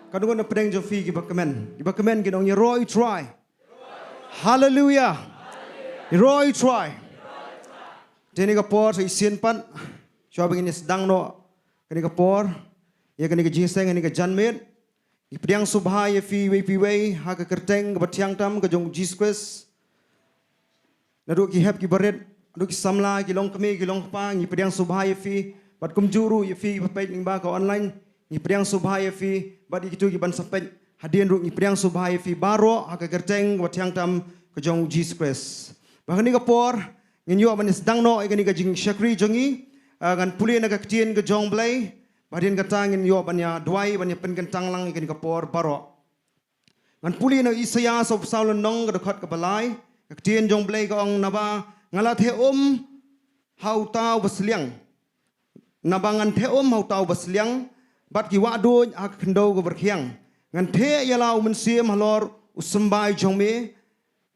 Kadang na pedang jofi gibakemen kinong Ri-Bhoi try. Hallelujah. Ri-Bhoi try. Jadi kapor sa isin pan. Siya bangin sedang no. Kani kapor. Ya kani jingiaseng kani janmet. Ipediang subha ya fi wei ha ka kerteng ka batiang tam ka jong Jesus. Nadu ki hep ki baret, nadu ki samla ki long kami ki long pa ni pediang subha ya fi bat kumjuru ya fi papait ning ba ka online ni pediang subha ya fi bat ikitu ki ban sapet hadien ru ni pediang subha ya fi baro ha ka kerteng ka batiang tam ka jong Jesus. Bahkan ni kapor nginyo man sedang no ikani ka jing Sohthri jongi kan puli na ka Ktien U Blei. Badin katangin yo banya Jowai banya penkentang lang ikan kapor baro. Ngan puli na Isaya sob saulon nong kadakot ka Balai. Ktien U Blei ka ong naba ngalat he hau tau basliang. Nabangan the hau tau basliang. Bat ki wado ak kynduh ka berkhiang. Ngan the yalau mensiam halor usembai jongme.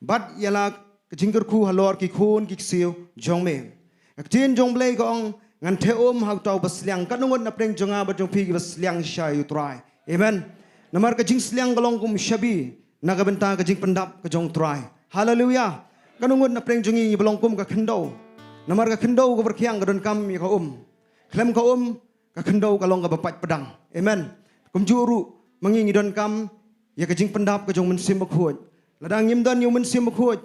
Bat yala jingkyrkhu halor ki khun ki siu jongme. Ktien U Blei ka ong ngan the hau tau basliang kanungon na preng jonga ba jong pi basliang sya yu try. Amen. Namar ka jing sliang galong kum shabi naga Bynta ka jing pendap ka jong try. Hallelujah. Kanungon na preng jongi belong kum ka kynduh. Namar ka kynduh ka berkhiang ka don kam ka klem ka ka kynduh ka long ka bapat pedang. Amen. Kum juru mengingi don kam ya ka jing pendap ka jong mensim bakhuj. Ladang yim don yu mensim bakhuj.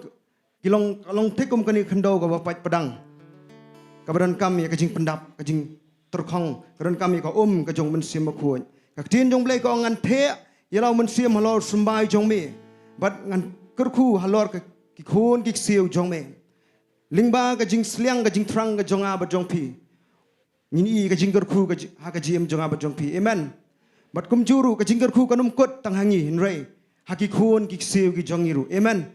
Kilong kalong tekum ka ni kynduh ka bapat pedang. Kabaran kami kajing pendap kajing terkong kabaran kami ka kajong mensim bakhuj ka Ktien U Blei ka ngan the yalau mensim halor sembai jong me bat ngan kyrkhu halor ka ki khun ki siu jong me lyngba kajing sliang kajing trang ka jonga ba jong pi ngini ka jingkyrkhu ka ha ka jim jonga ba jong pi. Amen. Bat kum juru ka jingkyrkhu kanum kot tang hangi hinrei ha ki khun ki siu ki jongiru. Amen.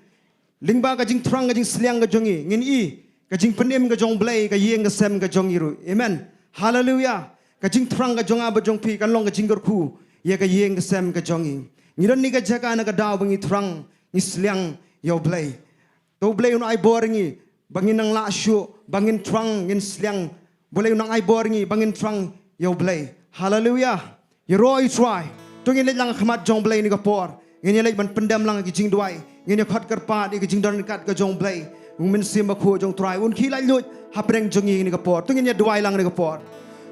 Lyngba kajing trang kajing sliang ka jongi ngini kajing penim ka jong Blei ka yeng ka sem ka jong iru. Amen. Hallelujah. Kajing terang ka jong aba jong pi kan long ka jingkyrkhu ye ka yeng ka sem ka jong i. Ngiron ni ka Jaka na ka daw bangi terang ni sliang U Blei. To Blei un ai boringi bangin nang la syu bangin terang ngin sliang boleh un ai boringi bangin terang U Blei. Hallelujah. Ri-Bhoi try. Tungin let lang khamat jong Blei ni ka por. Ngin let ban pendam lang ki Jingduwai. Ngin khot karpat ki jingdon kat ka jong Blei. Mình xem mà khô trong trai un khi lại lụi hấp reng jongi ni kapor tungin ya Jowai lang ni kapor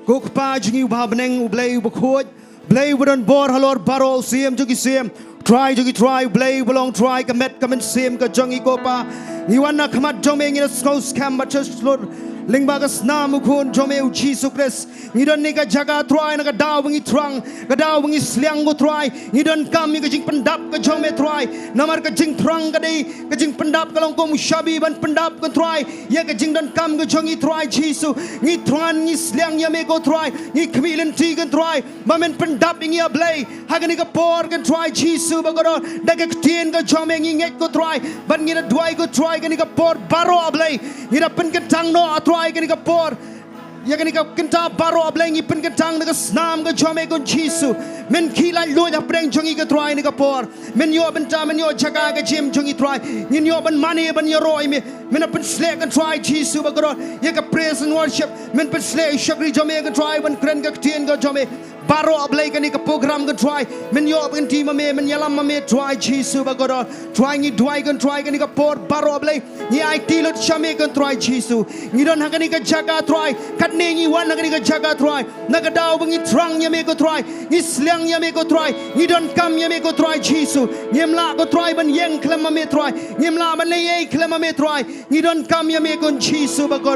ko pa jingi ba beneng U Blei ba khô Blei budon bor halor barol sim jogi sim try jogi try Blei belong try kamet kamen sim ka jongi ko pa ni wana khamat jomeng ni skos cam ba church lord lyngba ka snam khun jomeu Jesus Christ ni don ni ka Jaka try na ka daw ngi trang ka daw ngi sliang go try ni don kam ni ka jing pendap ka jome try namar ka jing trang ka dei ka jing pendap ka long ko mushabi ban pendap ka try ya ka jing don kam ka jongi try Jesus ni tran ni sliang ya me go try ni khmilen ti ka try ba men pendap ngi Blei ha ka ni ka por ka try Jesus ba ko da ka Ktien ka jome ngi nget ko try ban ni na Jowai ko try ka ni ka por baro Blei ni na pen ka tang no try ka ni ka por ya ka ni ka kenta baro Blei ngi pen ka tang na ka snam ka jome ko Jesus men khila lo ya preng jongi ka try ni ka por men yo Bynta men yo Jaka ka jim jongi try ni yo ban mani ban yo roi me men pen slek ka try Jesus ba ko ya ka praise and worship men pen slek Sohthri jome ka try ban kren ka Ktien ka jome baro Blei ka ni ka program ka try men yo ban ti ma me men yalam ma me try Jesus ba ko try ni Jowai ka try ka ni ka por baro Blei ni IT lot shame ka try Jesus ni don ha ka ni ka Jaka try kat ne ni wan ha ka ni ka Jaka try na ka daw bangi trang ya me ko try ni sliang ya me ko try ni don kam ya me ko try Jesus ni mla ko try ban yeng klem ma me try ni mla ban le ye klem ma me try ni don kam ya me ko Jesus ba ko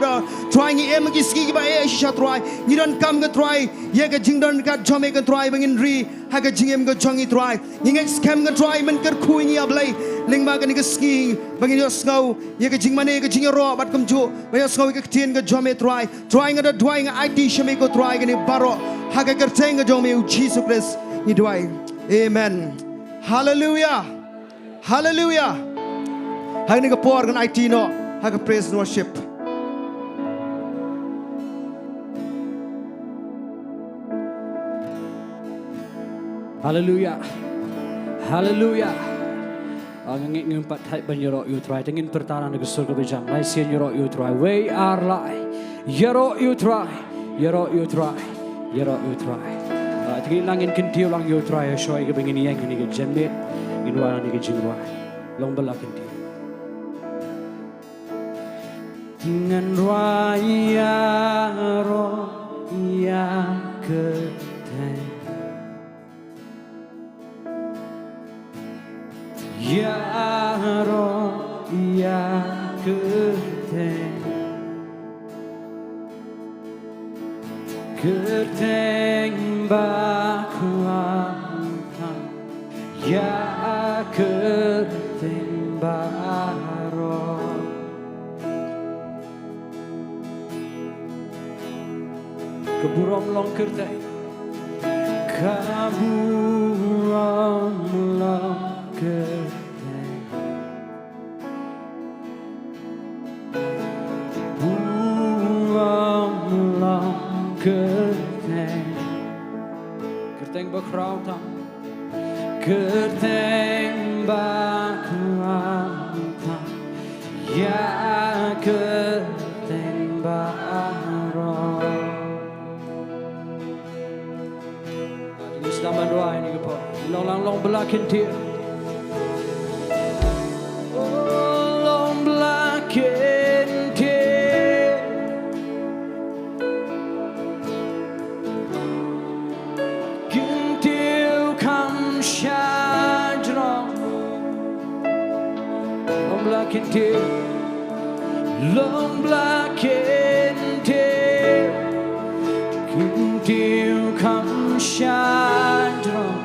try ni em ki ski ba e sha try ni don kam ka try ye ka jing don ka jome ka try bangin ri ha ka jingem ka jongi try ni ngek scam ka try men kyrkhu ni Blei lyngba ka ni ka ski bangin yo sngo ye ka jingmane ka jingiaroh bat kum ju ba yo sngo ka Ktien ka jome try nga da Jowai nga IT shame ko try ka ni baro ha ka kerteng ka jome Jesus Christ ni Jowai. Amen. Hallelujah. Hallelujah. Ha ni ka por kan IT no ha ka praise and worship. Hallelujah. Hallelujah. Ang ngimpat hai ban Ri-Bhoi try tengin pertaran ke surga bejam lai sien Ri-Bhoi try we are lai Ri-Bhoi try Ri-Bhoi try Ri-Bhoi try try. Tagi langin kintiu lang you try a show. Ika bingin yang kini ke jenme. Inwana ni ke jingduwai. Long bala kintiu. Ngan raya ro ya keteng. Ya ro ya keteng. Keteng bakuantan. Ya keteng baro. Keburom long kerteng. Kaburom long kerteng. Burom long kerteng. Kerteng bakrautan. Kerteng bakrautan. Ya kerteng baro. Selamat doa ini ke Pak. Long belakin dia. Long belakin dia. Kintiu kam syajrong. Long belakin dia. Long belakin dia. Kintiu kam syajrong.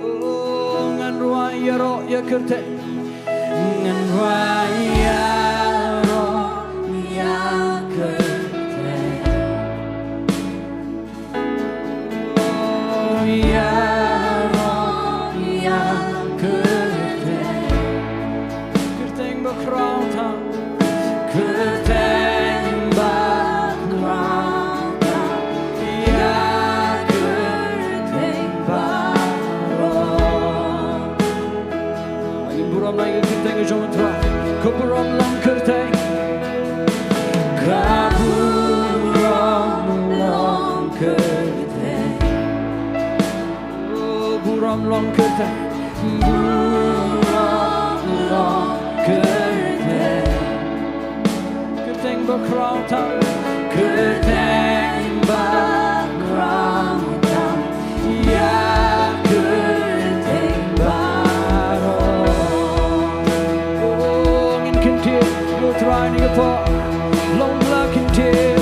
Oh, ngan ruaya roh ya kerteng. Ngan ruaya roh ya kerteng. Oh, ya roh ya kerteng. Kerteng bakrautan. Kerteng bakrautan. Ya kerteng baro. Lagi buram lagi kerteng ke jom tua. Keburam long kerteng. Kaburam long kerteng. Oh, buram long kerteng. Buram long kerteng. Kerteng bakrautan. Kerteng bakrautan. Ya kerteng baro. Oh, ngin kintiu. You try ni ke Pak. Long belakin dia.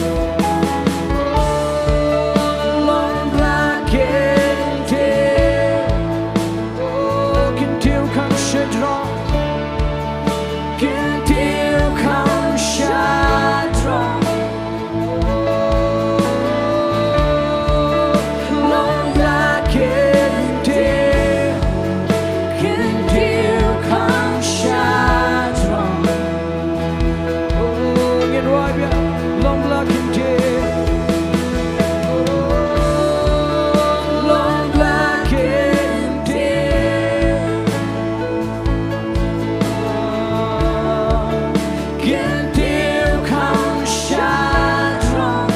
Long belakin dia. Oh, kintiu kam syajrong. Kintiu kam syajrong. Long belakin dia. Kintiu kam syajrong. Oh, ngin ruai biar. Long belakin dia. Long belakin dia. Kintiu kam syajrong.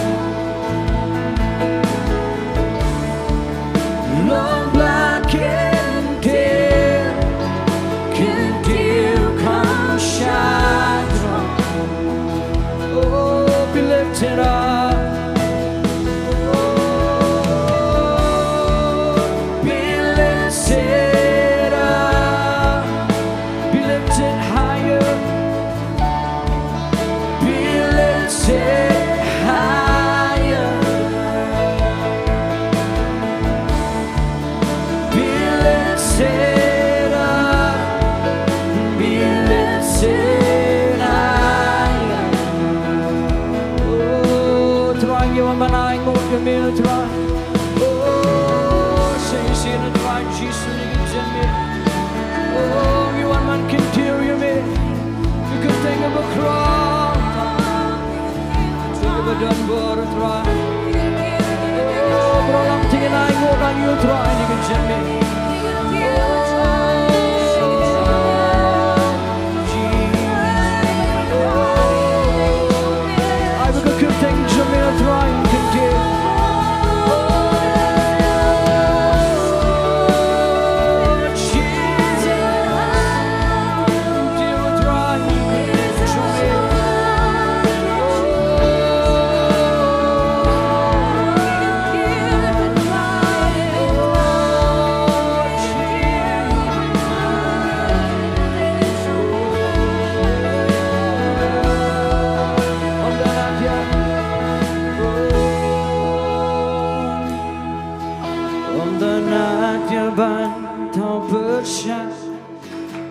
Long belakin dia. Kintiu kam syajrong. Oh, be lifted up. Oh, be lifted up. Be lifted higher. Be lifted higher. Be lifted up. Be lifted higher. Oh, try you on my night, more than me to try. Oh, say you see the try, Jesus, you me. Oh, you want man continue me. You can think of a cross. Think of a donbor try. Oh, bro, I'm thinking I go down you try, you can send me. I will go things to me try and continue. Danatya ban thao persha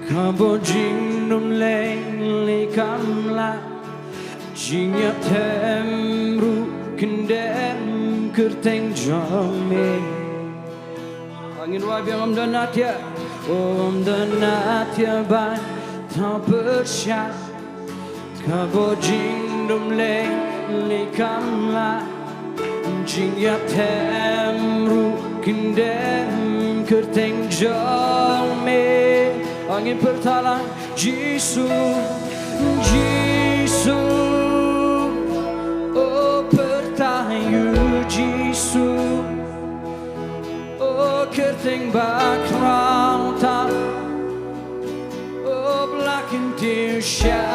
Kabo jingdum le kamla Jingiatem ru kendem kerteng jame Angin wabiyang Om Danatya ban thao persha Kabo jingdum le kamla Jingiatem ru kendem kerteng jame Angin pertala Jisu Oh pertayu Jisu Oh kerteng bakrauta Oh blakin tiu syadro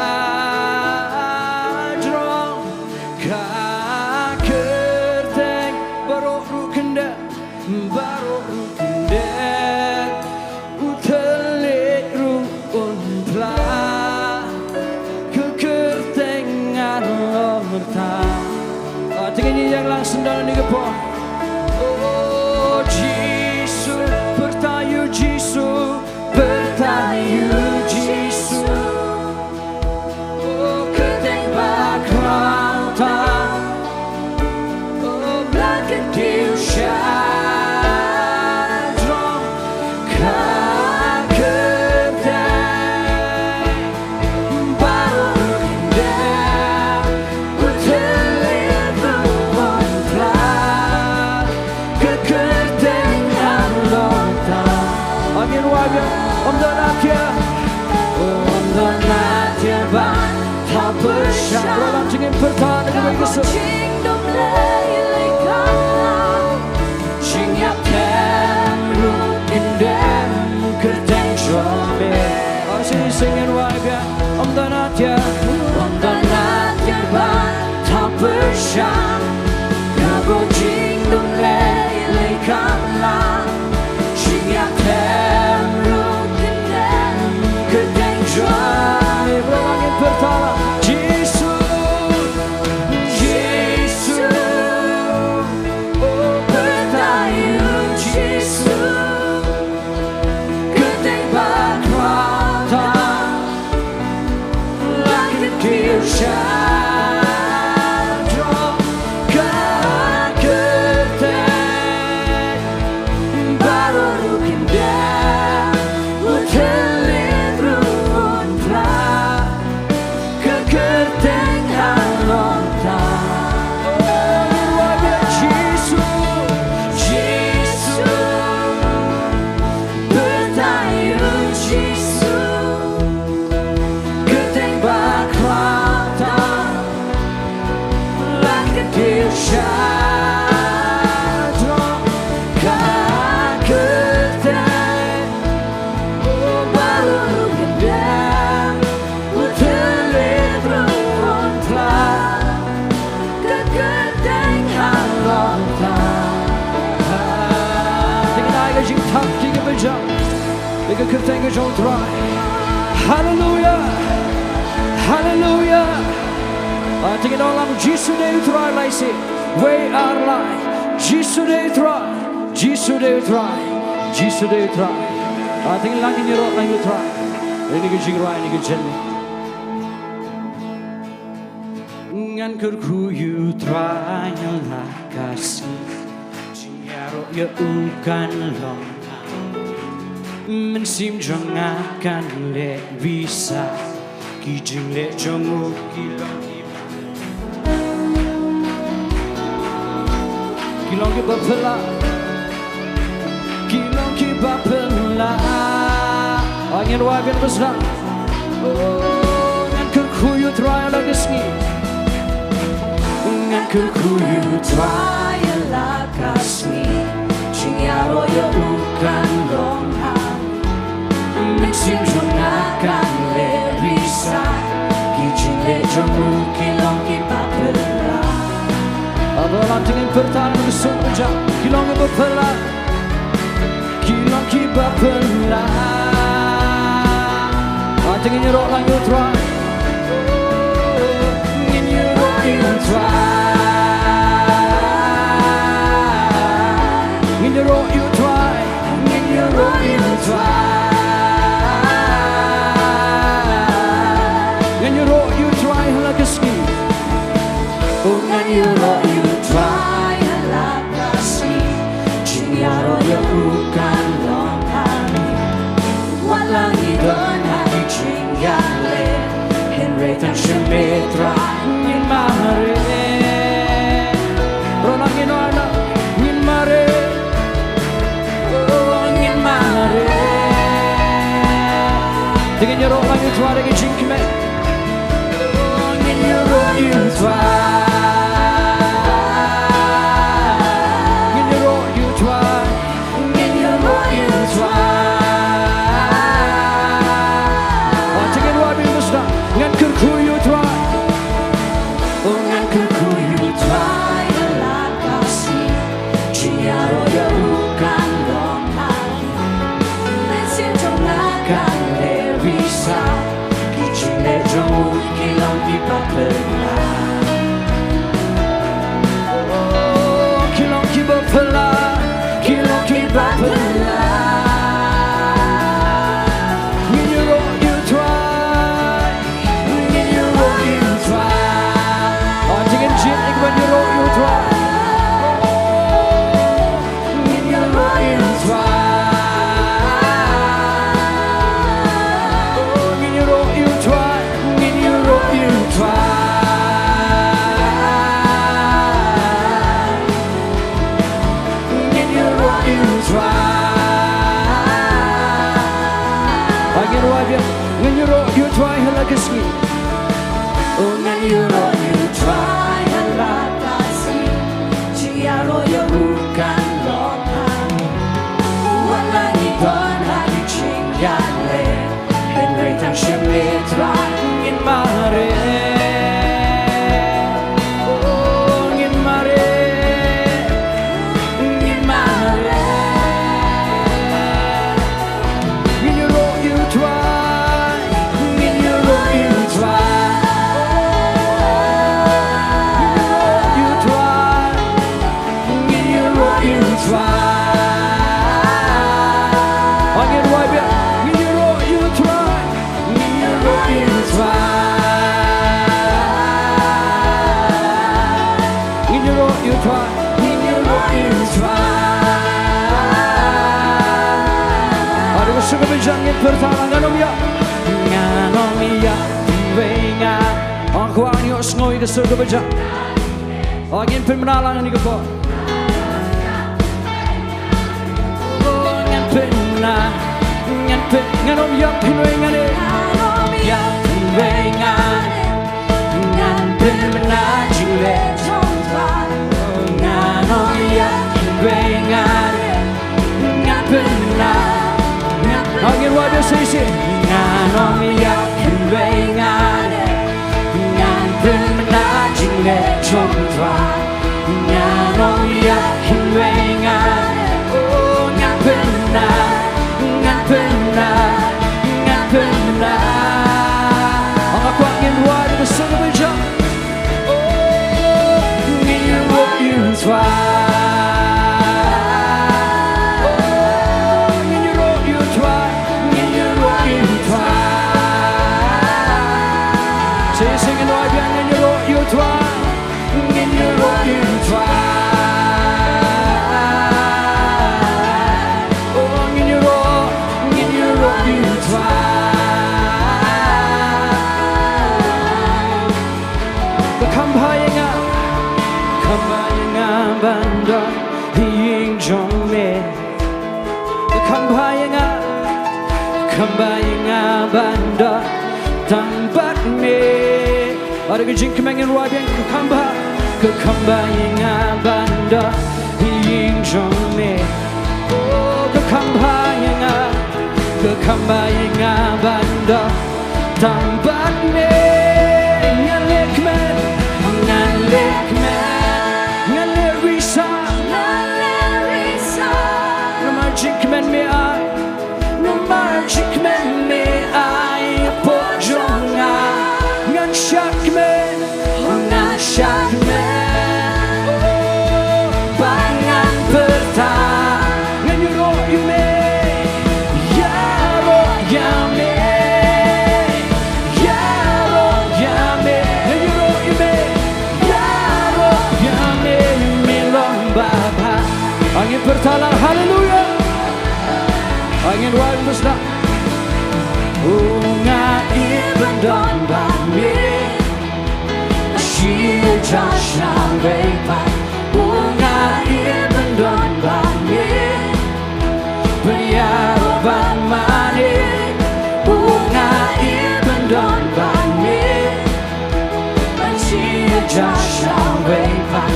Ka kerteng barok rukenda Barok rukenda Utelik rukun plah Kekertengan lorta Tinggal yang langsung dalam ni kepo Oh Jisu Pertayu Jisu Pertayu Jisu Oh kerteng bakrauta Oh blakan tiu syadro Ka kerteng baru kendam Utelik ruang plah Kekertengan lorta Angin wabia Om Danatya ban thao persha Rolam jingin pertahan dengan Yesus Jingdum le kamla Jingiatem ru kendem kerteng jame Sing singin wabia Om Danatya ban thao persha Kabo jingdum le kamla Jingiatem ru kendem kerteng jame Rolangin pertala Jisu Oh pertayu Jisu Kerteng bakrauta Lakin tiu syadro Ka kerteng baru rukendam Utelit ruang plah Kekerteng halorta Jisu Pertayu Jisu Kerteng bakrauta Lakin tiu syadro Ka kerteng Baru kendam Utelit ruang plah Kekerteng halorta Tinggal naik jing tak tinggal berjam Tinggal kerteng jong try Hallelujah Hallelujah Tinggal orang Jisu de try lai si Way our life Jisu de try Jisu de try Jisu de try Tinggal lagi nyerok lagi try Ini ke Jingduwai ini ke Jaintia Ngan kyrkhu you try lah kasih Jingiaroh ya ukan long Mensim jangakan le bisa Kijing le jongu kilong Kilong ki bapela Kilong ki bapela Angin wabian besar Oh ngan kyrkhu you try lagi Sngi Ngan kyrkhu you try Try kasih Jingiaroh ya bukan longhang Mensim jangakan le bisa Kijing le jongu kilong ki bapela Abalang tingin pertahan besok jam Kilong ki bapela Kilong ki bapela Tingin nyerok lang you try Ngin nyerok you try Ngin nyerok you try jingiaroh yo bukan long hari walangi don hari jingiale henry tan shemetra ngin mare Rolang ngin wana ngin mare Oh ngin mare Jingiaroh lang yu twa degi jingmane Oh jingiaroh yu twa Jingiaroh yu twa Jingiaroh yu twa Oh jingiaroh yu twa ngan kyrkhu yu twa Oh ngan kyrkhu yu twa yalah kasih jingiaroh yo bukan long hari mesin trong akan lerisa kijine trong kilong di papelah Oh kilong kiba pela kilong kiba pela Jingiaroh yu twa Jingiaroh yu twa Oh jingin jin ikban Jingiaroh yu twa Jingiaroh yu twa Oh Jingiaroh yu twa Jingiaroh yu twa Jingiaroh yu twa Angin wabia Jingiaroh yu twa hala kesni Oh ngan jingiaroh yu twa yalah kasih jingiaroh yo bukan long hari walangi don hari jingiale henry tan shemetra ngin mare Oh ngin mare Ngin mare Jingiaroh yu twa Jingiaroh yu twa Jingiaroh yu twa Jingiaroh yu twa Angin wabia Jingiaroh yu twa Jingiaroh yu twa Jingiaroh yu twa Jingiaroh yu twa Ada kesuka berjangit pertama nganom ya Venga Aku angin Sngi kesuka berjang Angin pemenalang ni kepo Oh ngan pena Ngan pe nganom ya venga ni Ya venga Ngan pemena jule Nganom ya venga Ngan pena Angin wadah sisi Nganom ya venga Ngan pemena jule chomtwa Nganom ya venga Oh ngan pena Ngan pena Ngan pena Aku angin wadah kesuka berjang Oh Jingiaroh yu twa Oh Jingiaroh yu twa Jingiaroh yu twa Say singing wabia Jingiaroh yu twa Jingiaroh yu twa Oh Jingiaroh yu twa Kambayanga banda hiying jongme Kambayanga banda tambat me Ada ke jingmane ruabian ke kambayanga banda hiying jongme Oh ke kambayanga banda tambat me Ngalekmen Ngalerisa Jingmane me ai Jingmane me ai Pojonga Ngan shakmen Bangan pertang Ngan yuro yume Yaro yame Ngan yuro yume Yaro yame Milong baba Angin pertalang haleluya Angin wal besna Unga ibn don bami Shia jashang veipai Unga ibn don bami Benyaro bamani Unga ibn don bami Shia jashang veipai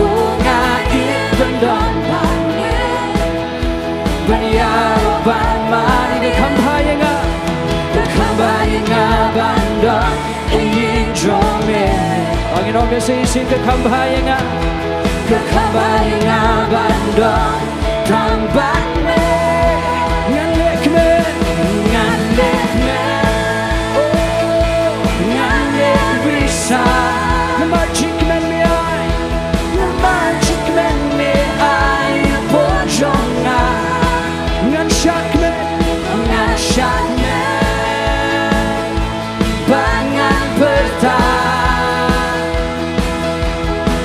Unga ibn don bami Benyaro bamani Kekambayanga Kekambayanga bandang Yingdome Angin om yang sisi kekambayanga Kekambayanga bandang Tambakme Nganlekme Nganlekme Oh Nganlek bisa Namajikmen me ay Namajikmen me ay Pojonga Ngansyakme Ngansyakme Bangan bertah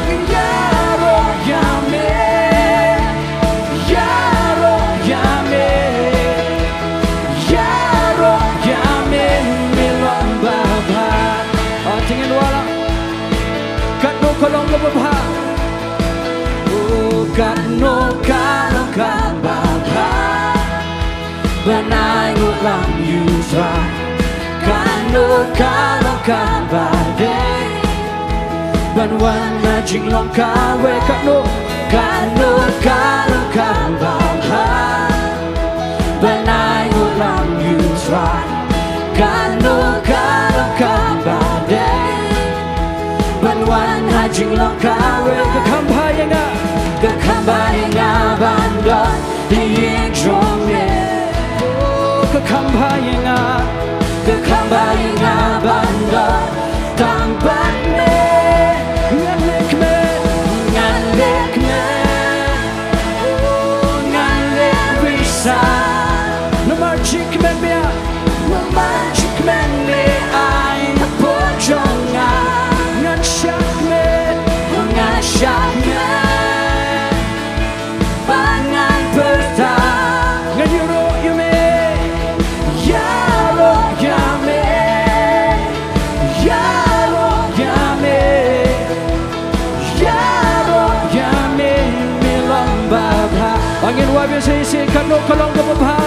Jingiaroh yame Jingiaroh yame Jingiaroh yame Milon baba Tingin wala Katno kolong baba Oh katno kalong kababa Banay ngulang yutra Kanu kalong kabade Banwan na jinglong kawe Kanu kalong kababa Banay ulang yutra Kanu kalong kabade Banwan na jinglong kawe Kekambayanga bandot Diengdoh Kekambayanga Kekambayanga bandot Tambakme Nganlekme Nganlekme Oh nganlek bisa Namajikmen me Namajikmen me ay Napojonga Ngansyakme Ngansyakme Bangan bertah Nganyuruh yume Yaroh yame Yaroh yame Yaroh yame Milong babha Angin wabi sisi kanu kalong babha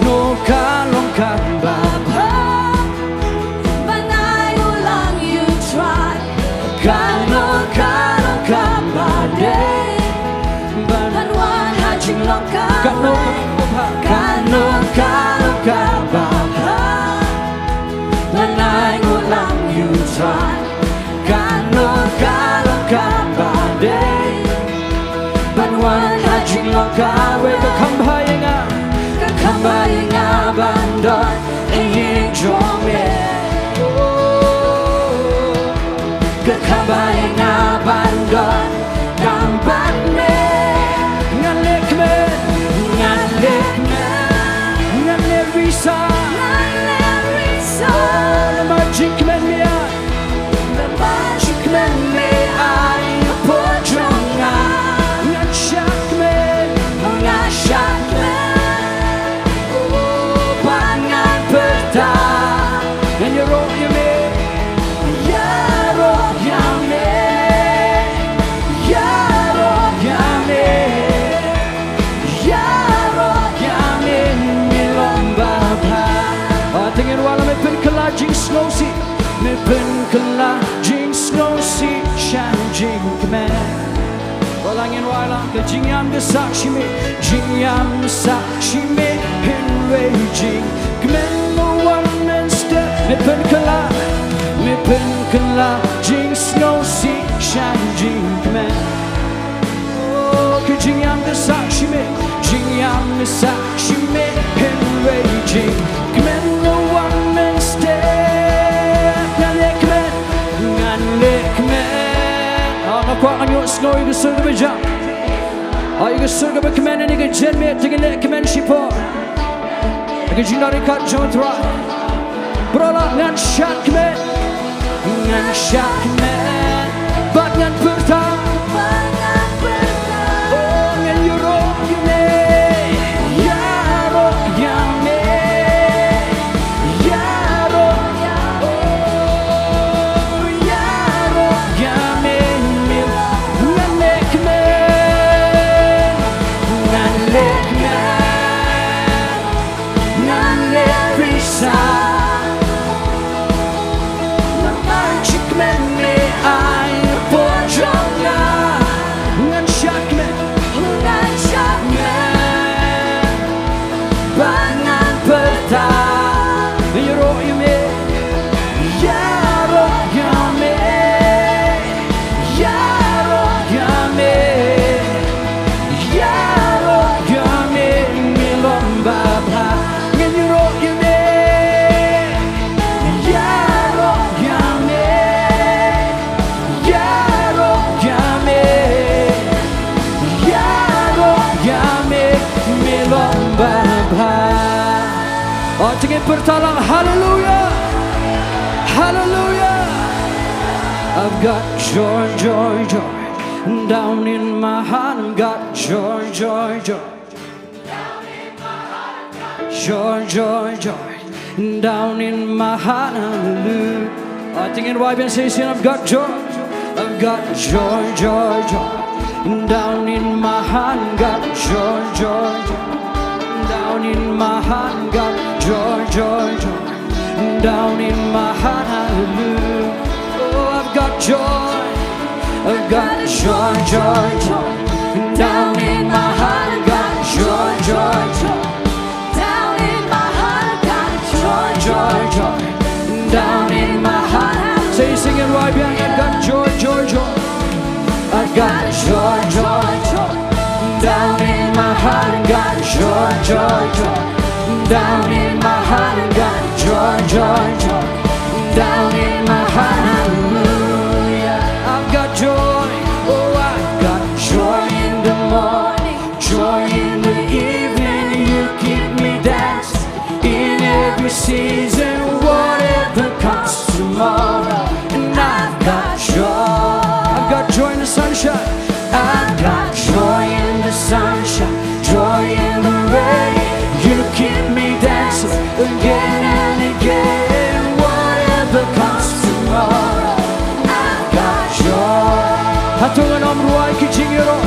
No kalong kababha Banay ulang you try Kanu kalong kabade Banwan hajinglong kawe Kanu kababha Kanu kalong kababha Banay ulang you try Kanu kalong kabade Banwan hajinglong kawe Kekambayanga Kekambayanga bandot Yingdom Kekambayanga bandot Tambakme Nganlekme Nganlekme Nganlek bisa Nganlek bisa Namajikmen me ay Namajikmen me ay Pojonga Ngansyakme Ngansyakme Oh bangan bertah Jingiaroh yame Jingiaroh yame Jingiaroh yame Jingiaroh yame Milong baba Tingin wala may pinkala jing snowsi May pinkala jing snowsi Shan jing kmen Walangin wala ka jingyam desak shime Jingyam sak shime Hinway jing kmen no one man step May pinkala jing snowsi Shan jing kmen Oh ka jingyam desak shime Jingyam desak shime Hinway jing kmen no one man step Nganlekmen Nganlekmen Nakwa kanyo snowy ka surga bijang Ay ka surga ba kemen Ni ka jenme Tingin lek kemen shipo Naka jinari kat Sohthri Berolah ngan syak kemen Ngan syak kemen Bat ngan bertah Oh ngan yuroh yame Yaroh yame risa Chikmen me ay pojongna Ngan syakmen Bangan pertang Yaro yume Yaro yame Yaro yame Yaro yame Milom babha Ngan yaro yume Yaro yame Yaro yame Yaro yame Milom babha Oh, tingin pertalang, hallelujah, hallelujah. I've got joy, joy, joy down in my heart. I've got joy, joy, joy down in my heart. Joy, joy, joy down in my heart. Hallelujah. I think in YBN station, I've got joy. I've got joy, joy, joy down in my heart. I've got joy, joy, joy down in my heart. Got joy, joy, joy down in my heart. Hallelujah. Oh, I've got joy. I've got joy, joy, joy down in my heart. Got joy, joy, joy down in my heart. Got joy, joy, joy down in my heart. Say, sing it right behind. I got joy, joy, joy. I got joy, joy, joy down in my heart. Got joy, joy, joy down in my heart. Got joy, joy, joy down in my heart. Hallelujah. I've got joy. Oh, I've got joy in the morning, joy in the evening. You keep me dancing in every season, whatever comes tomorrow. And I've got joy. I've got joy in the sunshine. I've got joy in the sunshine, joy in the rain. You keep me dancing again and again, whatever comes tomorrow. I've got joy. Hatungan om ruai ki jingiaroh,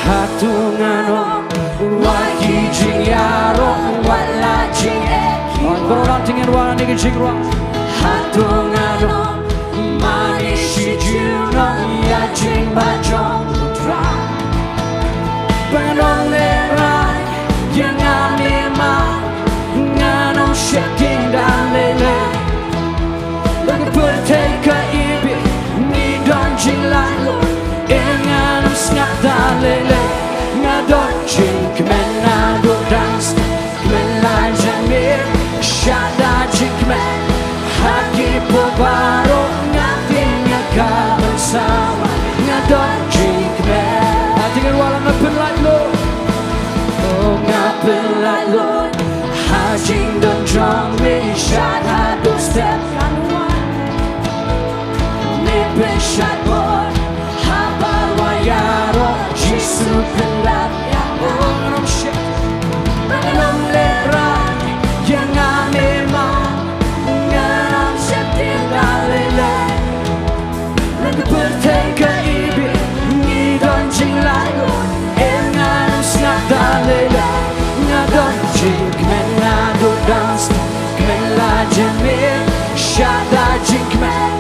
hatungan om ruai ki jingiaroh, wala jingkyrkhu. Orang tinggal wala ni ki jingiaroh. Hatungan om manis si junong ya jingbajong. Pengen lerai yang amima nganom sheting dan lele lagi berteka ibi ni don jinglalu nganom snap dan lele ngadon jing kemen nado dance kemen lai jamir shada jing kemen haki pobaro ngatinya bersama ngadon jing kemen. Tinggal walang ngapin like Lord. Oh, ngapin like Lord. Hajing dan drum me shot hado step kanuan. Nipe shot board. Habar wayaro jisu pendap ya. Oh, nganom shit. Nganom lerai yang amemang nganom setin dalele. Lagi berteka ibi ngidon jinglalu nganom snap dalele ngadon jing kemen nado dance kemen la jamir shada jing kemen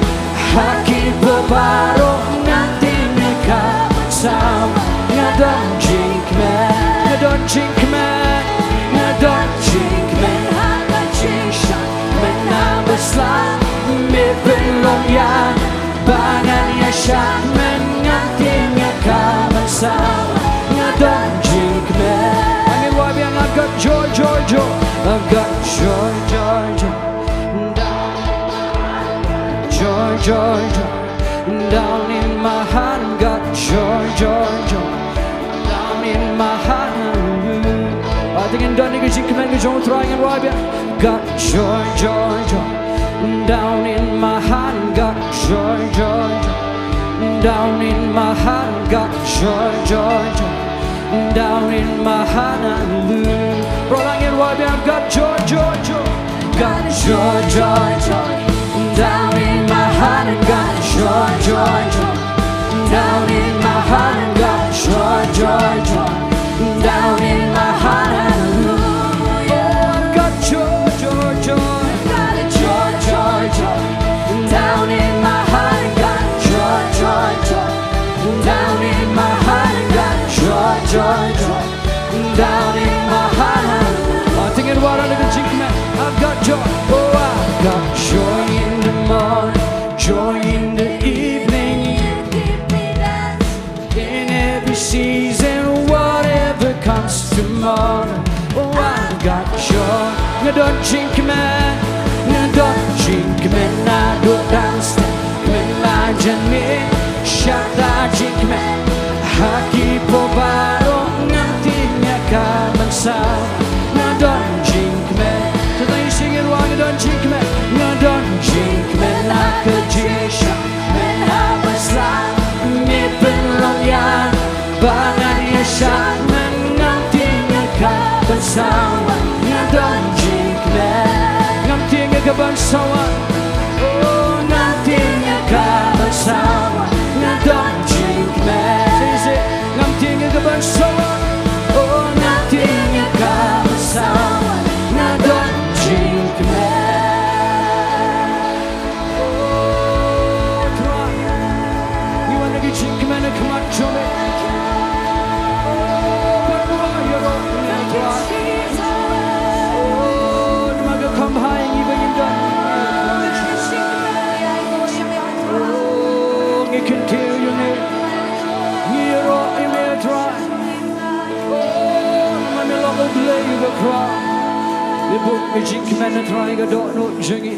haki berbaro nanti mereka bersama ngadon jing kemen ngadon jing kemen haka jing shan menang besar mipelong yang bangan ya shan menganti mereka bersama ngadon jing kemen. Angin wabian I've got joy, joy, joy. I've got joy, joy, joy down, joy, joy, joy down in my heart. I've got joy, joy, joy down in my heart. I think in done nigga jing kemen ke jong try angin wabian. Got joy, joy, joy down in my heart. Got joy, joy, joy down in my heart. Got joy, joy, joy down in my heart. Hallelujah. Rolling in wide, I've got joy, joy, joy. Got joy, joy, joy down in my heart. Got joy, joy, joy down in my heart. Got joy, joy, joy down in my heart. Hallelujah. Oh, I've got joy, joy, joy. morning. Oh, I got joy. You don't jingmane, you don't jingmane. I don't dance, imagine me. Shut that jingmane. Haki pobaro nantinya kaman sao. You don't jingmane. Today you sing it wrong. You don't jingmane, you don't jingmane. I could jisha, men have a slide. Me belong ya, banan ya shot. Bansawa, nga don't jingmane. Ngamting nga bansawa, oh ngamting nga bansawa, nga don't jingmane. Say, ngamting nga bansawa, oh ngamting nga bansawa, nga don't jingmane. Oh, try. You wanna get jingmane? Come on, show me. The book me jingmane trying a dot no jingi.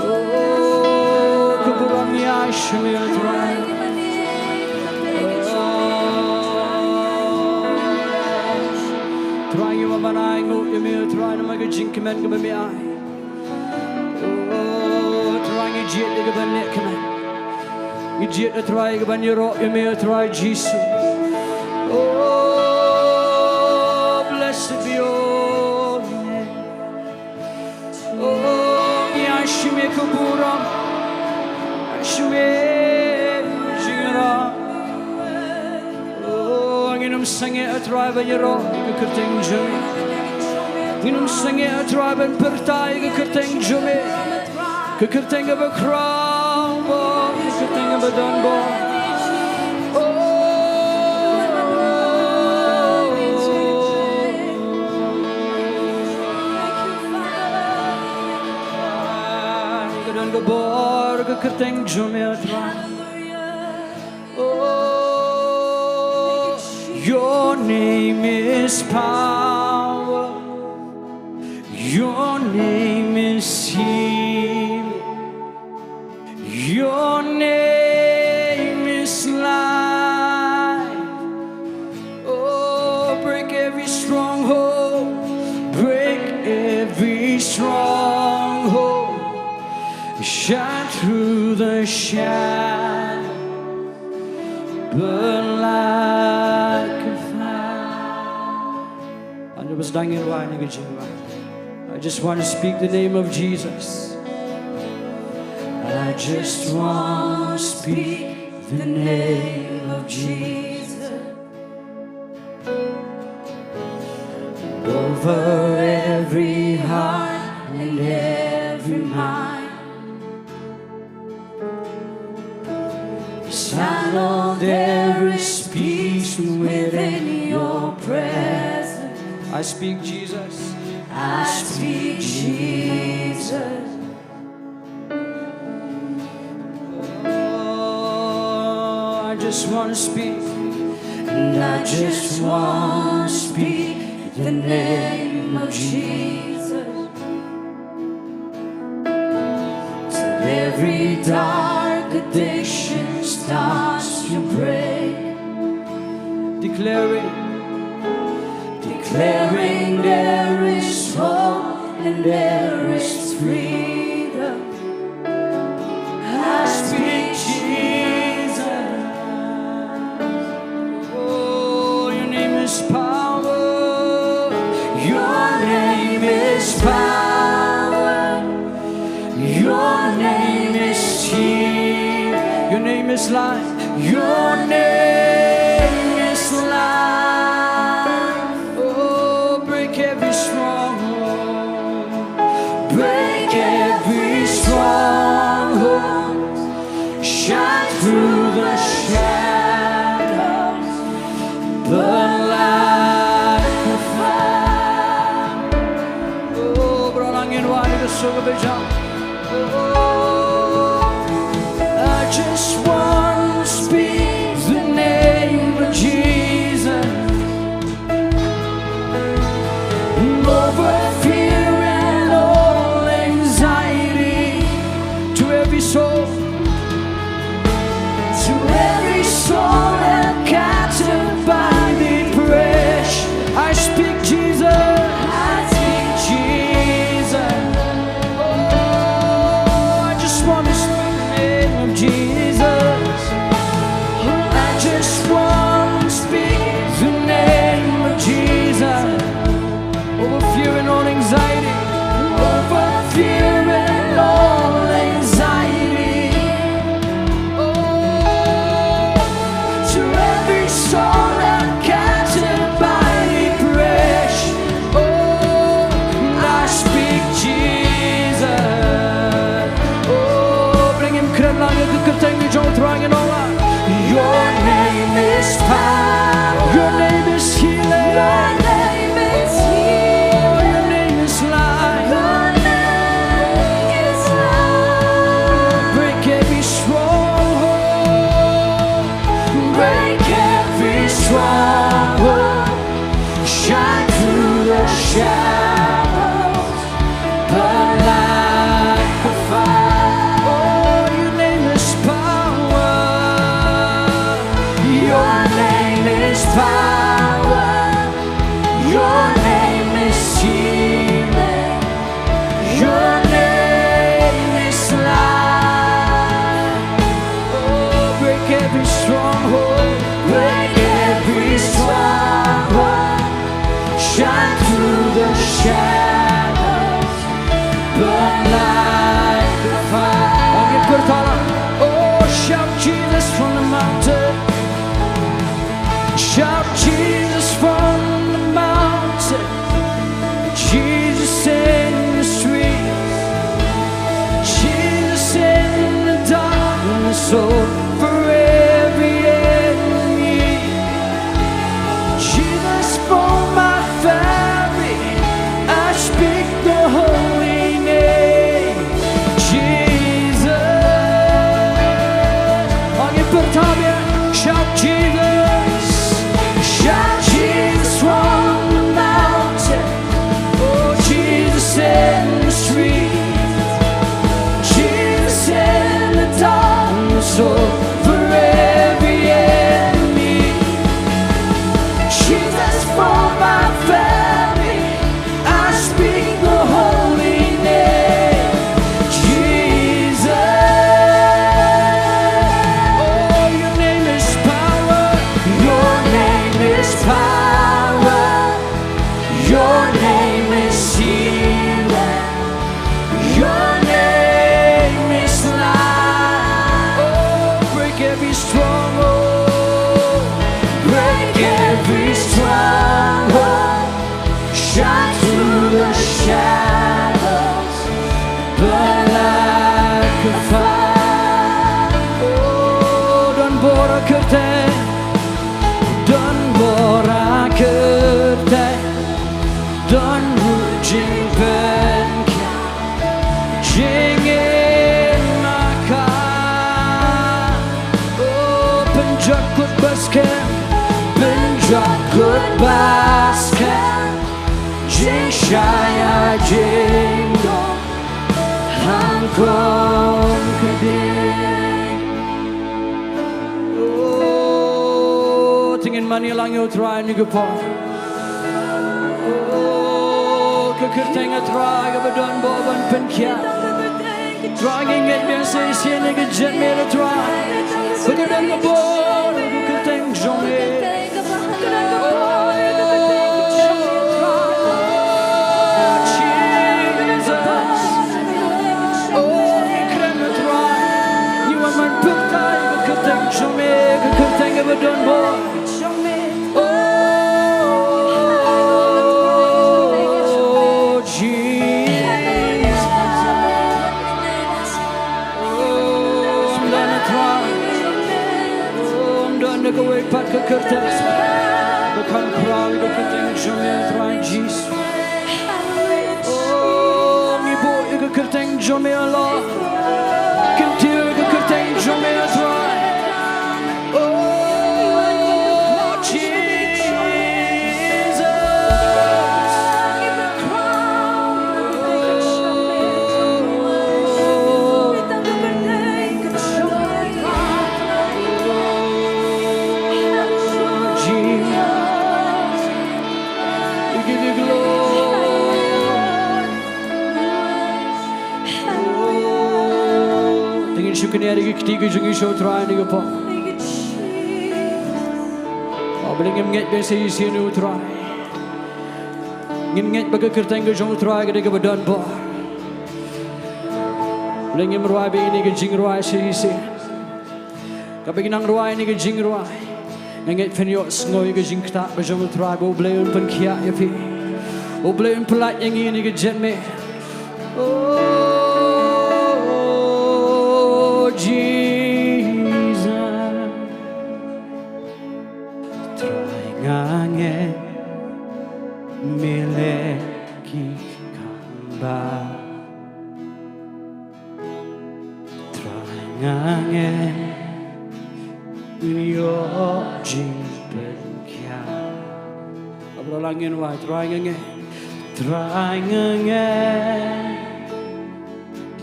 Oh, kuburam ni ashmi try. Trying you man I go you me try no mag jingmane go me I. Oh, trying you jet go ban neck man. You jet try go ban you ro you me try Jesus. Oh, blessed be your name. Oh, Yashime Kuburam, Yashime Jingiaroh. Oh, I'm gonna sing it a tribe and you're all you could think Jimmy. I'm gonna sing it a tribe and Bynta, you could think Jimmy. You could think of a crown, you could think of a donbor. Donbor kyrteng jumetra. Oh, your name is power. Your name is healing. Your name is life. Oh, break every stronghold. Break every stronghold. Shine through the shadow, burn like a fire. And it was Jingiaroh. I just want to speak the name of Jesus. I just want to speak the name of Jesus over every heart and every mind. I know there is peace within your presence. I speak Jesus. I speak Jesus. Oh, I just want to speak. And I just want to speak the name of Jesus. Till every dark addiction starts to break. Declaring there is hope and there is freedom. I speak Jesus. Oh, your name is power. Your name is power. Your name is healing. Your name is life. Your name is life. Oh, break every stronghold. Break every stronghold. Shine through the shadows. Burn like a fire. Oh, Balang in wine the sugar bijam. I just want to speak the name of Jesus Jesus. I speak Jesus. Oh, I just want to speak the name of Jesus. I just want to speak the name of Jesus. Over fear and all anxiety. Over fear and all anxiety. Oh, to every soul that captured by depression. Oh, I speak Jesus. Oh, bring him cred langer kukerteng di jong trang and all. Your name is power. Your name is healing. Your name is healing. Oh, your name is life. Your name is love. Break every stronghold. Break every stronghold. Shine through the shadows. Burn like a fire. Oh, your name is power. Your name is power. Your name is healing. Your name is life. Oh, break every stronghold. Break every stronghold. Shine through the shadows. Burn like a fire. Angin bertala. Oh, shout Jesus from the mountain. Shout Jesus from the mountain. Jesus in the streets. Jesus in the darkness over every enemy. Jesus for my family. I speak the holy name. Jesus. Angin bertala. Shout Jesus. Shout Jesus from the mountain. Oh, Jesus in the street. Jesus in the darkness over every enemy. Jesus for my family. I speak the holy name. Jesus. Oh, your name is power. Your name is power. Your name is healing. Your name is life. Oh, break every stronghold. Break every stronghold. Shine through the shadows. Burn like a fire. Oh, donbor kyrten. Donbor kyrten. Don jingpen. Jingin maka. Oh, penjakut basket. Penjakut basket. Jingshaya jingdoh. Hangkong keding. Oh, tingin manilang yo try ni gepa. Oh, kekerteng try gebedon boban penkia. Try nginget biasa sien ni gejet mera try. Begedon gebor kekerteng jonge. Oh, Jesus. Oh, I'm gonna try. Oh, I'm gonna go away, pat ke kertas. Bukan cry, bukan tension, try Jesus. Oh, ibu, ke kerteng jome Allah. Kentir ke kerteng jome try. give you glory. Tingin syukurnya di ketiga jungi Sohthri ni apa? Abang nget biasa isi ni utrai. Nget bagai kerteng ke Sohthri ke dekat donbor. Abang meruai begini ke Jingiaroh isi. Kapag nang ruai ni ke Jingiaroh. Nget fenyo Sngi ke jingkyrkhu ke Sohthri bo Blei pen kia ya pi. Bo Blei pelat yang ini ke jingmane. Oh Jesus. Hangne miliki kaba hangne yo jingkyrkhu abrolangin wa hangne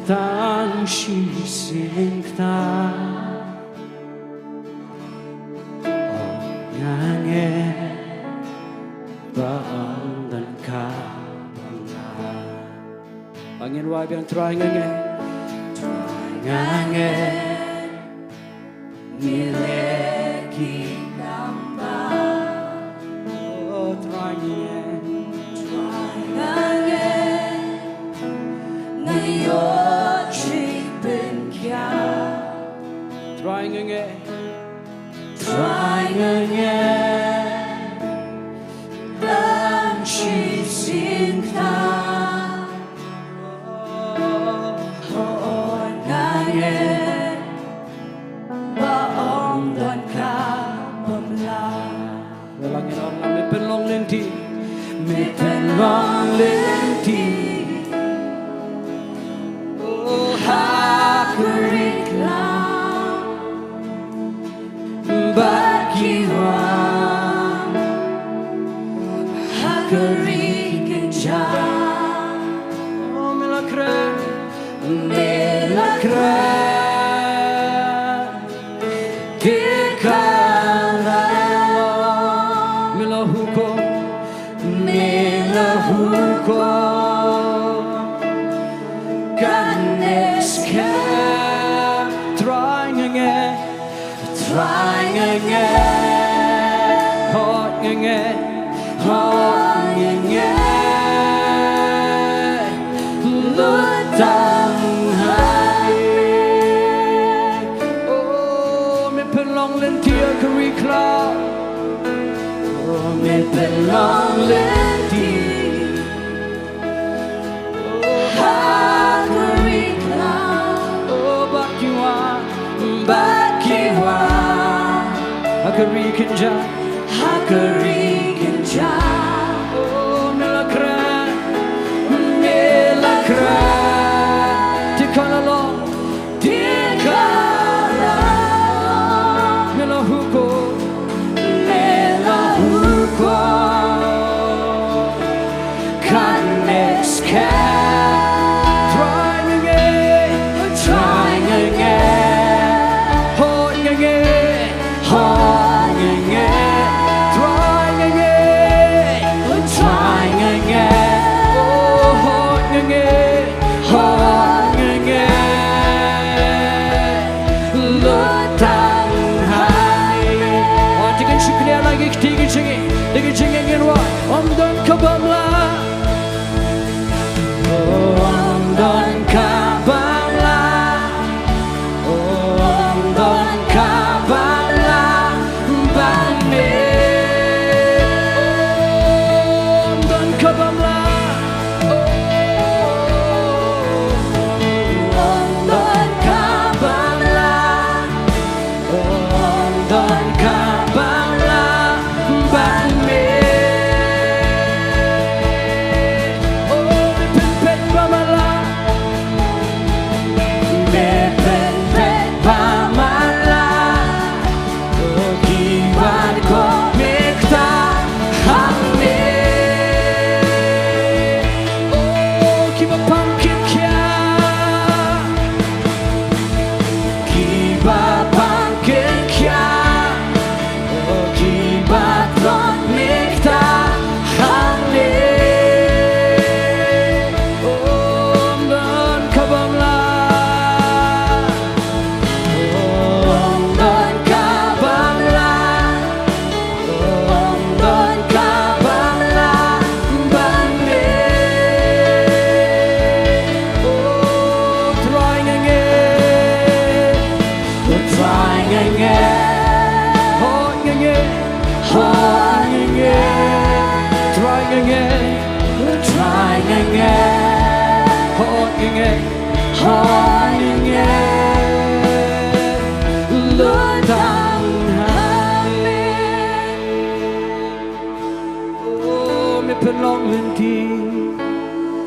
tang shi singta hangne Balang dan kaba angin wa biang hangne miliki kaba oh hangne ngayo jingkyrkhu hangne Long lenti oh hakurikla bakiwa hakurikinja oh milakre dikala milahuko Godness can trying again hot lutang oh me pelong lentia kurikla oh me pelong lenti hakurikla oh bakiwa hakurikinja oh milakre tikalalo milahuko Godness can again, trying again, hard again, hard again. Look down at me. Oh, me belong linty,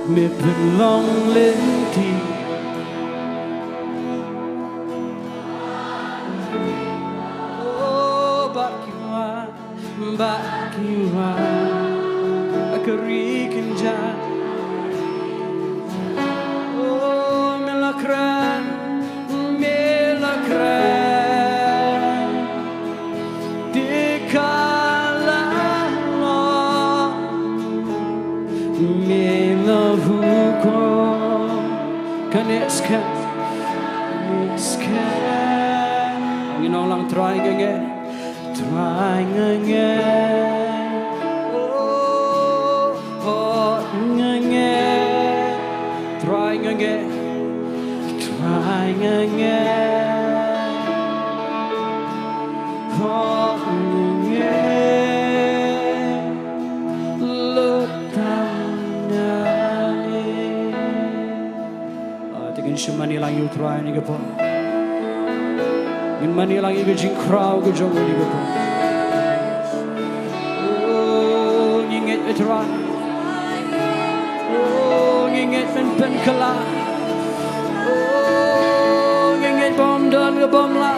me belong linty. Bakiwa akarikin dyan. Oh, milakran, milakran, di kalalo, milahuko, kaniskan, kaniskan. You know, lang trying again. Trying again, oh, again, trying again, trying again, again. Look down at me. Tingin siya manilang yung trying nga po. In Manila, you get jingkyrkhu, go jungle, you go. Oh, you get it right. Oh, you get pen kala. Oh, you get bomb done, go bomb la.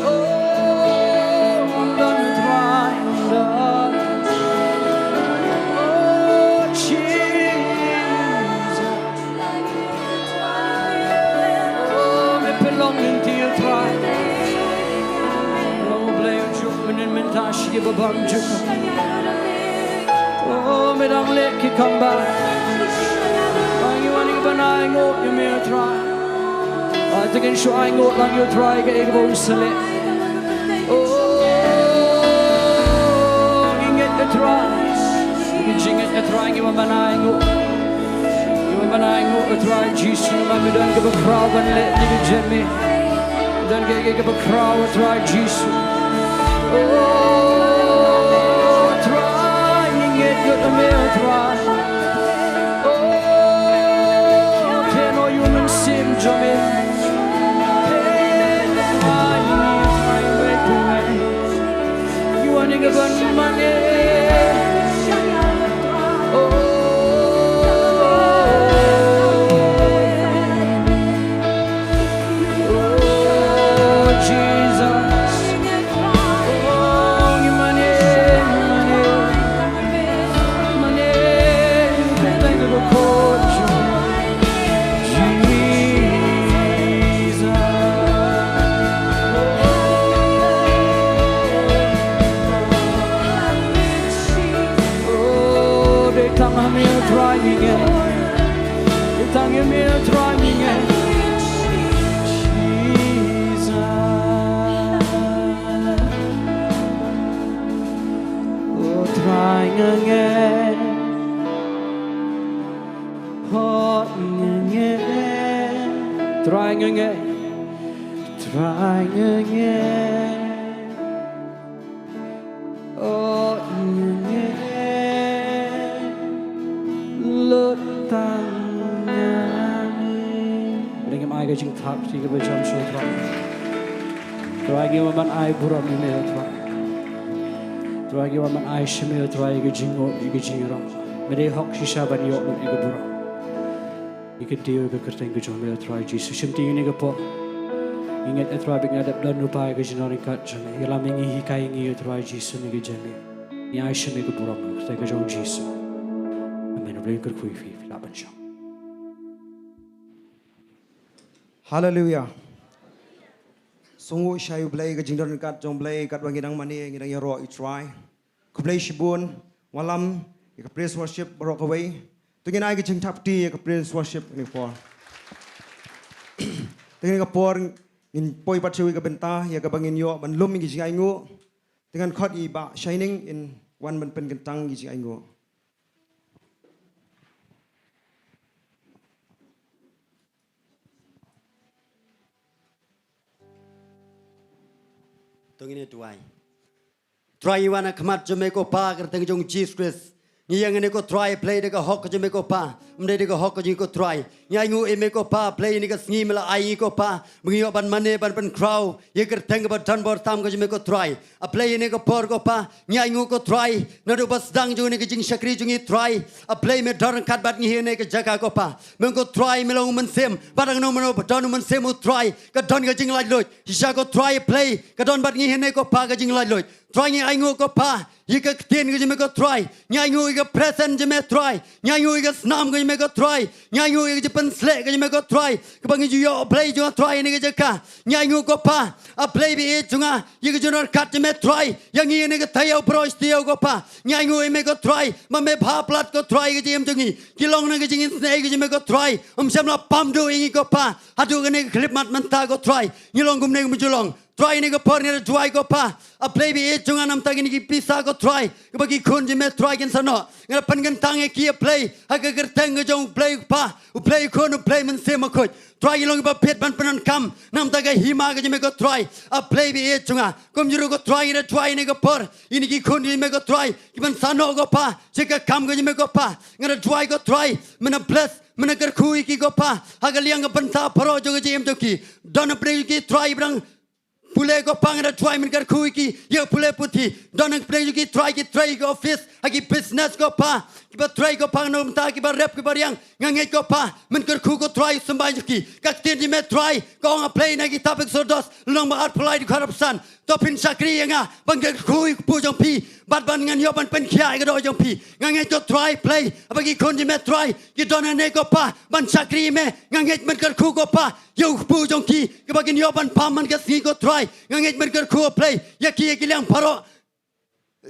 Oh, bomb done, you try, done. Oh, Jesus. Oh, me belonging to you. Tash give a bum Jaka. Oh, me don't let you come back. You want to banana go, you may try. I think in show I go like you try get go select. Oh, you get the try. You jing it try you want banana go. You want banana go try Jesus, me don't give a crowd and let you get me. Don't give a crowd try Jesus. Oh, trying it, good to me, try. Oh, ten or human sim, Jimmy. You want to give us money? Trying again, trying again. Oh, again. Look down at me. Bring him I getting top to give a jump shot. Try give him an eye buram in the try give him an eye shimmer, try get jingo, you get jingiaroh. May they hawk shisha but you open you buram. You could deal with the thing which I'm try Jesus. Shimti in a pot. You get a try being at blood no pie, which is not in cut. You're loving he carrying you try Jesus and you get Jenny. The I should make a problem. Take a joke, Jesus. I'm in a break of quiffy, Labansham. Hallelujah. Songu Shai U Blei, Jingiaroh kat Jong Blei, kat wangidang mani, Jingiaroh you try. Kublei Shibun, Walam, you can praise worship, broke away. Tungin ay gijing tapti ya praise worship ni por. Tungin ka por in poi patchewi ka Bynta ya ka bangin yo Nonglum gijing ay ngu. Tungin khot I ba shining in one man pen kentang gijing ay ngu. Tungin Jowai. Try you wanna come at Jamaica Park and think Jesus Christ. Ni yang ni ko try play de ko hok ko me ko pa. Mde de ko hok ko ji ko try. Nyai ngu e me ko pa play ni ko sngi mela ai ko pa. Mengi ban mane ban pen crow. Ye ker teng ba donbor tam ko ji me ko try. A play ni ko por ko pa. Nyai ngu ko try. Na do bas dang ju ni ko jing shakri ju ni try. A play me dor kat bat ni ne ko jaka ko pa. Men ko try me long men sem. Badang no men don men sem try. Ka don ko jing lai loi. Sha ko try play. Ka don bat ni ne ko pa ka jing lai loi. Try ni ai ngu ko pa. Ye ka Ktien ko ji me ko try. Nyai ngu ka present je me try. Nyai ngu ka snam ko je me ko try. Nyai ngu ka pen slek ko je me ko try. Ka bang ju yo play ju try ni ka jaka. Nyai ngu ko pa. A play bi e junga. Ye ka junor kat je me try. Yang ni ne ka tayau pro stio ko pa. Nyai ngu e me ko try. Ma me bha plat ko try ka jem jungi. Shillong na ka jingin Sngi ko je me ko try. Sam la pam do ingi ko pa. Hadu ka ne clip mat manta ko try. Nyilong kum ne kum julong. Try ni ko por ni Jowai ko pa. A play bi e junga nam tagi ni ki pisa ko try. Ka bagi kun je me try ken sano. Ngara pan kan tang e ki play. Ha ka ker teng jong play pa. U play kun u play men se ma ko. Try long ba pet ban panan kam. Nam taga hima ka je me ko try. A play bi e junga. Kum juru ko try ni ko por. Ini ki kun je me ko try. Ki ban sano ko pa. Se ka kam ka je me ko pa. Ngara Jowai ko try. Mena bless mena kyrkhu ki ko pa. Ha ka liang ka Bynta paro jo ka jem to ki. Don play ki try brang Pule ko pangara try men kyrkhu ki ye pule puti donang play ki try ko office hagi business ko pa ki ba try ko pang nom ta ki ba rep ki ba yang ngange ko pa men kyrkhu ko try sambai ki ka Ktien ji me try ko nga play na ki topic so dos long ba art polite corruption to pin sakri nga bang kyrkhu pu jong pi bat ban ngan yo ban pen khia ga do jong pi ngange to try play abagi kon ji me try ki donang ne ko pa ban sakri me ngange men kyrkhu ko pa yo pu jong ki ki ba kin yo ban pam man ka sngi ko try ngange men kyrkhu play ya ki ki liang paro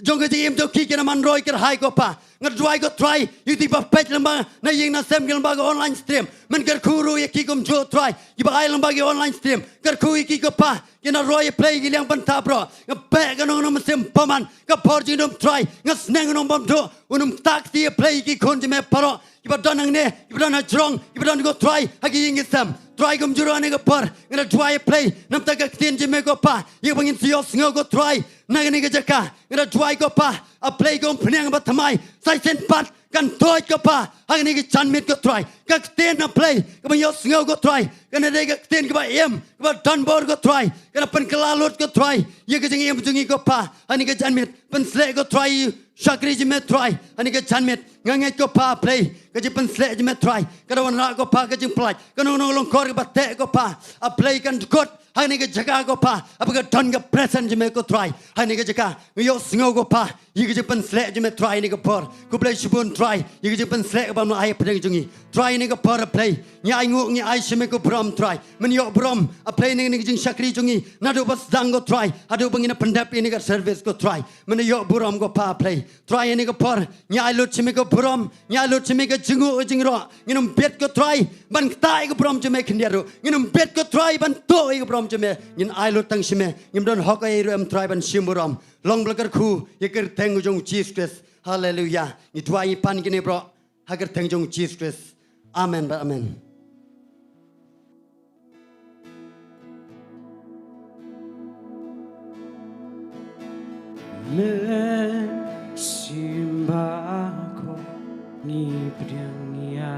jong ka ji em to ki ki na man roi ker hai ko pa ngat Jowai ko try you ti ba pet lamba na ying na sem gel ba online stream men kyrkhu ru ya ki kum jo try ki ba ai lamba online stream kyrkhu ki ko pa ki na roi play ki liang Bynta bro nga pe ka no no sem paman ka por ji nom try nga sneng no bom do unum tak ti play ki kon ji me paro ki ba donang ne ki ba donang jrong ki ba donang ko try ha ki ying sam try kum juro ne ko por nga Jowai play nam ta ka Ktien ji me ko pa ye bangin si yo sngo ko try na ni ka Jaka nga Jowai ko pa a play ko phnang ba thamai sai sen pat kan toy ko pa ha ni ki chan mit ko try ka Ktien na play ka bang yo sngo ko try ka ne ka Ktien ka ba em ka ba donbor ko try ka na pen kalalot ko try ye ka jing em jungi ko pa ha ni ka chan mit pen slek ko try shakri ji me try ha ni ka chan mit ngange ko pa play ka ji pen slek ji me try ka da wan ra ko pa ka jing plai ka no long kor ka ba te ko pa a play kan kot ha ni ka Jaka ko pa apa ka don ka present ji me ko try ha ni ka Jaka yo sngo ko pa ye ka ji pen slek ji me try ni ka por ku play shibun try ye ka ji pen slek ba ma ai pedeng jungi try ni ka por play nya ai ngu nya ai shime ko brom try men yo brom a play ni ni jing shakri jungi na do bas dang ko try adu bangina pendap ini ka service ko try men yo brom ko pa play try ni ka por nya ai lut shime ko brom nya lut shime ka jingro nginum bet ko try ban tai ko brom shime khynnah nginum bet ko try ban to ko brom shime ngin ai lut tang shime ngim don hok ai ru am try ban shimurom long blakar khu ye ker teng jong Jesus hallelujah ni Jowai pan kini bro hagar teng jong Jesus amen ba amen Men simbako ni priangya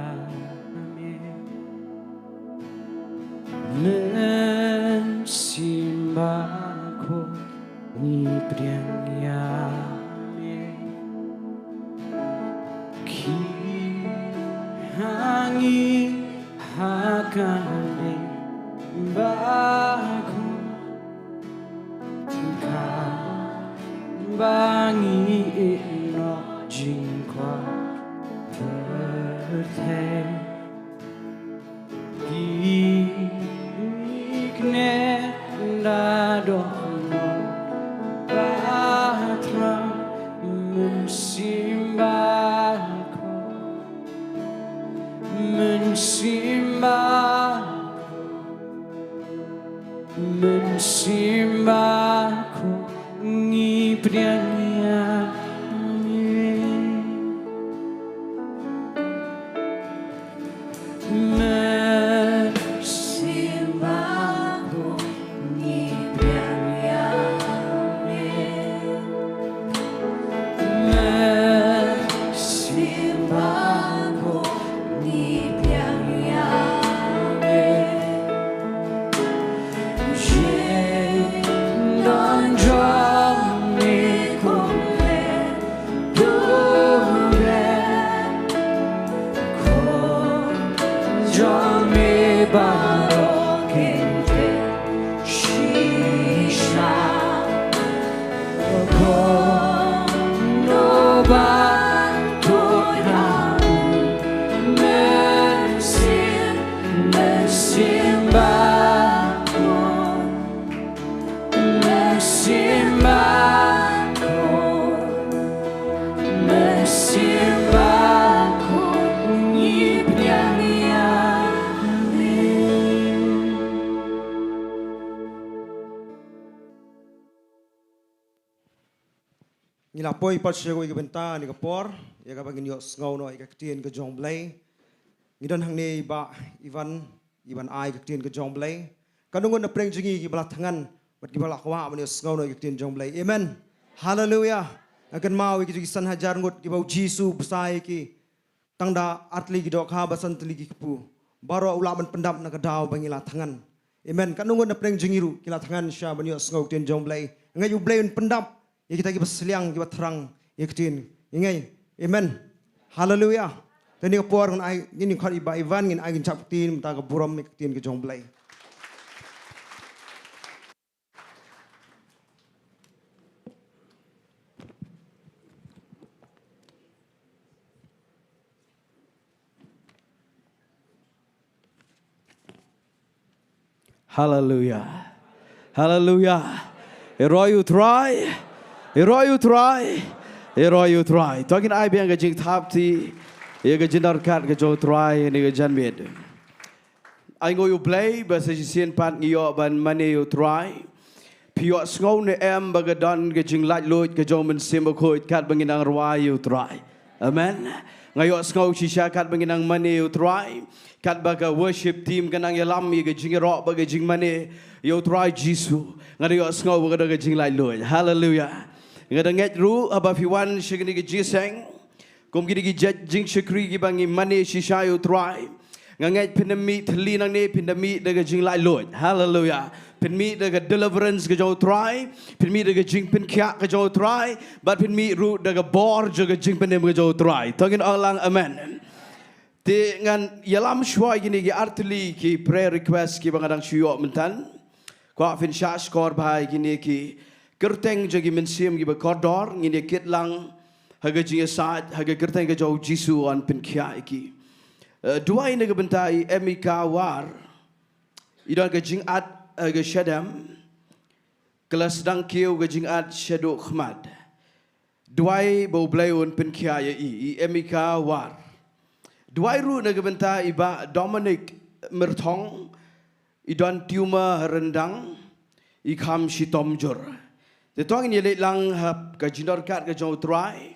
men simbako ni priangya ki hangi hakane bako bangi no jingkwa verte ikne ndado batra mensimbako ngiprianya Mensimbako ngiprianya ngila poi pat shego ke Bynta ni ke por ya ka bagin yo ngau no ke Ktien ke U Blei ngidan hangne ba Ivan ai ke Ktien ke U Blei kanungon na preng jingi ki bala tangan bat ki bala kwa man yo ngau no ke Ktien U Blei amen hallelujah akan mau ki san hajar ngot ki bau Jisu besai ki tangda atli ki dok ha basan tli ki pu baro ulaman pendap na kadau bangila tangan amen kanungon na preng jingiru kila tangan sya ban yo ngau Ktien U Blei ngai U Blei pendap ya kita kita seliang kita terang ya Ktien ingai amen hallelujah tani ko por ngon ai ngin khari ba Ivan ngin ai ngin chap tin ta ka buram Ktien ke U Blei Hallelujah. Hallelujah. Ri-Bhoi you try. Ri-Bhoi you try. Ri-Bhoi you try. Talking I be ang jing thap ti. Ye ga jinar kat ga jo try ni ga jan med. I go you play but sa sien pat ngiyo ban mane you try. Pio ngau ne em ba ga don ga jing lat lot ga jo men sim ko kat bangin ang Ri-Bhoi you try. Amen. Ngayo ngau shisha kat bangin ang mane you try. Kat baga worship team kanang yalam ye ga jingiaroh baga jingmane yo try Jisu ngadayo ngau baga ga jing lai loi hallelujah ngada nget ru aba fiwan shigni ga Jingiaseng kom gidi gi jingkyrkhu gi bangi mane shisha yo try nganget pinami thli nang ne pinami daga jing lai loi hallelujah pinmi daga deliverance ga jo try pinmi daga jing pin kya ga jo try but pinmi ru daga bor jo ga jing penem ga jo try tongin alang amen dengan yalam shwai gini ki artli ki prayer request ki bangadang shuyok mentan kwa fin shash kor bhai gini ki kerteng jagi mensim ki bakordor ngini kitlang haga jingiasad haga kerteng ga jau Jisu on pin kya ki duai ne ga bentai emika war idon ga jingat ga shadam kelas dang kiu ga jingat shaduk khmad duai bo blai on pin kya i emika war Dwai ru na gabenta iba Dominic merthong idon tumor rendang ikam shitom jur. Te tong ni le lang hap ka jinor kat ka jo try.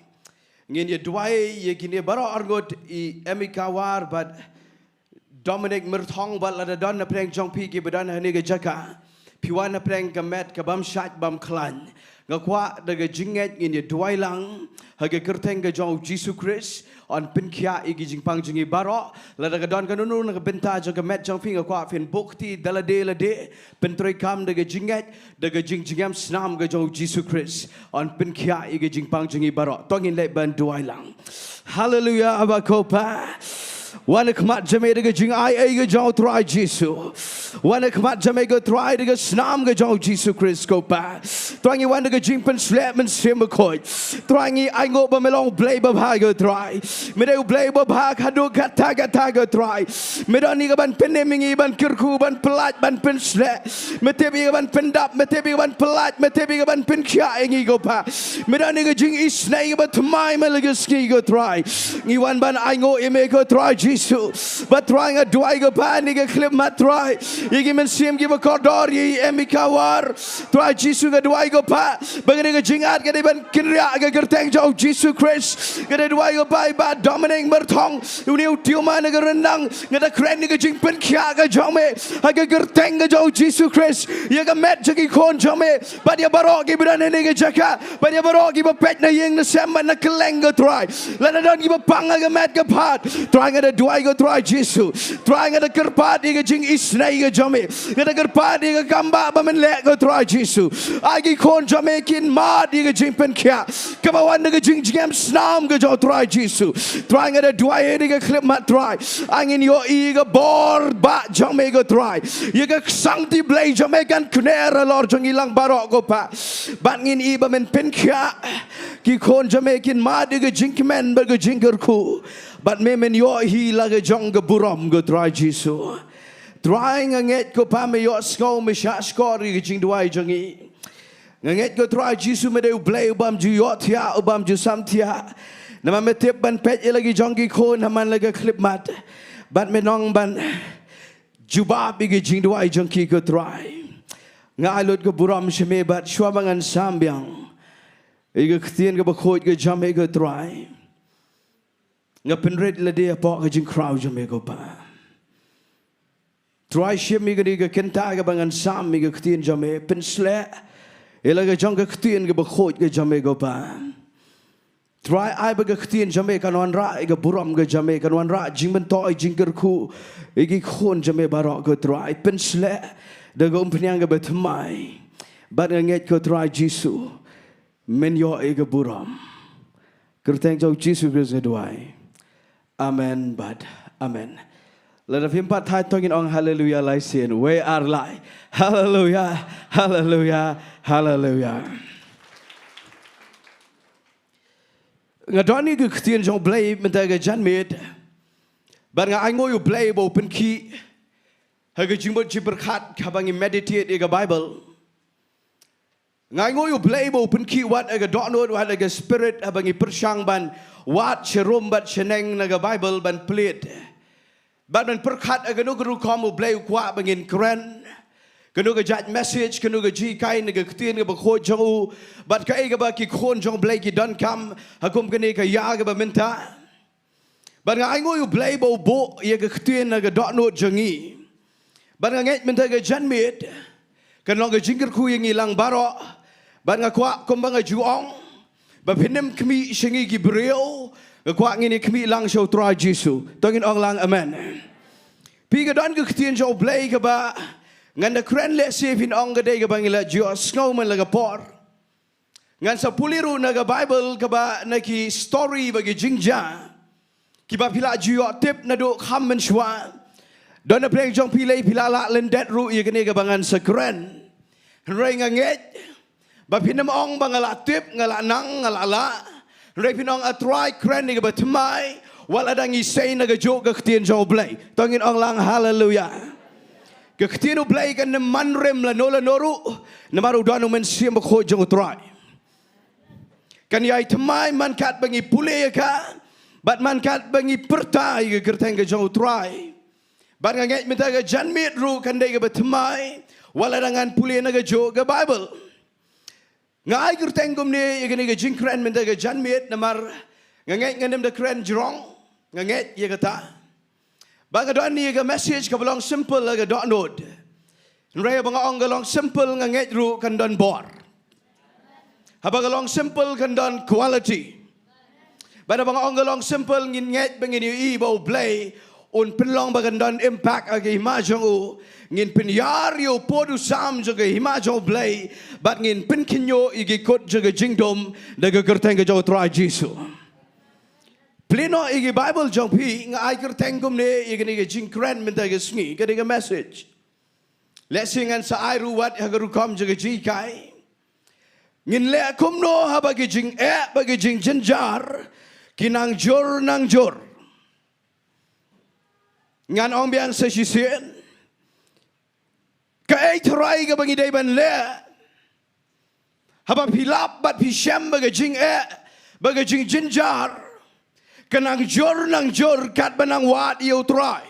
Ngin ye dwai ye kini baro argot I emika war but Dominic merthong bat la don na preng jong pi ki badan hani ga Jaka. Piwan na preng ka met ka bam shat bam klan. Ngakwa daga jinget ngin ye dwai lang haga kerteng ga jo Jisu Christ on pin kya igi jingpang jingi baro la daga don kanunu na Bynta jaga met jang finga kwa fin bukti dala de pentroi kam daga jinget daga jingiam snam ga jo Jisu Christ on pin kya igi jingpang jingi baro tongin le ban duai lang hallelujah abakopa wana kmat jame daga jing ai ga jo try Jisu wana kmat jame ga try daga snam ga jo Jisu Christ ko pa twangi wana ga jingpan slap men sim ko twangi ai ngo ba melong blay ba ha ga try me de blay ba ha hadu kata ga try me don ni ga ban peneming ban kyrkhu ban pelat ban pen slap me tebi ga ban pendap me tebi ga ban pelat me tebi ga ban pen kya ngi go pa me don ni ga jing isnai ba tmai me ga ski go try ngi wan ban ai ngo e me go try Jisu but trying a duai go pa ni ga clip mat try yigi men sim gi ba kordor yi emika war try Jisu ga duai go pa bagani ga jingat ga de ban kinria ga gerteng jo Jisu Christ ga de duai go pa ba Dominic merthong uni tiuma na ga rendang ga da kren ni ga jing pen kya ga jome ga gerteng ga jo Jisu Christ ye ga met jagi kon jome ba dia baro gi bidan ni ga Jaka ba dia baro gi ba pet na ying na sem na keleng ga try la na don gi ba pang ga met ga pat try ga duai go try Jisu try ga kerpat ga jing isnai ga jome ga kerpat ga gamba ba men le go try Jisu agi kon jome kin ma di ga jing pen kya kabawan ga jing jam snam ga jo try Jisu try ga duai ga clip mat try angin yo I ga bor ba jome go try ye ga sangti blay jome kan knera lor jong ilang barok go pa bangin I ba men pen kya ki kon jome kin ma di ga jing men ba ga jingkyrkhu but me men yo hi la ga jong ga buram go try Jisu trying nget ko pa me yo sko me sha skor ga Jingduwai jongi nget go try Jisu me de blay ubam ju yo tia ubam ju sam tia nama me tip ban pet lagi jongi ko naman laga clip mat but me nong ban juba bi ga Jingduwai jongi go try nga alot go buram shme but shwa bangan sambyang Iga Ktien ke bakhoit ke jam iga try. Nga penret la dia po ke jing crowd jam iga pa. Try shim iga kenta ke bangan sam iga Ktien jam e pensle. Ila ke jang ke Ktien ke bakhoit ke jam iga pa. Try ai ba ke Ktien jam e kanwan ra iga buram ke jam e kanwan ra jingman to jingkyrkhu igi khon jam e barok ke try pensle daga umpenyang ke betmai. But nget ke try Jisu. Men yo ega buram. Kerteng jauh Jisu Kristus Jowai. Amen, but amen. Let us himpat hai tongin ong hallelujah lai sin. We are lai. Hallelujah, hallelujah, hallelujah. Ngadoni ke Ktien U Blei mentaga janmit. But nga ai ngoi U Blei bo pen ki. Haga jimbot jiberkat kabangi meditate ega Bible. Ngai ngoi U Blei bo pen ki wat aga donor wat aga spirit abangi persyang ban wat cherum bat cheneng naga Bible ban pelit. Ban perkat aga no guru kom U Blei kwa bangin keren. Kanu ga jat message kanu ga ji kai naga Ktien ga bakho jong bat kai ga ba ki khon jong Blei ki don kam hakum kani ka ya ga ba Bynta. Ban ngai ngoi U Blei bo bo ye ga Ktien naga donor jongi. Ban ngai Bynta ga janmit kanong ga jingkyrkhu yang ilang baro. Ban nga kwa kumbang juong ba pinem kmi Sngi gi breo nga kwa ngini kmi lang show try Jisu tongin ong lang amen. Pi ga don ga Ktien U Blei ka ba nganda kren le sefin ong ga dei ga bangila Dios ngauman laga por ngan sa puliru na ga Bible ka ba na ki story bagi jingja ki ba pila jio tip na do kham men shwa don na play jong pilay pila la len det ru ye ga bangan sa kren rei nga nget ba pinam ong bangala tip ngala nang ngala la rei pinong atrai kren ni ga batmai wala dang isay na ga jo ga Ktien U Blei tongin ong lang hallelujah ga Ktien U Blei kan manrem la nola noru na maru danu men siam ko jong trai kan yai tmai man kat bangi pule ka bat man kat bangi pertai ga kerteng ga jong trai bat nget minta ga janmit ru kan dei ga batmai wala dangan pule na ga jo ga Bible ngai kerteng gum ni igani ga jingkren minta ga janmit namar nget nganem da kren jrong nget ye kata baga don ni ga message ka belong simple ga dot node nrai banga ong ga long simple nget ru kan don bor habaga long simple kan don quality bana banga ong ga long simple ngin nget bangin U Blei un penlong bagan don impact agi himajong u ngin penyar yo podu sam jaga himajong Blei bat ngin penkinyo igi kot jaga jingdom daga kerteng ga try Jisu pleno igi Bible jong pi nga ai kerteng gum ne igi ni jingkren minta ga Sngi ga diga message lesingan sa ai ruwat hagaru kom jaga jikai ngin le kum no habagi jing bagi jing jenjar kinang jor nang jor ngan ong biang sa sisien kai trai ga bangi dai ban le haba pilap bat pisam baga jing baga jing jinjar kanang jor nang jor kat banang wat yo trai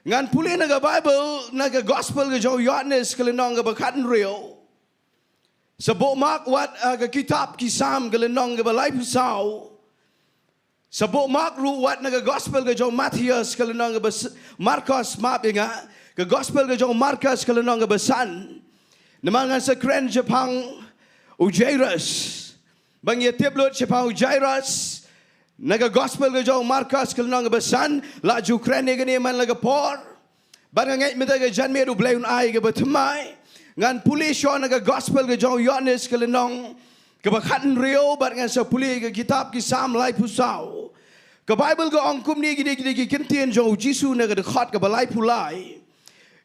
ngan puli naga Bible naga gospel ga jo Yohanes kalenong ga bakatan rio sabo mak wat ga kitab kisam kalenong ga balai pusau sabo mak ru wat naga gospel ga jo Matthias kalenong ga Marcos map inga ga gospel ga jo Marcos kalenong ga basan namangan sa kren Japang Jairus bang yetip lut Japang Jairus naga gospel ga jo Marcos kalenong ga basan la ju kren ga ni man laga por bang ngai mita ga janme U Blei un ai ga batmai ngan pulisyo naga gospel ga jo Yohanes kalenong kabakatan rio bat ngan sa puli ga kitab kisam lai pusau ka Bible ga ongkum ni gidi kentien jo Jisu naga de khot ka balai pulai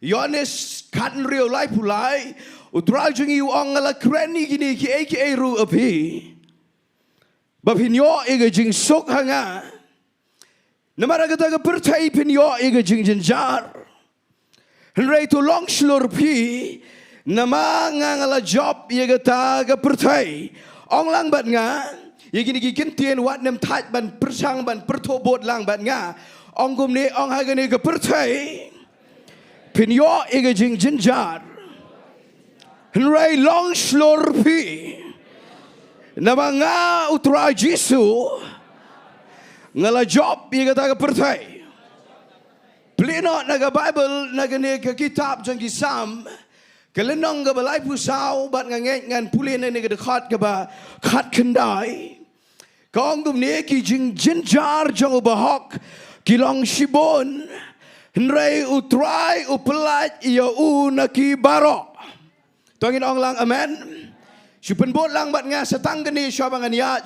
Yohanes katan rio lai pulai utral jungi ong ala kren ni gini ki aka ru api bapinyo iga jing sok hanga namara ga ga pertai pinyo iga jing jinjar henry to long slur pi nama ngala job iga ta ga pertai ong lang bat nga yegini ki kentien wat nem tat ban persang ban pertobot lang bat nga ong gum ni ong hagani ga pertai pinyo iga jing jinjar henry long slur pi Nama nga utrai Jisu ngala job ia kata ke pertai. Pleno naga Bible naga ni ke kitab Jingiasem kelenong ke balai pusau bat nganget ngan pulin ni ke dekat ke ba kat kendai. Kong tum ni ki jinjar jang bahok kilong shibon Nrei utrai upelat ia naki barok. Tuangin ong lang amen. Sipen bot lang bat nga setang gani syabangan ya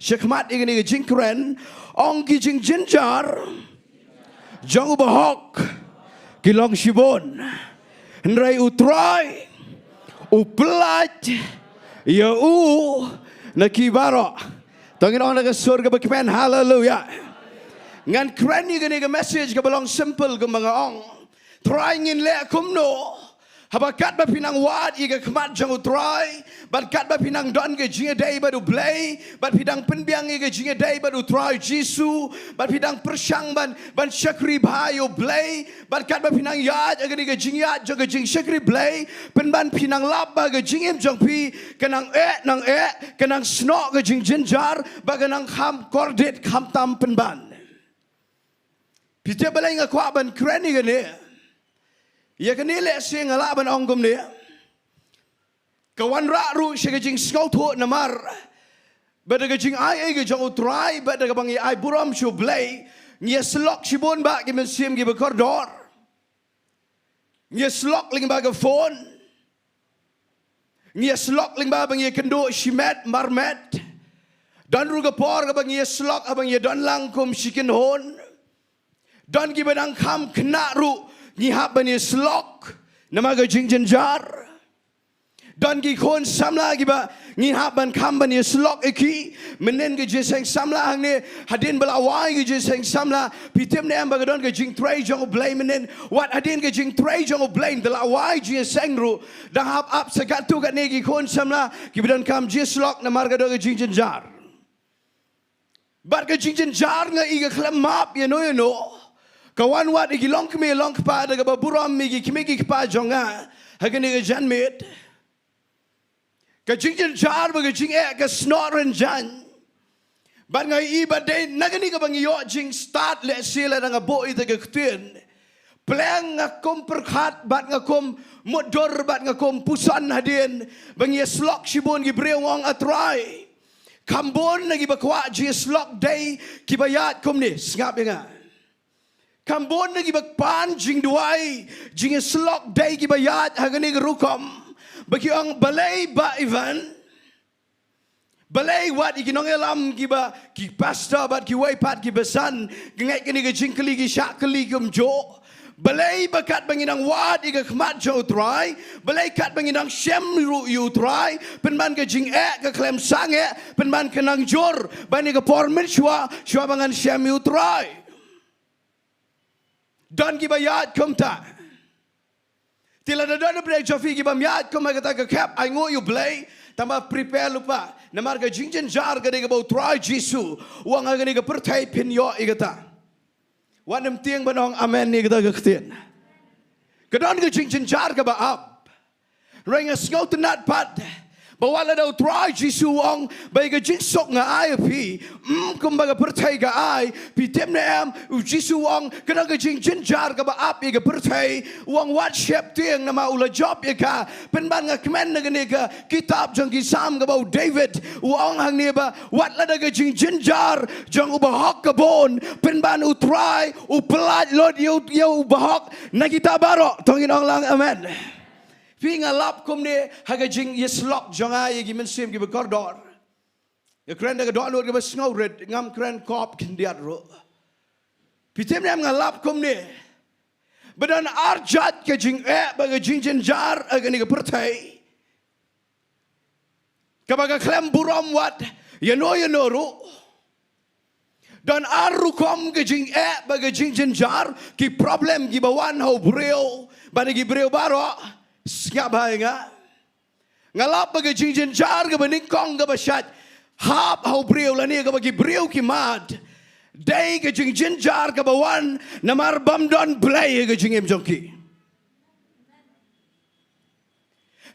syekmat igani ke jingkren ong ki jinjar jang bahok kilong shibon Nrei utrai upelat ia naki barok. Tuangin ong naga surga berkemen hallelujah. Ngan keren ni gani ke message ke belong simple ke mga ong. Try ngin le kumno. Habakat ba pinang wad iga kemat jang utrai. Bakat ba pinang don ke jingiaday ba du blei. Bat pidang penbiang iga jingiaday ba du try Jisu. Bat pidang persyang ban Ri-Bhoi U Blei. Bakat ba pinang yad agani ke jingiat jang ke jing Ri Blei. Penban pinang lap ba ke jingim jang pi. Kenang nang kenang snok ke jing jinjar. Baganang kham kordet kham tam penban. Pita balai ngakwa ban keren ni gani. Ya kani le sing ngala ban ongkom ni. Kawan rak ru syega jing Sohthri namar. Bada ke jing ai ke jang utrai bada ke bangi ai buram shu blei. Jingiasyllok shibon ba ke mensim ke bekordor. Jingiasyllok lyngba ke phone. Jingiasyllok lyngba bangi kynduh shimet marmet. Dan ru ke por ke bangi Jingiasyllok abang ye don langkum shikin hon. Dan ki benang kham Khynnah ru ngihap bani Jingiasyllok nama ke jinjar. Dan ki khon samla ki ba ngihap ban kham bani Jingiasyllok iki menen ke Jingiaseng samla hangne hadin belawai ke Jingiaseng samla pitem ne amba don ke Jingduwai jong Blei menen wat hadin ke Jingduwai jong Blei belawai Jingiaseng ru dah hap up segatu kat ne ki khon samla ki bedan kham Jingiasyllok nama ke don ke jinjar. Bat ke jinjar nga iga klam map you know. Kawan wat igi long kemi long kepa daga baburam igi kimi kepa jonga hagani ke janmit ke jinjar baga jing ke snoren jan ban ngai iba day nagani ke bangi yo jing start le sila nga bo ite ke Ktien pleng ngakom perkhat bat ngakom modor bat ngakom pusan hadin bangi Jingiasyllok shibon gi breong atrai kambon lagi bakwa Jingiasyllok day kibayat kumni ngap nga Kambon lagi bakpan Jingduwai Jingiasyllok day kibayat hagani rukom bagi ang balay ba Ivan balay wat ikinong elam kiba ki pasta bat ki way pat ki besan ngait kini ke jingkli ki syakli kum jo balay bakat banginang wad iga khmat jo utrai balay kat banginang shem ru utrai penman ke jing ke klem sange penman kenang jor bani ke pormen shwa bangan shem utrai Dan kibayat kumta. Tila na don break jofi kibamyat kumagata ka cap ay ngo yu blei tama prepare lupa na marga jinjar ka de ba try Jisu wang aga ni ka pertai pinyo igata. Wanam tiang banong amen ni kita ka Ktien. Kadon ka jinjar ka ba up. Ring a scout not pat. Bawala daw try Jisu ang baga jinsok nga ay pi kumbaga pertai ka ay pitem na Jisu ang kada ka jinjar ka ba api ka pertai wang what shep tiang na maula job ka penban nga kemen na gani ka kitab Jingiasem ka ba David wang hangne ba what la ka jinjar jang ubahok ka bon penban utry upelat lord yo ubahok na kita baro tongin ong lang amen. Pinga lap kum ne haga Jingiasyllok jonga ye gimen sim gi bekordor. Ya kren daga do lor gi besngau red ngam kren kop kindiat ro. Pitem nam ngalap kum ne. Badan arjat ke jing baga jinjar aga ni pertai. Kabaga klem buram wat you know ru. Dan arukom ke jing baga jinjar ki problem gi bawan ho breu bani gi breu baro. Ngap hai nga ngalap bagi jinjar ke beningkong ke basyat hap hau breu lani ke bagi breu ki mad day ke jinjar ke bawan namar bamdon blei ke jingim jongki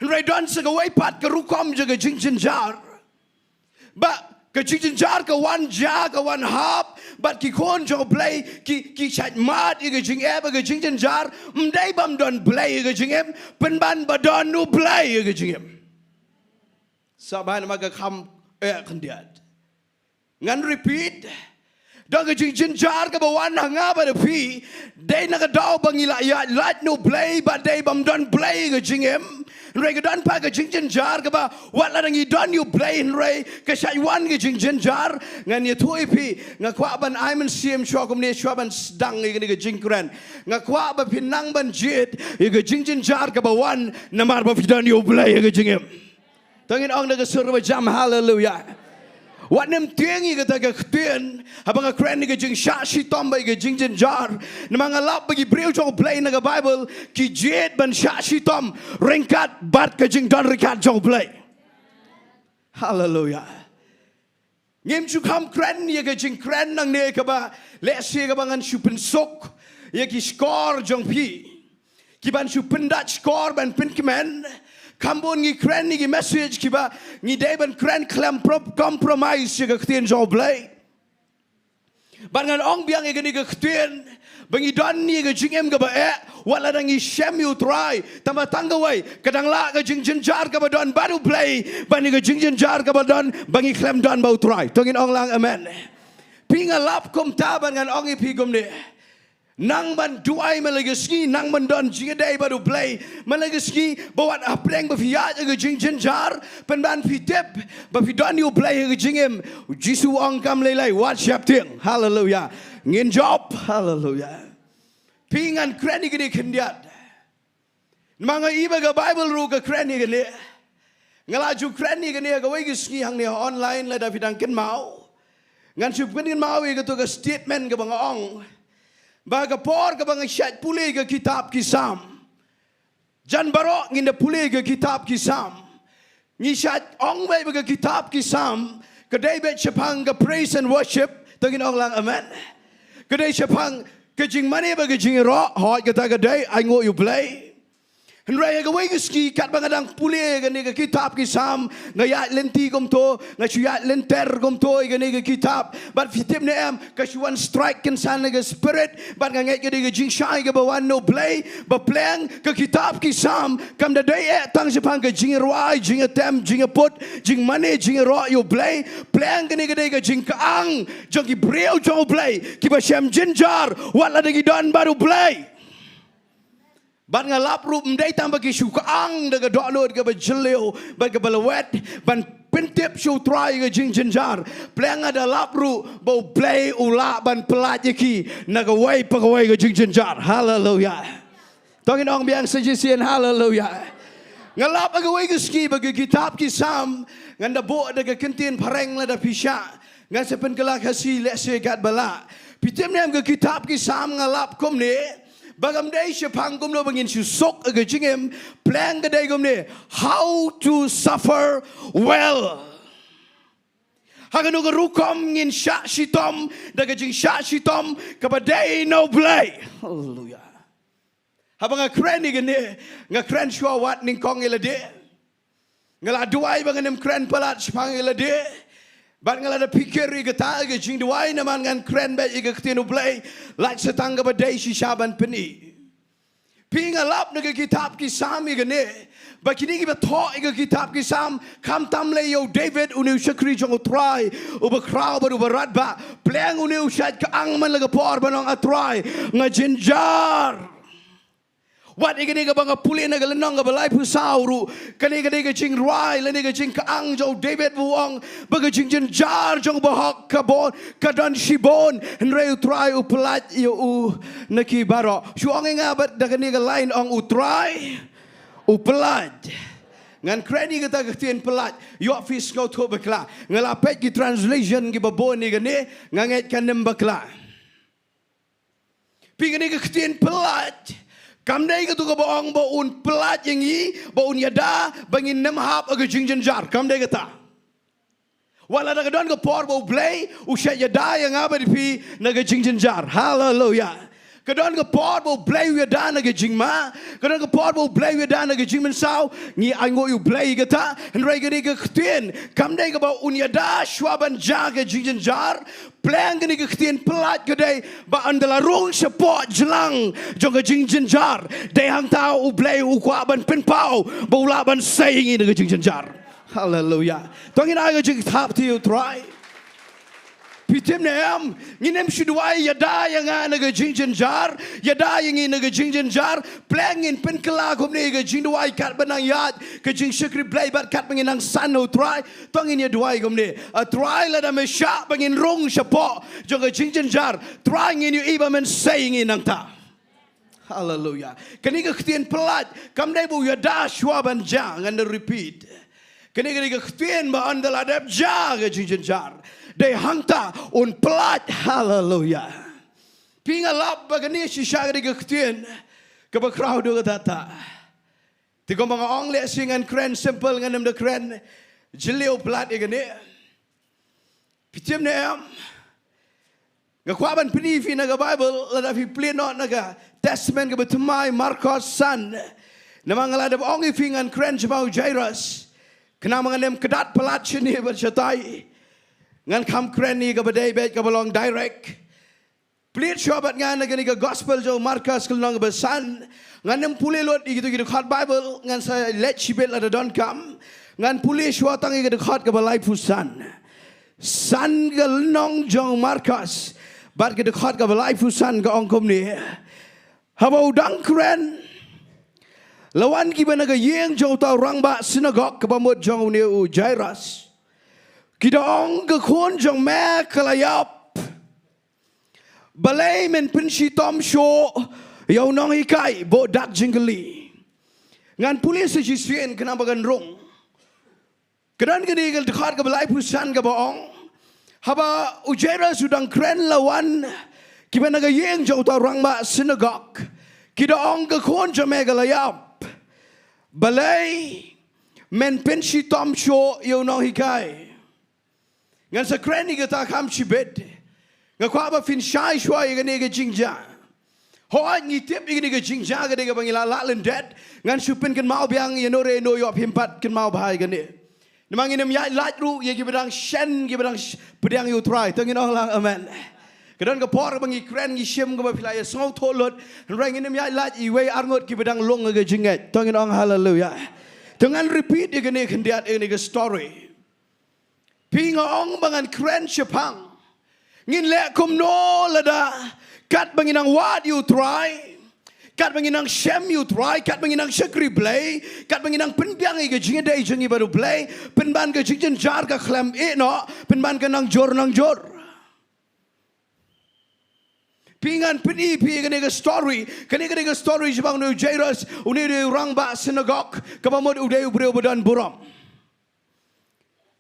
Rai don se ke way pat ke rukom je ke jinjar ba ke jinjar ke wan ja ke wan hap bat ki kon jo blei ki chat mat ke jingep ke jinjar mdai bam don blei ke jingem pen ban ba don nu blei ke jingem saban ma ke kham khandiat ngan repeat dong ke jinjar ke bawan hanga ba de pi dei na ka dau bangila ya lat nu blei ba dei bam don blei ke jingem Ray ke don pa ke jinjar ke ba wat la dang i don you play in ray ke shai wan ke jinjar ngan ye thui pi nga kwa ban ai man sim chwa kom ne chwa ban dang ke ni ke jingkran nga kwa ba pinang ban jit ye ke jinjar ke ba wan na mar ba don you play ke jingem tangin ong na ke sur ba jam hallelujah Wat nem tiengi kata ke ktien abang kren ni ke jing sha shi tom ba ke jing jar na mga lap bagi breu jong play na ke bible ki jet ban sha shi tom ringkat bat ke jing don rikat jong play hallelujah ngem chu kam kren ye ke jing kren nang ne ke ba le se ke bangan chu pen sok ye ki score jong pi ki ban chu pen dat score ban pen kemen Kambon ngi kren ni message kiba ngi deben kren klam compromise ke Ktien U Blei. Bangan ong biang ke ni ke Ktien bangi don ni ke jingem ke ba wala dang i shem you try tama tanggawai kadang la ke jinjar ke ba don baru play bani ke jinjar ke ba don bangi klam don bau try tongin ong lang amen. Pinga lap kom taban ngan ong i pigom ni Nang ban duai malagasgi nang man don jingadai baru play malagasgi bawat apreng ba fiat ke jinjar pen ban fitep ba fidon you play ke jingem jisu ong kam lelai wat siap ting hallelujah ngin job hallelujah pingan kreni gede kendiat manga iba ke bible ru ke kreni gede ngalaju kreni gede ke wai gisgi hang ne online la da fidang ken mau ngan sup ken mau ke to ke statement ke bang ong Baga por ke bang syat pulih ke kitab kisam. Jan barok ngin pulih ke kitab kisam. Ni syat ong bai ke kitab kisam. Kedai bet sepang ke praise and worship. Tengin ong lang amen. Kedai sepang ke jingmane ba ke jingiaroh. Hoi kata kedai Ktien U Blei. Henry ke wei ke ski kat bangadang pulih ke ni ke kitab kisam ngayat lenti kom to ngayat lenter kom to ke ni ke kitab but fitim ne am ke chuan strike kan san ke spirit but ngai ke ni ke jingshai ke bawan no blei ba pleng ke kitab kisam kam da dai tang sepang ke jingiaroh jingatem jingaput jingmane jingiaroh U Blei pleng ke ni ke jingkaang jong ki breu jong blei ki ba shem jinjar wala de don baru blei Ban ngalap rup mdai tambah ki syukaang daga doklot ke bajeleu ban ke balawet ban pentip syu try ke jinjar pleng ada lapru bau play ula ban pelat ki naga wai pagawai ke jinjar hallelujah tongin ong biang sejisian hallelujah ngalap agawai ke ski bagi kitab kisam nganda bo daga kentin pareng la da pisha ngan sepen kelak hasi lese gat bala pitem nem ke kitab kisam ngalap kom ne Bagam day sepang kom lo bangin susok ke jingem plan ke day kom ne how to suffer well. Haganu ke rukom ngin syak sitom daga jing syak sitom kepada no blei. Hallelujah. Habang keren ni gene ngakren syawat ning kong elade. Ngala duai banganem keren pelat sepang elade. Bat ngala da pikir ke ta ke Jingduwai naman ngan kren bet ke Ktien U Blei lak setang ke badai si syaban peni pinga lap ke kitab kisam ke ne bakini ke betok ke kitab kisam kam tam le yo David unu syakri jong utrai uba kraw baru berat ba pleng unu syat ke ang man lagi por banong atrai ngajinjar Wat ikani ka bang pulin na galanong ka balay pusauru kani ke jing rai lani ke jing kaang jo David buong baga jing jinjar jong bahak kabon kadan shibon henry utrai upelat yo u naki baro syuang nga bat dakani ka lain ong utrai upelat ngan kredi kita Ktien pelat yo fis ngau to bakla ngalapet ki translation ki babon ni gani nganget kanem bakla pingani ka Ktien pelat Kamdai ke tu ke boong baun pelat yang i baun yada bangin nem hap ke jinjar kamdai ke ta wala da don ke por bau blei usha yada yang apa di pi na ke jinjar hallelujah Kadang ke pot bo blei we dan ke jingma, kadang ke pot bo blei we dan ke jingman sao, ni ango you blei kata, and rai ke ktien, kam dai ke ba unya da shwaban ja ke jingiar, plan ke ktien pelat ke dai ba andala rong support jelang jong ke jingiar, dai hang tau u blei u kwa ban pen pau, bo la ban saying in ke jingiar. Hallelujah. Tongin ai ke jing tap to you try. Pitim neam, nginem Jowai yada yang naga jingiar, yada yang naga jingiar, plangin pen kelakum ni ke Jingduwai kat benang yat, ke Sohthri Blei bat kat benang sano try, tongin ya Jowai kum ni, a try la da mesha bengin rong shapo, jong ke jingiar, try ngin you iba men saying in ta. Hallelujah. Kani ke ktien pelat, kam dai bu yada shwaban jang and repeat. Kani ke ktien ba andal adab ja ke jingiar. They hangta un pelat. Hallelujah. Pinga lap bagani si syagri ke ktien ke ba crowd ke tata. Ti ko mga ong le singan kren simple nganem de kren jilio pelat igani. Pitim ne am. Ngakwaban pinifi na Bible la da fi pleno na testament ke betumai Marcos san. Namang la da ong ifingan kren jabau Jairus. Kena menganem kedat pelat sini bercetai. Ngan kam kren ni ke badai bet ke balong direct. Please syabat ngan negani ke gospel jo Marcos kelong besan. Ngan pulih lot gitu khat Bible ngan saya let sibet la don kam. Ngan pulih syawatang ke khat ke balai pusan. San ke nong jong Marcos. Bat ke khat ke balai pusan ke ongkom ni. Habau dang kren. Lawan ki bana ke yeng jo tau rangba sinagog ke pamut jong ni u Jairus. Kita ong ke kon jong me kelayap. Balai men pensi tom show yau nong hikai bo dak jingli. Ngan polis sejisian kenapa kan rong. Kedan kini ke dekat ke balai pusan ke boong. Haba ujera sudang keren lawan. Kibana ke yeng jauh tau orang mak sinagog. Kita ong ke kon jong me kelayap. Balai men pensi tom show yau nong hikai. Ngan sa kren ni kata kam sibet. Nga kwa ba fin shai shwa i gani ke jingja. Hoa ngi tip i gani ke jingja ke dega bangila la lendet. Ngan supin kan mau biang ya nore no yop himpat kan mau bahai gani. Namang inem ya lat ru ye gibedang shen gibedang pedang yu try. Tengin orang amen. Kedan ke por bangi kren ngi shim ke ba pilai song tolot. Rang inem ya lat i we arngot gibedang long ke jinget. Tengin orang hallelujah. Dengan repeat i gani kendiat i gani ke story. Pingong bangan keren Jepang. Ngin le kum no lada. Kat banginang what you try. Kat banginang shem you try. Kat banginang Sohthri Blei. Kat banginang penbiang i ke jingiaroh jingi baru Blei. Penban ke jingiar ke klem no. Penban ke nang jor. Pingan peni kene ke story. Kene ke story Jepang no Jairus. Uni de orang ba sinagog. Kapamod uday ubreo badan buram.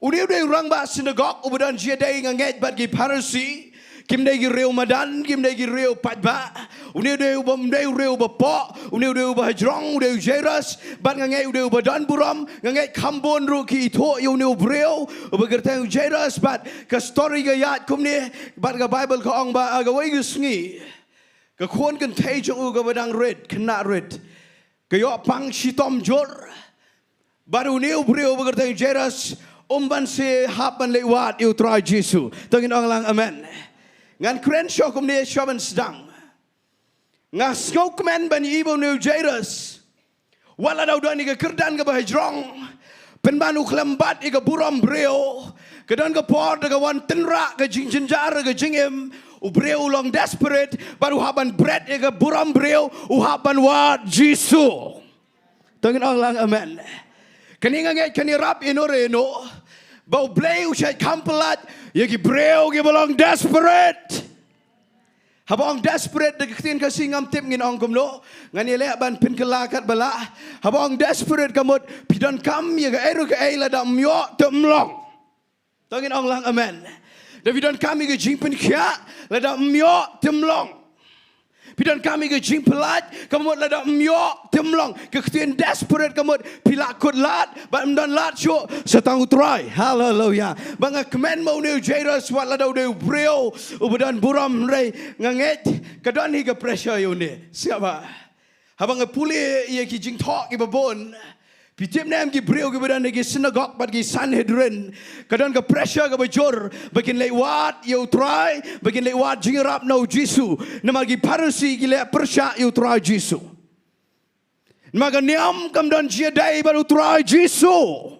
Udah orang bah sinagog, udah jiadai nganget bagi parasi, kim dai reu madan, kim dai reu patba, udah reu bapok, udah hajrong, udah Jairus, bat nganget udah dan buram, nganget kambon ruki itu, udah breu, begerteng Jairus, bat ke story gayat kum ni, bat ke Bible ke ong ba agawai ke Sngi, ke kuan kan tejong ke badang red, kena red, ke yo pang shitom jor, baru udah breu begerteng Jairus. Umban se hapan lewat you try Jesu. Tengin orang lang amen. Ngan keren syokum ni syaban sedang. Ngas skokmen ban ibu ni Jairus. Wala daw doan ni ke kerdan ke bahajrong. Penbanu kelembat ke buram breo. Kedan ke por ke wan tenrak ke jingiar ke jingim. Ubreo long desperate. Baru haban bread ke buram breo. Uhaban wat Jesu. Tengin orang lang amen. Kani nganget kani rap ino bau blei usai kampelat yagi breu gi bolong desperate habang desperate de ktien ka singam tip ngin ong kumno ngani le ban pin kelakat bala habang desperate kamut pidan kam yaga eru ka ela da myo temlong tongin ong lang amen davidan kami ge jingpin kya la da myo temlong Pidan kami ke jing pelat, kamut lada myo temlong, ke ktien desperate kamut pilakut lat, ban dan lat syo setang try. Hallelujah. Banga kemen mau ne Jairus wat lada de breo, ubadan buram rei nganget kadon hi ka pressure yo ni siapa habang puli ye ki jing talk ki babon Pitip nam ki breu ki badan ki synagogue bat ki Sanhedrin kadon ka pressure ka bajor bakin lewat you try bakin lewat jingirap no Jisu nama ki Pharisee ki le persya you try Jisu nama niam kam don chia dai baru try Jisu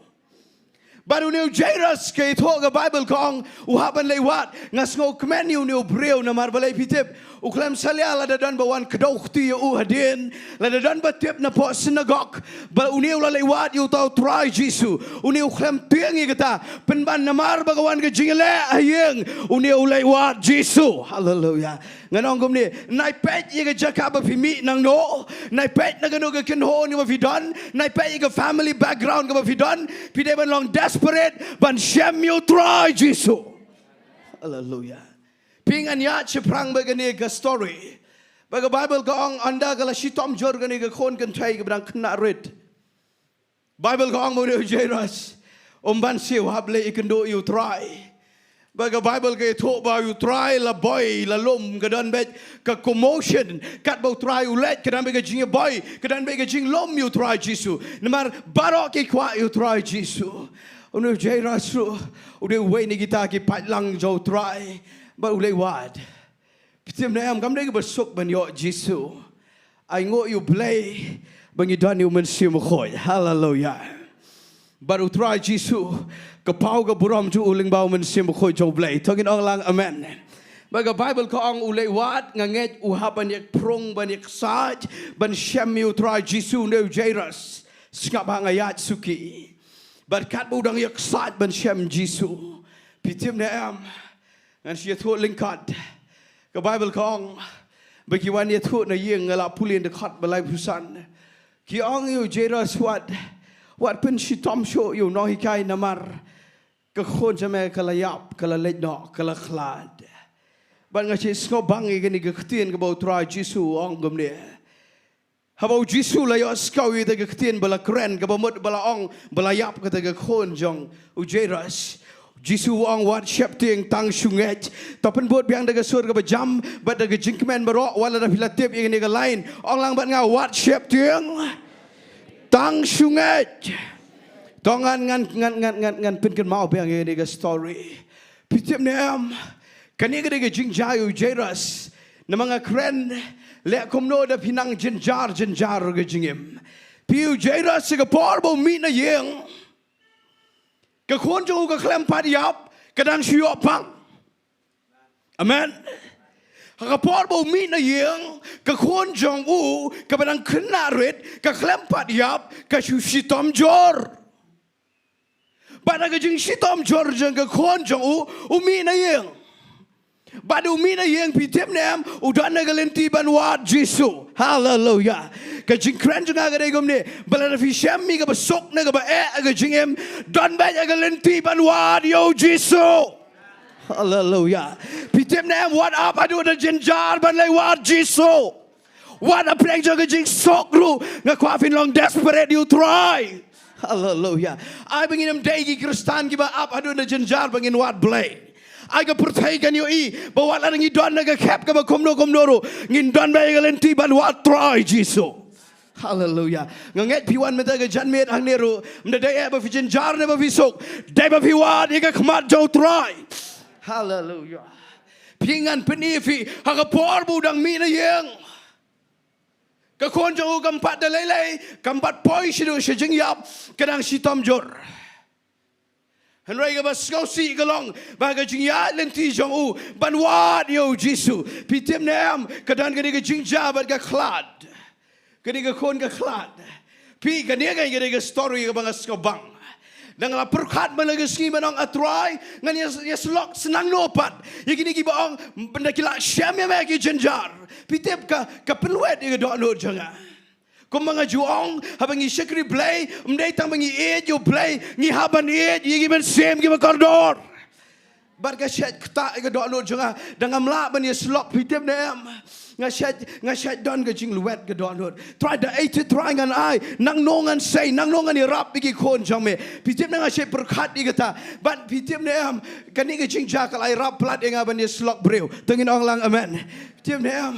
baru new Jairus ke itu ke Bible kong uhapan lewat ngasngau kemen new breu nama balai pitip uklam salia la dan bawan Sohthri u hadin la dan batip na po synagogue ba uniu la lewat you tau try Jisu uniu uklam tiangi kata penban namar bagawan ke jingile ayeng uniu lewat Jisu hallelujah nganong gum ni nai pet ye ke Jaka ba phimi nang no nai pet na gano ke Khynnah ni ba fidon nai pet ye ke family background ke ba fidon pide ban long desperate ban shem you try Jisu hallelujah Pingan ya ceprang begini ke story. Baga Bible kong anda kalau sitom jor gani ke kon kan try ke berang kena red. Bible kong mau Jairus. Ban siu hable kynduh you try. Baga Bible ke thok ba you try la boy la lom ke dan bet ke commotion kat bau try ulet ke dan bet ke jing boy ke dan bet ke jing lom you try Jisu. Namar barok ke kwa you try Jisu. Unu Jairus udah way ni kita ke Balang jau try. Ba ulai wad pitim na am kam dai besok ban yo Jisu ai ngo you blei bangi dan you men sim khoi hallelujah baru try Jisu ke pau ke buram ju uling bau men sim khoi jo blei tongin ong lang amen baga Bible ko ong ulai wad nganget uhaban yak prong ban yak saj ban shem you try Jisu no Jairus skap hang ayat suki berkat budang yak saj ban shem Jisu pitim na am Ngan siya thut lingkat ke Bible kong bagi wan ye thut na yeng ngala pulin dekat balai pusan ki ong you Jairus wat pen si tom show you no hikai namar ke khon jame kala yap kala lej no kala khlad ban nga si sko bang igani ke Ktien ke bau try Jisu ong gum ne habau Jisu la yo skau ye ke Ktien bala kren ke bamut bala ong bala yap ke ke khon jong u Jairus Jisu ong wat syap ting tang sunget tapen bot biang daga sur ke bejam bat daga jingmane barok wala da filatip yang ni ke lain ong lang bat nga wat syap ting tang sunget tongan ngan pinkan mau biang yang ni ke story pitip nem kani ke daga jingjayu Jairus namanga kren le komno da pinang jenjar ke jingim piu Jairus ke porbo mina yeng ke khon jong ke klem pat yap ke dan syok pang amen ke por bo mi na yeng ke khon jong u ke badang Khynnah red ke klem pat yap ke shu tom jor bada ke jing tom jor jeng ke khon jong u mi na yeng badu mi na yeng pitep nem udan na galenti ban wat Jisu hallelujah ke jing kren jeng aga degom ne balada fi shem mi ke besok na ke ba ke jingem don ba aga lenti ban wat yo Jisu hallelujah pitep nem what up adu da jinjar ban lai wat Jisu what a pleng jeng ke jing sokru na kwa fin long desperate you try hallelujah I bangin em degi kristan ki ba up adu da jinjar bangin wat blei I can percaya you but what lang idon naga kep ka ba komno ro ngin don ba galenti ban wat try Jisu hallelujah nganget piwan meta ga janmet hangne ro mda dai ba fi jinjar ne ba fi sok dai ba fi wat iga khmat jo try hallelujah pingan penifi ha ka por budang mi na yeng ka kon jo kampat da lei kampat poi shidu shijing yap kadang sitom jor Henry ga baskau si galong baga jingya lenti jong u ban wat yo Jisu pitim nam kadan ga ga jingja bat ga khlad ga kon ga khlad pi ga ne ga story ga bang skau bang nang la perkhat malaga ski manong atrai ngan yaslok senang lopat yigini gi bang benda kila syam ya gi jenjar pitip ka peluet ga do lo janga kung mga juong habang i-shakri blay mday tang mga i-eat yung blay ngi haban i-eat yung iban sim yung kordor Bat ka shet kta ka do lo jonga dangam la ban slok pitep nem nga shet don ka jing luet ka do lo try the 8 try ngan ai nang nongan say nang nongan ni rap bigi kon jong me pitep nga shet perkhat igata bat pitep nem kani ka jing Jaka lai rap plat nga ban slok breu tengin ong lang amen pitep nem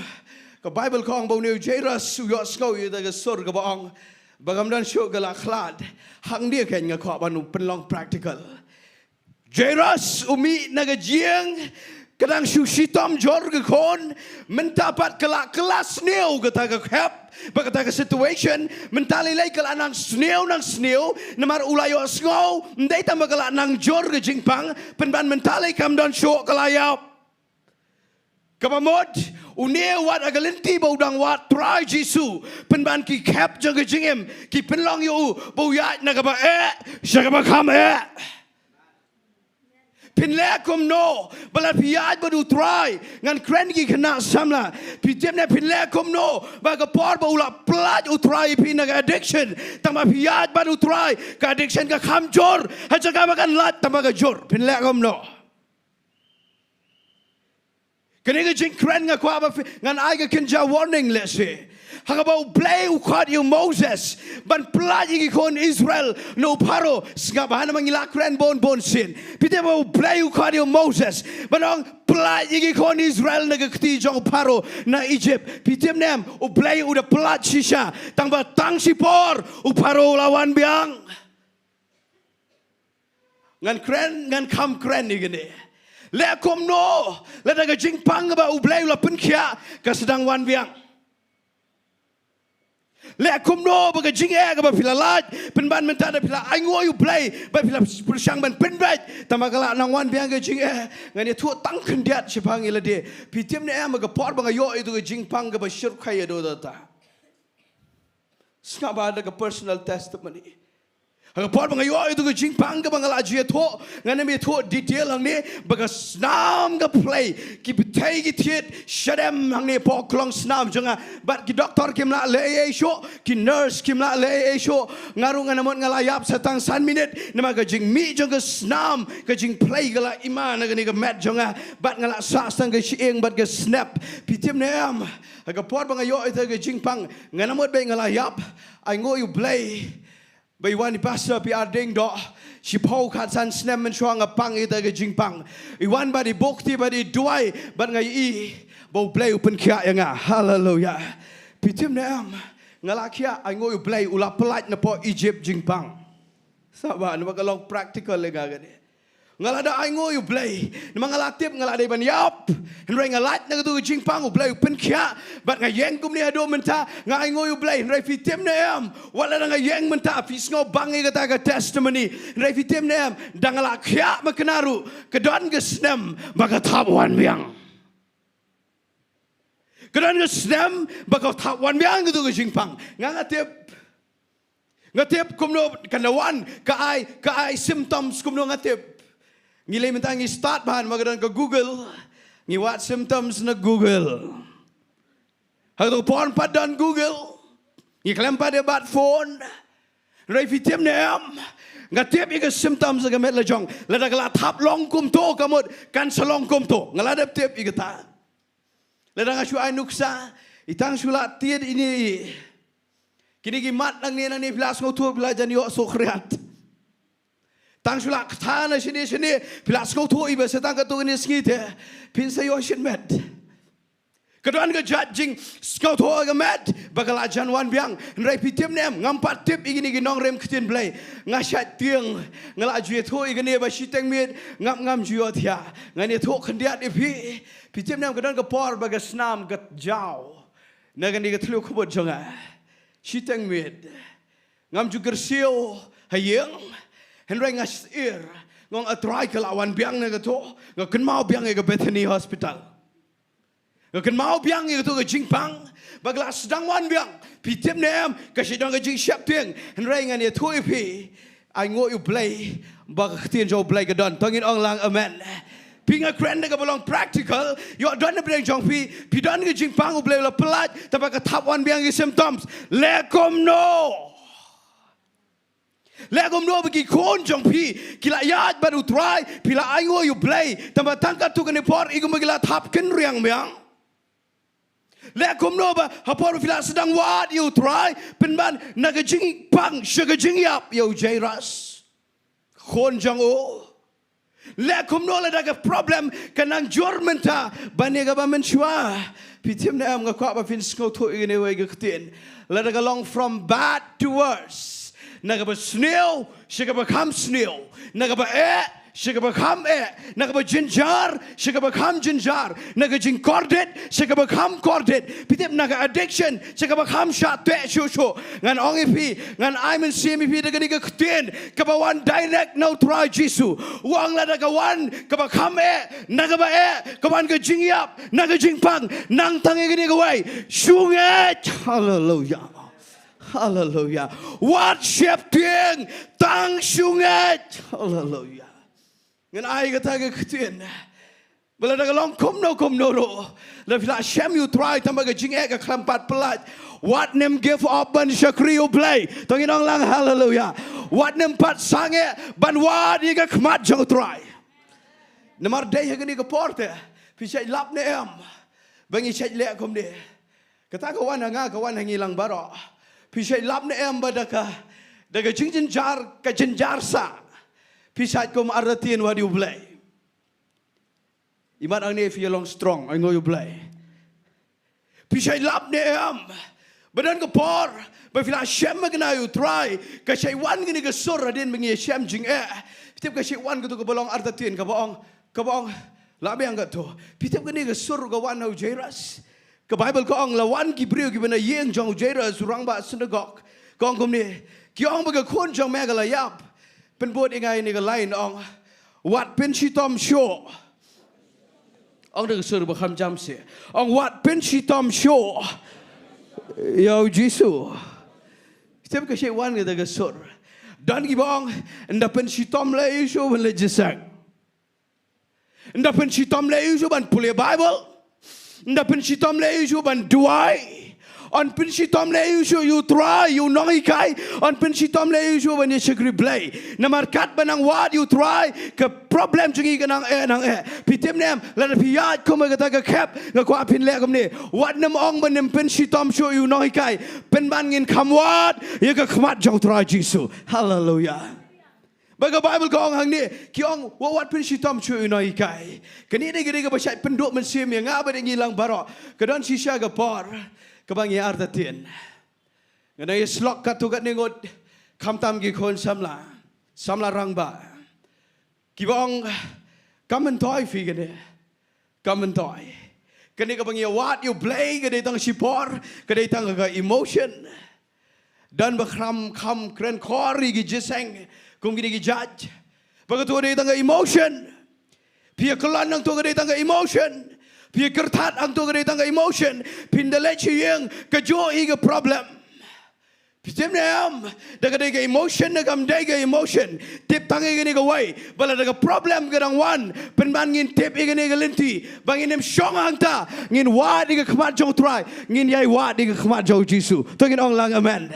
ka Bible kong bo new jera su yo sko yu da ka sur ka bong bagam dan shu ka la khlad hang dia ken nga kho banu penlong practical Jeras umi naga jiang kadang sushi tom jor ke kon mentapat kelas sneu kata ke hap kata ke situation mentali lai kala nang sneu namar ulayo sngau ndai tam kala nang jor ke jingpang penban mentali kam don show kalayap kabamod une wat agalinti baudang wat try jisu penban ki kap jong ke jingem ki penlong yu boya naga ba shagaba kam Pinlekum no, balat piad badu try, ngan krengi kena samla. Pitiem ne pinlekum no, baga por baula plat utry pinaga addiction. Tama piad badu try, ka addiction ka kamjor, hajaga makan lat tamaga jor. Pinlekum no. Kaniga jing kren nga kwa ba ngan aiga kinja warning lesi. Hagabau play ukhat you Moses ban plat igi kon Israel no paro sngabana mangila kren bon sin pite bau play ukhat you Moses banong plat igi kon Israel nagakti jong paro na Egypt pitem nem u play uda plat shisha tang ba tang sipor u paro lawan biang ngan kren ngan kam kren igene le kom no le daga jing pang ba u play la punkia ka sedang wan biang Le kumno baga jingiaroh ka ba pilalat penban mentada pila aingo you play ba pila persang ban penbat tamakala nangwan biang ka jingiaroh ngani thu tang kendiat sipang ilade pitim ne am ka por banga yo itu ka jingpang ka ba shirkhai do data skaba da ka personal testimony Ang por banga yo itu ka jingpang ka banga la jie tho ngani me tho detail ang ne baga snam ka play ki bitai ki thiet shadam ang ne po klong snam jonga bat ki doctor kim la le e sho ki nurse kim la le e sho ngaru nganamot ngalayap satang san minute nama ka jing mi jong ka snam ka jing play ka la iman ka ni ka mat jonga bat ngala sa sang ka shieng bat ka snap pitim ne am ka por banga yo itu ka jingpang nganamot be ngalayap ai ngo you play By one pastor pi Diengdoh, si Paul kat san snem men chuang a pang ita ke jingpang. Iwan badi bukti badi Jowai bat ngai I bau play upen kia nga. Hallelujah. Pitim ne am ngalakia ai ngoi play ula pelat na po Egypt jingpang. Sabar na magalong practical lega gani. Ngalada ai ngoi play na mangalatip ngalada ban yap. Henry ngalat na tu jingpang u play upen kia bat ngai yeng kum ni ado menta ngai ngoi play henry pitim ne am wala ngai yeng menta pis ngo bangi kata ka testimony henry pitim ne am dangala kia makenaru kedon ke snem baka wan biang kedon ke snem baka wan biang tu ke jingpang ngatip kumno kanawan ka ai symptoms kumno ngatip ngilay menta ngi start bahan magadan ka Google ngi what symptoms na Google hado pon padan Google ngi klem pada bat phone rai fitem ne am ngatip ika symptoms ga met la jong la da la thap long kum to kamot kan salong kum to ngala dep tip ika ta la da shu ai nuksa itang shula tiet ini kini gi mat nang ni plas ngo tu pla jan yo Sohthri Tang sulak thana sini pilas kau tu iba setang katu ini Sngi te pin sayo shin met keduan ke judging kau tu ke met bakal ajan wan biang nrai pitim nem ngampat tip igini gi Nonglum Ktien U Blei ngasat tiang ngala jue tu igini ba shiteng mit ngam juo thia ngani tu khendiat ipi pitim nem keduan ke por baga snam ke jau nagani ke thlu khubot jonga shiteng mit ngam ju gersio hayeng Henry ngas ngong atrai ke lawan biang na gato ngaken mau biang ke Bethany Hospital ngaken mau biang ke to ke jingpang bagla sedang wan biang pitim nem ka sidang ke jing siap tiang Henry ngan ye thui pi ai ngo you play bag Ktien U Blei ke don tongin ong lang amen pinga kren ke belong practical yo don na breng jong pi don ke jingpang U Blei la pelat tapi ke tap wan biang ke symptoms lekom no และก็รู้ว่ากี่คนจงพี่กิลายาดบรรลุทรายพิลาไอ้งัวอยู่เบลย์แต่มาตั้งกันทุกในพอร์อีกมันกิลาทับขึ้นเรียงเมียงและก็รู้ว่าฮาพอร์พิลาแสดงวาดอยู่ทรายเป็นบ้านนักจิงปังชกจิงยับอยู่เจรัสคนจังโอและก็รู้เลยดัก problem กันนังจอร์มันท่าบ้านนี้ก็บ้านมันชัวพี่ทีมเนี่ยมันก็คว้ามาฟินสโกทุอีกในวัยก็เตียนและดัก long from bad to worse Nagaba snail, shikaba kam snail. Nagaba shikaba kam Nagaba jinjar, shikaba kam jinjar. Naga jingkordet, shikaba kam kordet. Pitip naga addiction, shikaba kam shat te shushu. Ngan ongi pi, ngan aimen simi pi daga niga ktien. Kaba wan direct no try jisu. Wang la daga wan, kaba kam nagaba kaban ga jingiap, naga jingpang, nang tangi niga way. Shunget, hallelujah. Hallelujah. What ship ting tang shunget. Hallelujah. Ngan ai kata ke ktien. Bala daga long kom no ro. La fila shem you try tamaga jingek ka klampat pelat. What nem give up ban Shakri U Blei. Tongin ong lang hallelujah. What nem pat sange ban wad ye ka kmat jong try. Namar day ha ni ka porte. Pisay lap ne em. Bangi chet le kom de. Kata kawan nga kawan hangilang baro. Pisay lap na em ba daga jinjar ka jinjar sa pisay ko maaratin wadi U Blei iman ang ne fi long strong ang U Blei pisay lap na em badan ko por ba fila shem magna you try ka shay wan gini ka sur din mangi shem jing pitip ka shay wan ko to ko balong aratin ka baong labi ang to pitip gini ka sur ka wan au jeras Ke Bible ko ang lawan Gibril gimana yeng jong jera surang ba synagogue kong kum ni ki ong ba kon jong me la yap pen buat ingai ni ka lain ong wat pen chi tom show ong de sur ba kham jam se ong wat pen chi tom show yo jisu step ka she wan ga sur dan gi bong nda pen chi tom le show le jesang nda pen chi tom le show ban pule Bible Nda pensitom le isu ban Jowai. On pensitom le isu you try you nongikai. On pensitom le isu ban Ri-Bhoi Blei. Namarkat banang wad you try ke problem jungi kanang nang Pitim nem la piyat ko magata ka kep na ko apin le kom ni. Wad nam ong ban nem pensitom show you nongikai. Pen ban ngin kamwad ye ka kmat jong try Jisu. Hallelujah. Baga Bible ko ang hangne ki ong wat pin sitom chu inoi kai kani de gede ga basai penduk mensim yang ngaba de ngilang baro kadon sisya ga por kabang ya artatin ngana Slok katu gat ningot kamtam gi kon samla rangba ki bong kamentoi fi gede kamentoi kani kabang ya wat you blay gede tang sipor gede tang ga emotion dan bakram kam kren kori gi jeseng kung gini judge baga tu ada tangga emotion pia kelan ang tu ada tangga emotion pia kertat ang tu ada tangga emotion pindale ciyeng kejo iga problem pisem nem daga daga emotion dagam daga emotion tip tangga gini ga way bala daga problem gadang wan penban ngin tip iga ga linti bangin nem syong ang ta ngin wad iga kmat jong try ngin yai wad iga kmat jong Jisu tongin ong lang amen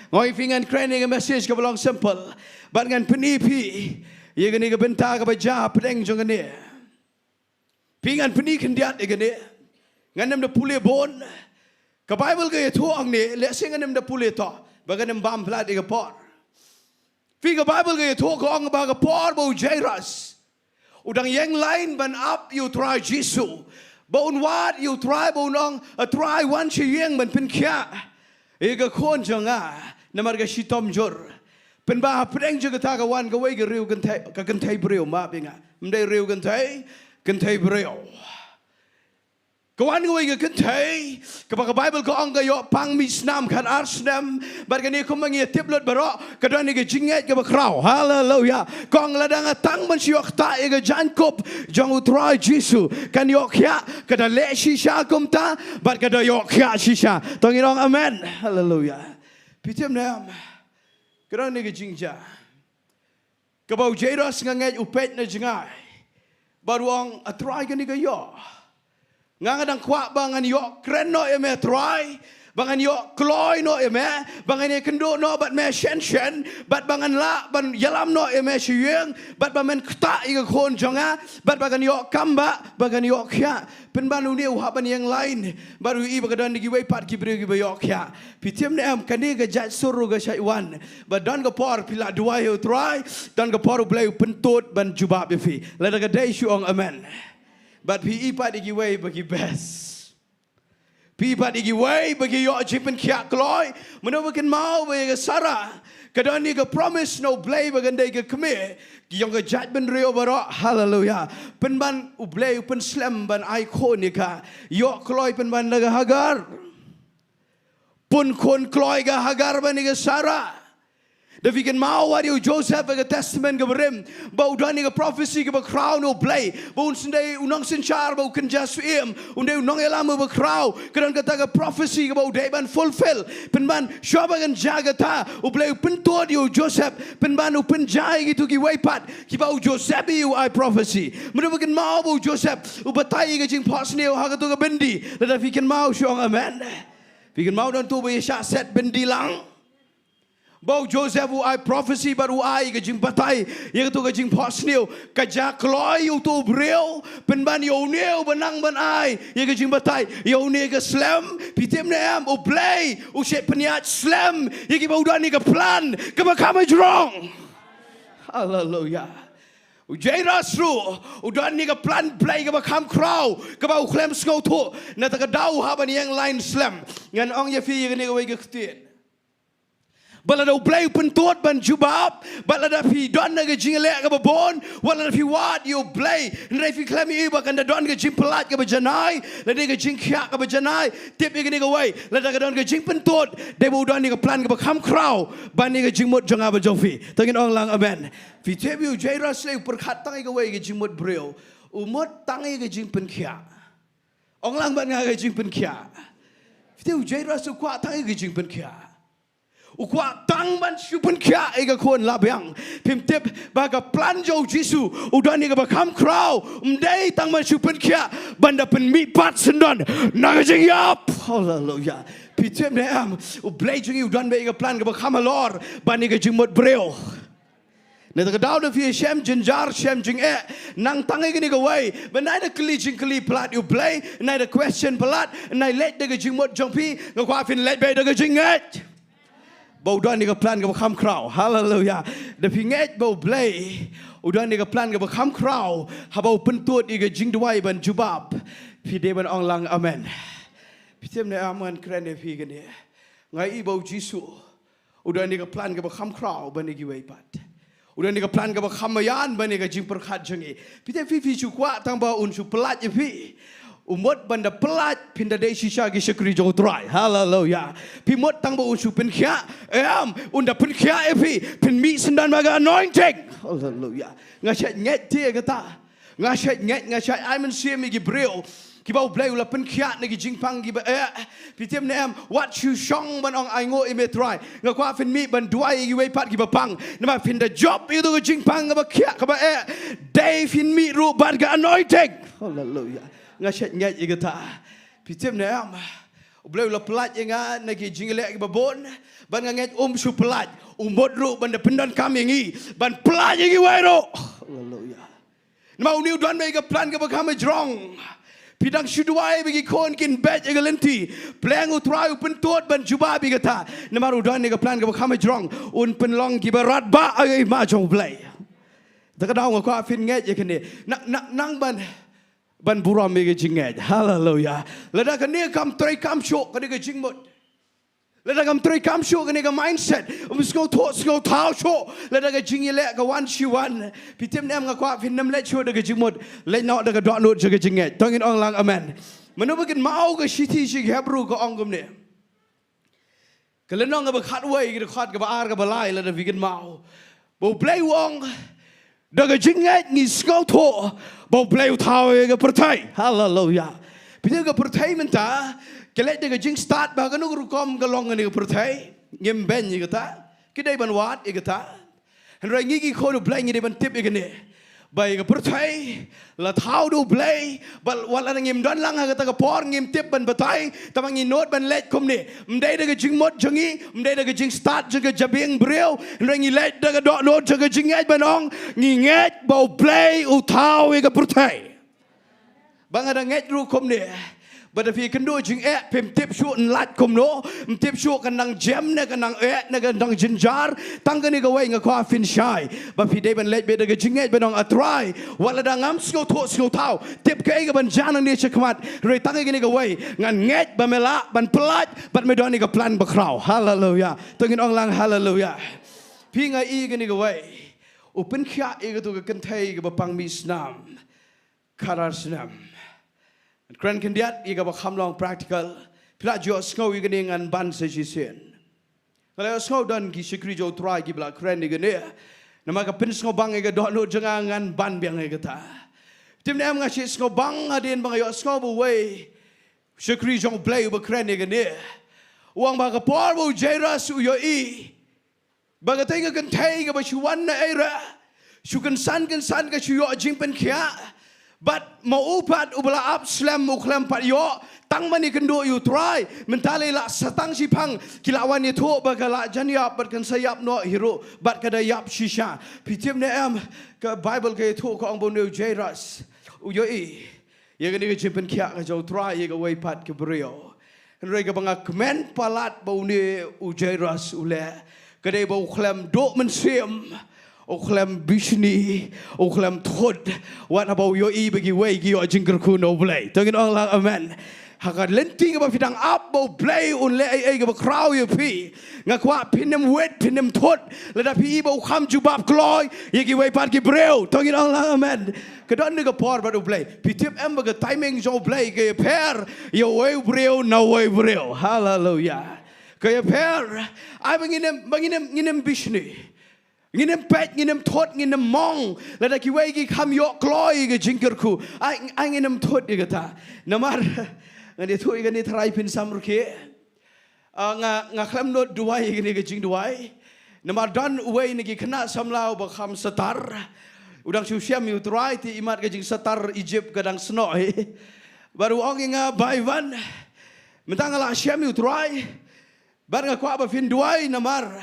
ngoi fingan training a message ka belong simple but ngan penipi ye gani ka Bynta ka baja pedeng jong gani pingan peni kendiat gani ngan nem de pule bon ka Bible ka yetu ang ni le sing nem de pule to bagan nem bam plat ka por fi ka Bible ka yetu ko ang ba ka por bo jairas udang yang lain ban up you try Jisu bon wat you try bon ong a try one chi yang ban pen kya e ka kon jonga namar ka shitom jor pen ba pedeng je ka wan ka wei ka riu kan thai breu ma pinga mdai riu kan thai breu kawan ka wei ka thai ka ba ka Bible ko ang ka yo pang misnam kan arsnam bar ka ni ko mangi tiplot baro ka don ni ka jinget ka ba kraw hallelujah kong ladang tang man siok ta e ka jankop jong utrai Jisu kan yok ya ka da le shisha kum ta bar ka da yok ya shisha tongin ong amen hallelujah Pitem nam kadang ni jingja kabau jeras ngangai upet na jingai baruang atrai gani gayo ngangadang kwa bangan yo kren no eme try bangan yo kloy no eme bangan ye kynduh no bat me shen bat bangan la ban yalam no eme shiyeng bat bamen kta i khon jonga bat bangan yo kamba bangan yo khya pen banu ne u haban yang lain baru i bagadan gi wei pat gi bre gi yo khya pitiem ne am kani ga jat suru ga shaiwan bat don ga por pila duai yo try don ga por blai pen tot ban jubab fi la ga dai shuong amen but pi ipat igi way bagi best. Pi ipat igi way bagi yo jipen kiak kloy. Mano bakin mau bagi Sarah. Kadang ni ke promise no blay bagan day ke kemir. Yang ke judgment rio barok. Hallelujah. Penban u blay pen slam ban icon ni ka. Yo kloy penban laga Hagar. Pun kon kloy ga Hagar ban ni ke Sarah. Da vi kan mau wa dio Joseph ga testament ga berim bau dan ni ga prophecy ga crown no play bau sendai unang sinchar bau kan jaswim unde unang elam ba crown kan kata ga prophecy ga bau dai ban fulfill penban shoba gan jaga ta u play pen to dio Joseph penban u pen jai gitu ki waipat ki bau Joseph you I prophecy mun kan mau bau Joseph u batai ga jing pasneo ha ga to ga bendi da vi kan mau shong amen vi kan mau dan tu ba yesha set bendi lang Bau Joseph u ai prophecy baru ai ke jing patai ye tu ke jing posnil ka ja kloy u tu breu pen ban yo neu benang ban ai ye ke jing patai yo ne ke slam pitem ne am u play u set peniat slam ye ke bau dan ni ke plan ke ba kam wrong hallelujah u jaira sru u dan ni ke plan play ke ba kam crow ke ba u klem sko tu na ta ka dau ha ban yang line slam ngan ong ye fi ye ne ke we ke ktien Balada uplay pentot ban jubab, balada fi don naga jingelek ke babon, balada fi wat you play, nai fi klami iba kan da don ke jimpelat ke bajanai, lada ke jingkyak ke bajanai, tip ke ni ke wai, lada ke don ke jing pentot, de bu don ni ke plan ke bakam crow, ban ni ke jingmut jonga ba jofi. Tangin ong lang amen. Fi tip you jaira slay perkat tangai ke wai ke jingmut breu, umut tangai ke jing penkya. Ong lang ban nga ke jing penkya. Fi tip you jaira su kwa tangai ke jing penkya. Ukwa tang ban syupen kya ega kon labyang pim tip baga plan jo jisu udan ni ba kam crow mdai tang ban syupen kya banda pen mi pat sendon naga jing yap hallelujah pitem ne am u blai jing udan be ega plan ba kam lor ban ni ga jing mot breu ne ta daw de fi shem jinjar shem jing nang tang ega ni ga wai ban nai da kli jing kli plat u blai nai da question plat nai let de ga jing mot jong pi ga kwa fin let be de ga jing Bau dan ni ke plan ke bakam crow. Hallelujah. Da pinget bau blay. Udan ni ke plan ke bakam crow. Ha bau pentut i ke Jingduwai ban jubab. Pi de ban ong lang amen. Pi tem ne aman keren de pi ke ni. Ngai i bau Jisu. Udan ni ke plan ke bakam crow ban ni ki wei pat. Udan ni ke plan ke bakam mayan ban ni ke jing perkhat jengi. Pi te fi chu kwa tang ba un chu pelat je pi. Umut banda pelat pinda de shisha gi shakri jo try hallelujah pimut tang bo usu pen khia am unda pen khia epi pen mi sendan baga anointing hallelujah ngashat nget tie kata ngashat I men see me gi breu ki bau bleu la pen khia ne gi jingpang gi ba pitem ne am what you shong ban ong ai ngo ime try ngakwa fen mi ban duai gi wei pat gi ba pang nama pinda job itu gi jingpang ba khia ka ba day fin mi ru ban ga anointing hallelujah ngashat ngat igata pitem ne am bleu la pelat inga nagi jingelek ke babon ban ngat su pelat umot ru ban pendan kami ngi ban pelat ngi wairo hallelujah mau new don make a plan ke bakam jrong pidang shudwai bagi kon kin bet egalenti plan utrai upen tot ban juba bigata namaru don ke plan ke bakam jrong un penlong ki barat ba ai ma jong blai ta ka daw ko fin ngat ye kene nang ban buram me ke jinget hallelujah lada kan ni kam trai kam show kan ke jingmot lada kam trai kam show kan ke mindset sko thao show lada ke jingile ke wan shiwan pitem nem ngakwa fin nam le show de ke jingmot le no de ke dot no ke jinget tongin ong lang amen manu bakin mau ke shiti shi hebru ko ong gum ne ke lenong ke khat wei ke khat ke ba ar ke ba lai lada vigen mau bo play wong daga jinget ni sko tho bau play thao ke pertai hallelujah pide ke pertai menta kelet daga jing start ba kanu rukom ke long ni ke pertai ngem ben ni kata kidai ban wat ikata henrai ngi ki khono play ni ban tip ikane Baik percaya, la tahu du Blei, bal walau ngim don lang agak tak por ngim tip ban betai, tapi ngim note ban let kum ni, mendai dah jing mod jengi, mendai dah jing start jaga jabing beriau, rengi let dah dok note jaga jingat banong, ngingat bau Blei utau agak percaya. Bang ada ngat ru kum ni. But if you can do jing pim tip shoot and lat kum no, tip shoot kan nang jam ne kan nang ne kan nang jinjar, tang kan ni kawai ngakwa fin shy. But if they ban let beda ke jinget benong a try, wala dah ngam snow to snow tau, tip ke ega ban janang ni cekmat, rei tang ke ni kawai ngan nget ban melak ban pelat, ban medon ni ke plan bakrau. Hallelujah. Tungin ong lang hallelujah. Pi ngai i ke ni kawai, upen kya ega tu ke kentai ke bapang mi snam, karar snam. Kran kendiat iga bakam long practical pila jo snow iga dengan ban sejisen. Kalau snow dan ki sekri jo try ki bla kran iga ne. Nama ka pin snow bang iga dok no jangan ban biang iga ta. Tim nem ngashi snow bang adin bang yo snow bu way. Sekri jo Blei bu kran iga ne. Uang ba ka por bu jairas u yo i. Ba ka tenga kan tai ga ba chuan na era. Shukan san ka chuyo jingpen kia. But mau upat ubala up slam uklam pat yo tang mani kynduh you try mentale la satang sipang kilawan ni tho bagala Jaintia bat kan sayap no hero bat kada yap shisha pitim ne am ka Bible ke tho ko ang boneu jairas u yo i ye ga ni jimpen kya ka jo try ye ga wai pat ke brio rei ga banga kmen palat bau ni u jairas ule kada bau klam do men sim Oklam bishni, oklam thod. What about your e bagi way gi jingkyrkhu no Blei? Tungin ong lang amen. Hakat lenting ba fidang up bo Blei un le ai ga crowd you pi. Ngakwa pinem wet pinem thod. Lada pi bo kham jubab kloy ye gi way pat gi breu. Tungin ong lang amen. Kadon ni ga por ba Blei. Pitip em ba ga timing jo Blei ga pair yo way breu no way breu. Hallelujah. Ga pair ai banginem bishni. Nginem pet, nginem thot, nginem mong. Lada ki wei ki kam yok kloy ke jingkyrkhu. Ai nginem thot ke ta. Namar ngani thoi ngani tharai pin samruke. Nga klam not duwai ngani ke Jingduwai. Namar dan wei ni ki Khynnah samlau ba kham satar. Udang syam yu trai ti imat ke jing satar Egypt kadang snoi. Baru ong nga baiwan. Mentang la syam yu trai. Bar nga kwa ba fin duwai namar.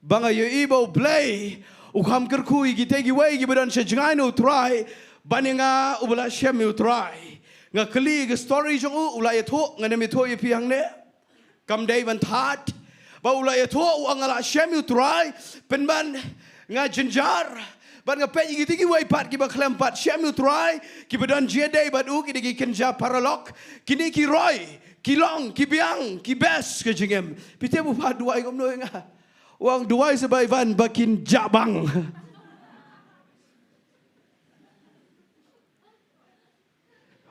Banga yo ibo Blei ukam kyrkhu igi tegi wei gi bedan sejngai no try baninga ubala shem yo try nga kli ge story jong u ulai tho ngane mi tho ye pi hangne kam dei ban that ba ulai tho u angala shem yo try pen ban nga jinjar ban nga pe igi tegi wei pat gi ba klem pat shem yo try ki bedan je dei bat u ki digi kenja paralok kini ki roy ki long ki biang ki bes ke jingem pite bu pa duai gom no nga Wang Jowai sebai van bakin jabang.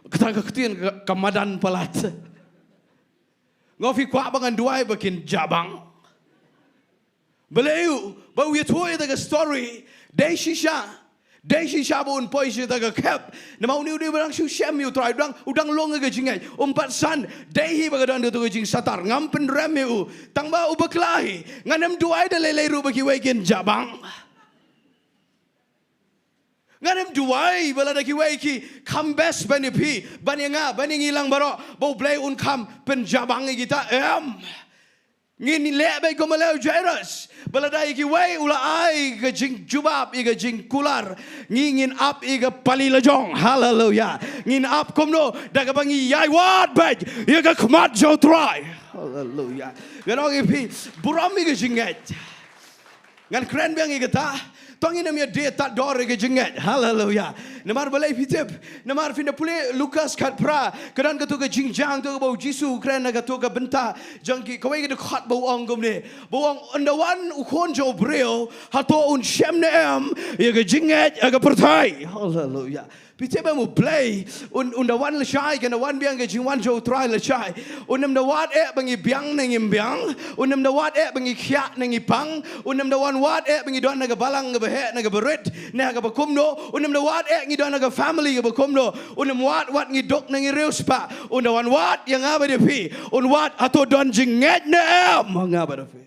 Ketang Ktien kamadan pelat. Ngofi kwa bangan Jowai bakin jabang. Beleu bau ye tuai daga story dei shisha bun poise daga kep. Namau ni udang shu shem yu try udang long ga jingai. Umpat san dei hi bagadan tu jing satar ngampen rem yu tangba ubaklahi nganem Jowai da lele ru bagi wekin jabang. Nganem Jowai bala da ki weki kam best bani pi bani ngilang baro bau Blei un kam pen jabang kita ngin lebe ko malau jairas baladai ki wei ula ai ke jing jubab i ke jing kular ngin up i ke palilajong hallelujah ngin up komno daga bangi yai wat baj i ke khmat jo try hallelujah ganong i pi buram i ke jinget ngan kren bang i ke ta tongin namya de ta dor ke jinget hallelujah namar balai pitip namar finda pule Lukas kat pra kedan ka tu ke jingjang tu bau Jisu kren ka tu ke Bynta jangki kawai ke khat bau ong gom ne bau ong andawan ukon jo breo hato un shem ne am ye ke jinget ke pertai hallelujah pitip mu Blei undawan le shai ke wan biang ke jingwan jo try le shai unam da wat bangi biang ne ngim biang unam da wat bangi khya ne ngi pang unam da wan wat bangi don na ke Balang ke behe na ke berit na ke bakumno unam da wat ngi don na family ke bakumno unam wat ngi dok na ngi reuspa undawan wat yang aba de pi un wat ato don jinget ne am ngaba de pi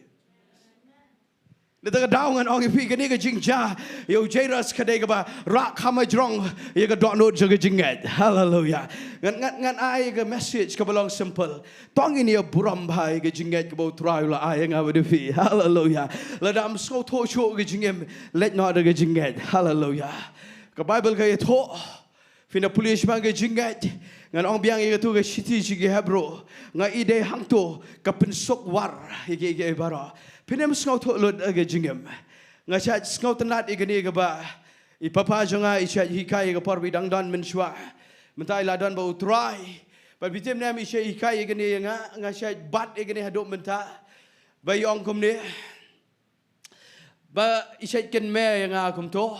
Nita daungan ong ipi kani ka jingja yo jeras kadai ka ba rak khamai jrong ye ka dot note jaga jinget. Hallelujah. Ngan ai ka message ka belong simple. Tong ini buram bhai ka jinget ka bau try la ai nga bedefi. Hallelujah. La dam so tho cho ka jingem let not ka jinget. Hallelujah. Ka Bible ka ye tho fina police bang ka jinget ngan ong biang ye tu ka city jigi hebro nga ide hangto ka pensok war ye bara. Pinem skau tho lod aga jingem nga cha skau tanat igani ga ba ipapa jonga isha hikai ga por bidang don menshwa mentai la don ba utrai ba bitem nam isha hikai igani nga cha bat igani hadok menta ba yong kum ne ba isha ken me nga kum to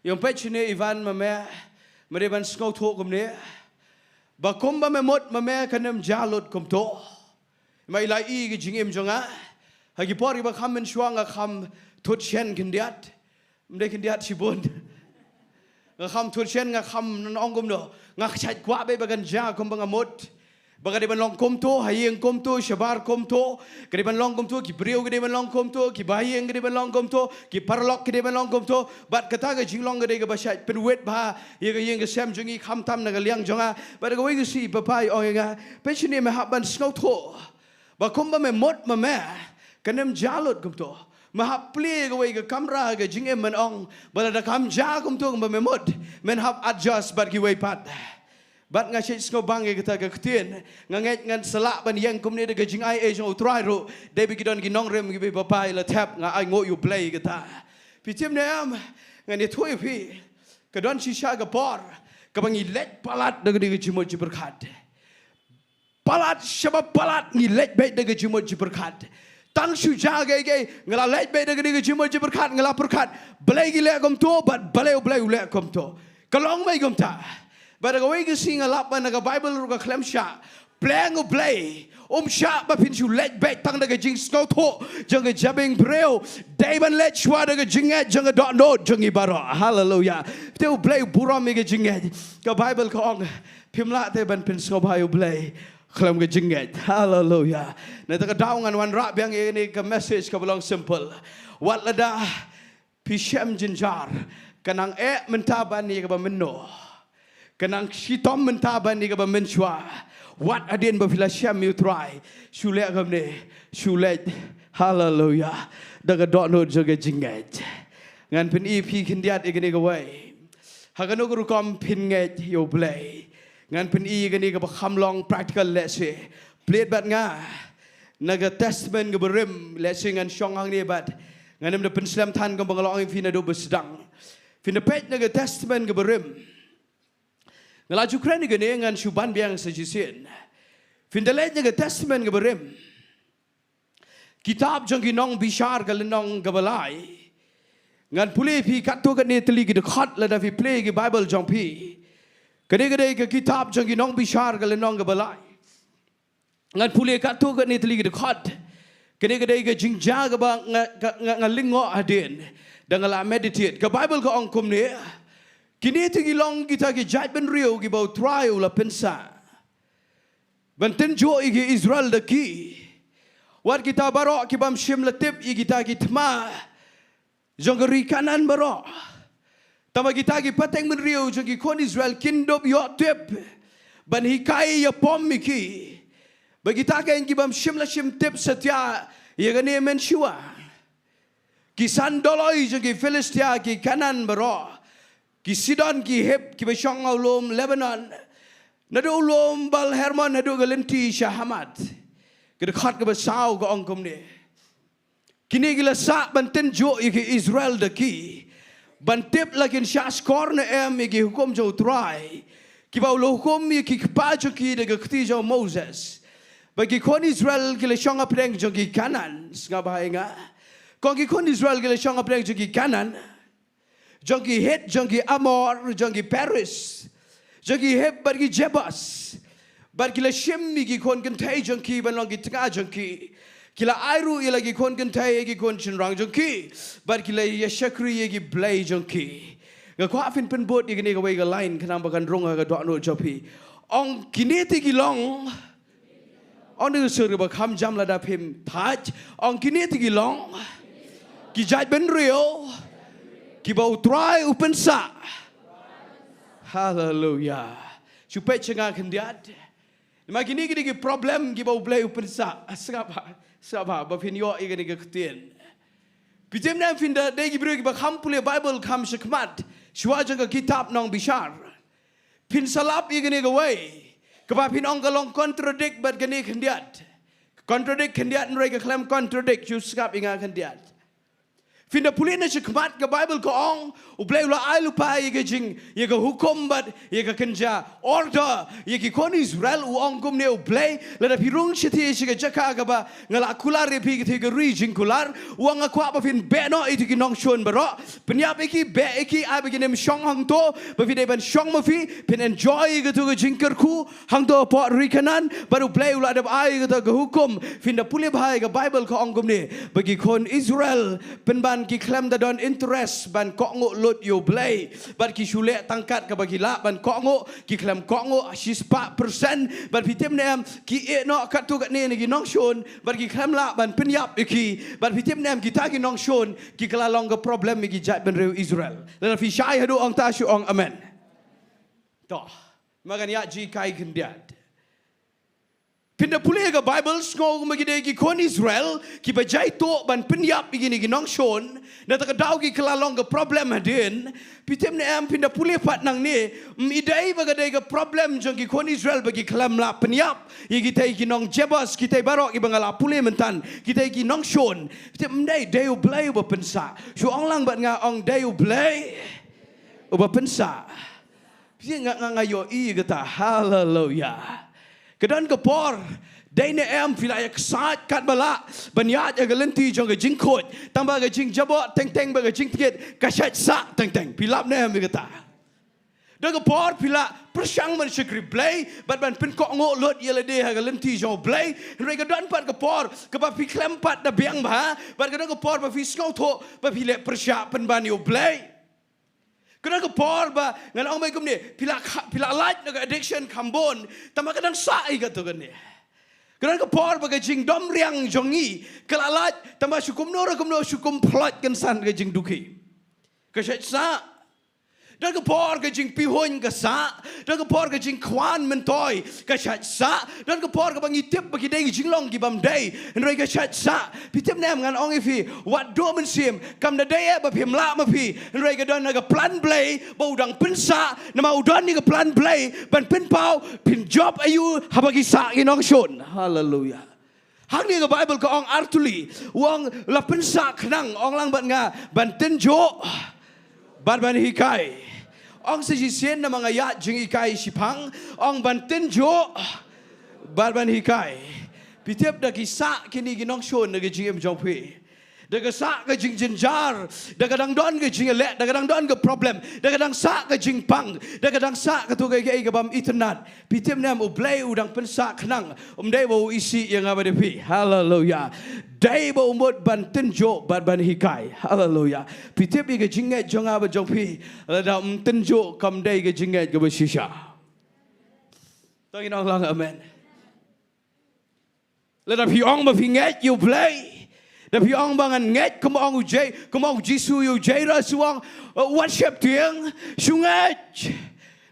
yong pechne ivan ma me mare ban skau tho kum ne ba kum ba me mot ma me kanem jalot kum to mai la I ga jingem jonga Hagi pori ba kham men shwa nga kham thut chen kindiat mde kindiat sibon nga kham thut chen nga kham ongum no nga chait kwa be bagan ja kom banga mot baga de ban long kom to hayeng kom to shabar kom to kre ban long kom to ki breu ge ban long kom to ki bayeng ge ban long kom to ki parlok ge ban long kom to bat kata ga jinglong ge ba shait pen wet ba ye ge yeng ge sem jungi kham tam na ga liang jonga ba ga we ge si papai ong nga pe chine me ha ban snow tho ba kom ba me mot ma me Kanem jalot kum to mahap play ga way ga kamera ga jingem man ong bala da kam ja kum to ba memot men hap adjust bat ki way pat bat nga shit sko bang ga ta ga ktien nga nget ngan salak ban yang kum ne ga jingai e jong utrai ro de bi gidon gi nongrem gi be papai la tap nga ai ngo you play ga ta pitim ne am nga ne thoi pi ka don shi sha ga por ka bang i let palat da ga di jimo ji berkat palat shaba palat ni let be da ga jimo ji berkat Tang suja gay ngala leit be dega dega jimo je berkat ngala berkat belai gile gom to but belai ule gom to kalong mai gom ta but ga we sing a lap ban ga Bible ru ga klem sha plang u blai sha ba pin su leit be tang dega jing sko to jang ga jabing breu dai ban let shwa dega jinget jang ga dot no jang I bara hallelujah te u blai buram me ga jinget ga Bible ka ong pimla te ban pin sko bai u blai Klam ke jinget, hallelujah. Nanti ke daungan wan rak biang ini ke message ke belong simple. Wat lada pishem jinjar, kenang mentaban ni ke bameno, kenang sitom mentaban ni ke bamenshwa. Wat adin bafila shem you try, shulek kamne, shulek, hallelujah. Daga dot no jaga jinget. Ngan pen EP kindiat igani ke way. Haganu guru kom pinget yo blai. Ngan pen I gani ga kham long practical let's plate bat nga naga testament ga berim let's ngan shong hang ni bat ngan dem pen slam than ga bangalong fina do besdang fina pet naga testament ga berim ngala Ukraine ga ne ngan shuban biang sajisin fina let naga testament ga berim kitab jang gi nong bishar ga lenong ga balai ngan puli pi kat to ga ne tli gi de khat la da fi play gi Bible jong pi Kadang-kadang ke kitab jangan nong bishar ke lenong ke balai. Ngan pulih kat tu ke ni teli ke dekat. Kadang-kadang ke jingja ke bang ngalingo adin dan ngala meditate. Ke Bible ke angkum ni. Kini tegi long kita ke jat ben rio ke bau trial la pensa. Benten jo ke Israel deki. Wat kita barok ke bam shim letip kita ke tma. Jongeri kanan barok. Tama kita ki pateng menriu jeng ki kon Israel kynduh yo tip ban hikai ya pom miki bagi ta ka ki bam shim la shim tip setia ye gane men shua ki sandoloi jeng ki Filistia ki kanan baro ki Sidon ki heb ki bashong ulum Lebanon nadu ulum bal Hermon nadu galenti Shahamat ke khat ke basau ko angkum ni kini gila sa banten jo ki Israel de ki Bantip lakin syas korne igi hukum jau try. Kibau lo hukum ki kepaju ki de Ktien jau Moses. Bagi kon Israel kile syong apreng jo ki kanan. Nga bahaya nga. Kon ki kon Israel kile syong apreng jo ki kanan. Jo ki Het, jo ki Amor, jo ki Paris. Jo ki Heb bagi Jebus. Bar kile shim ki kon kentai jo ki ban long ki tengah jo ki. Kila airu ia lagi kon kentai lagi kon cenrang jongki, bar kila ia syakri lagi blai jongki. Gak kuafin penbot ia kini kawai lain kenapa kan rong agak doa no jopi. Ong kini tigi long, ong ni sur gak ham jam lada pim taj. Ong kini tigi long, Kijat ben real. Kibau try open sa. Hallelujah. Supaya cengar kendiat. Makini gini problem kibau blai open sa. Sabah bapin yo igani Ktien. Pijem nam finda degi bro ki bakham pule Bible kam shikmat. Shwa jaga kitab nong bishar. Pin salap igani gawai. Kaba pin ong galong contradict but gani kendiat. Contradict kendiat nrei klaim contradict you skap inga kendiat. Finda puli na shikmat ke Bible ko ong ublai ula ai lupa ye jing ye hukum but ye kenja order ye kon Israel u ong kum ne ublai la pirung shiti ye Jaka kaba ngala kular ye pi ke ri jing kular u ong akwa ba fin be no itu ki nong shon baro penyap iki be iki ai begini shong hang to ba fi de ban shong ma fi pin enjoy ke tu jingkyrkhu hang to po ri kanan baru ublai ula ada ai ke hukum finda puli bhai ke Bible ko ong kum ne bagi kon Israel pen ban ki klaim da don interest ban kok ngok lot yo blai ban ki shule tangkat ka bagi la ban kok ngok ki klaim kok ngok 4% ban pitem nem ki e no kat tu kat ne ni nong shon ban ki klaim la ban penyap iki ban pitem nem kita ki nong shon ki kala long ka problem ki jat ben reu Israel la fi shai hadu ong ta shu ong amen to magan ya ji kai kendiat Pinda pulih ke Bible ngau magide ki kon Israel ki bajai to ban penyap begini ki nong shon na tak dau ki kelalong ke problem hadin pitem ne am pinda pulih pat nang ni idai bagade ke problem jong ki kon Israel bagi kelam la penyap ye kita ki nong jebas kita barok ki bangala pulih mentan kita ki nong shon pitem dai dai u blai u pensa shu ong lang bat nga ong dai u blai u pensa pitem ngayo I kata hallelujah Kedan kepor, dai ne am filai excited kat bala, banyat ya galenti jong jing khot, tambah jing jabot teng teng ba jing tiket, kasat sa teng teng, pilap ne am kata. Dan kepor pila persang man syukri blai, ban pen kok ngok lot yela de ha galenti jong blai, mereka dan pat kepor, keba pi klempat da biang ba, ban kedan kepor ba fi skau tho, ba pile persya pen ban yo blai. Kenapa kepor ba ngan ong mai kum ni pila light nak addiction kambon tambah kadang sai kata kan ni. Kenapa kepor ba jing dom riang jongi kelalat tambah syukum no syukum plot kan san ke jing duki. Kasyat sa dan kepor ke jing pihon ke sa dan kepor ke jing kwan mentoi kasyat sa dan kepor ke bangi tip bagi dai jinglong ki bam dai nrei kasyat sa pitem nam ngan ong ifi wat do men sim kam da dai ba pim la ma pi nrei ka don ga plan blai ba udang pensa nama udon ni ga plan blai ban pen pau pin job ayu habagi sa ki nong shon hallelujah hangne ga Bible ka ong artuli wong la pensa khnang ong lang ban nga ban tenjo ban hikai Ong sejisian na mga ya jing ikai sipang ong banten jo ban hikai pitep da kisa kini ginong shon na jing jongpi da sa ka jing jinjar da kadang don ka jing le da kadang don ka problem da kadang sa ka jing pang da kadang sa ka tu ka bam internet pitep nam ublai udang pensa khnang dai bo isi yang abade pi hallelujah Dai ba umut banten jo ban hikai hallelujah pitep ga jinget jonga ba jongpi la ten jo kam dai ga jinget ga shisha tangin lang amen la da pi ong ba pinget you play da pi ong bangan nget kom ong jisu you jai ra suang worship tiang sungat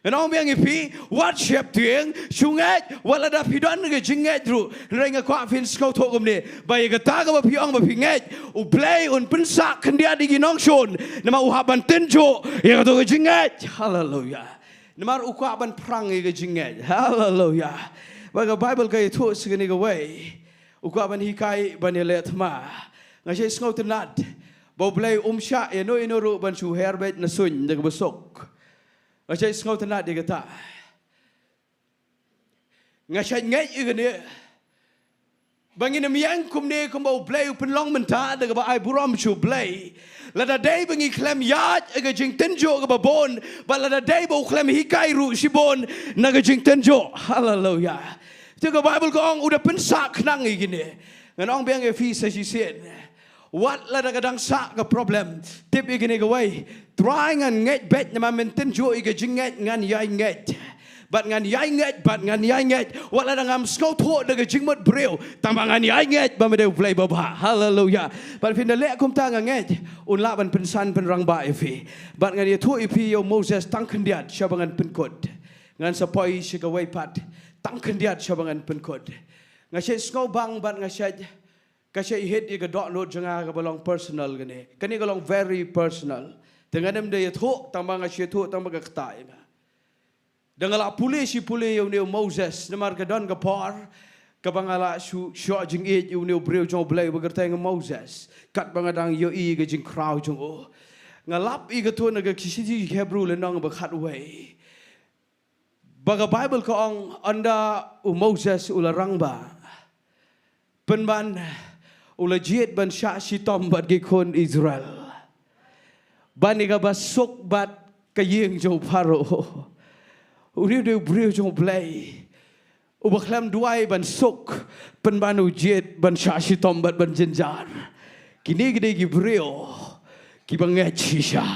And ong biang ipi worship tiang sungat wala da pidon ga jinget ru renga kwa fin skau thokum ni ba ye kata ga ba piong ba pinget u play un pensa kendia di ginong shon nama u haban tenjo ye ga to ga jinget hallelujah nama u kwa ban prang ye ga jinget hallelujah ba ga Bible ka itu segini ga way u kwa ban hikai ban ye let ma ngasai skau tenat ba play sya ye no inoru ban su herbet na sun de ga besok Ngasai ngau tenat dia kata. Ngasai ngai igani. Bangin miang kum ne kum bau blai penlong menta de ba ai buram chu blai. Lada dai bangi klem yat aga jing tenjo ga bon. Ba lada dai bau klem hikai ru sibon na ga jing tenjo. Hallelujah. Tu ga Bible ko ong udah pensa knang igini. Ngan ong biang efi sa sisen. What la da kadang sa ka problem tip igini ga way trying and nget bet na maintain jo iga jinget ngan yai nget bat ngan yai nget wala dangam skau tho daga jingmot breu tambangan yai nget ba mede play baba hallelujah bat fin le kum ta nget un la ban pensan pen rang ba ifi bat ngan ye tho ipi yo Moses tang khendiat shabangan pen kod ngan sapoi shikawai pat tang khendiat shabangan pen kod ngashe skau bang bat ngashe kashe hit ye ga dot note janga ga balong personal gane kani ga long very personal dengan dem de ye tho tambang ngashe tho tambang ga kta ya Dangala pule si pule yung neo Moses namar kadon kapar kabangala su shua jing it yung neo breu jong blay bagertay ng Moses kat bangadang yo I ga jing crowd jong o ngalap I ga to naga kisiji Hebrew le nong ba khat way baga Bible ko ang anda u Moses ularang ba penban ulajiet ban sha si tom bat ge kon Israel baniga basok bat kayeng jong paro Uri de breu jong blai. Ubaklam duai ban sok penbanu jet ban syashi tombat ban jenjar. Kini gede gi breu. Ki banget shisha.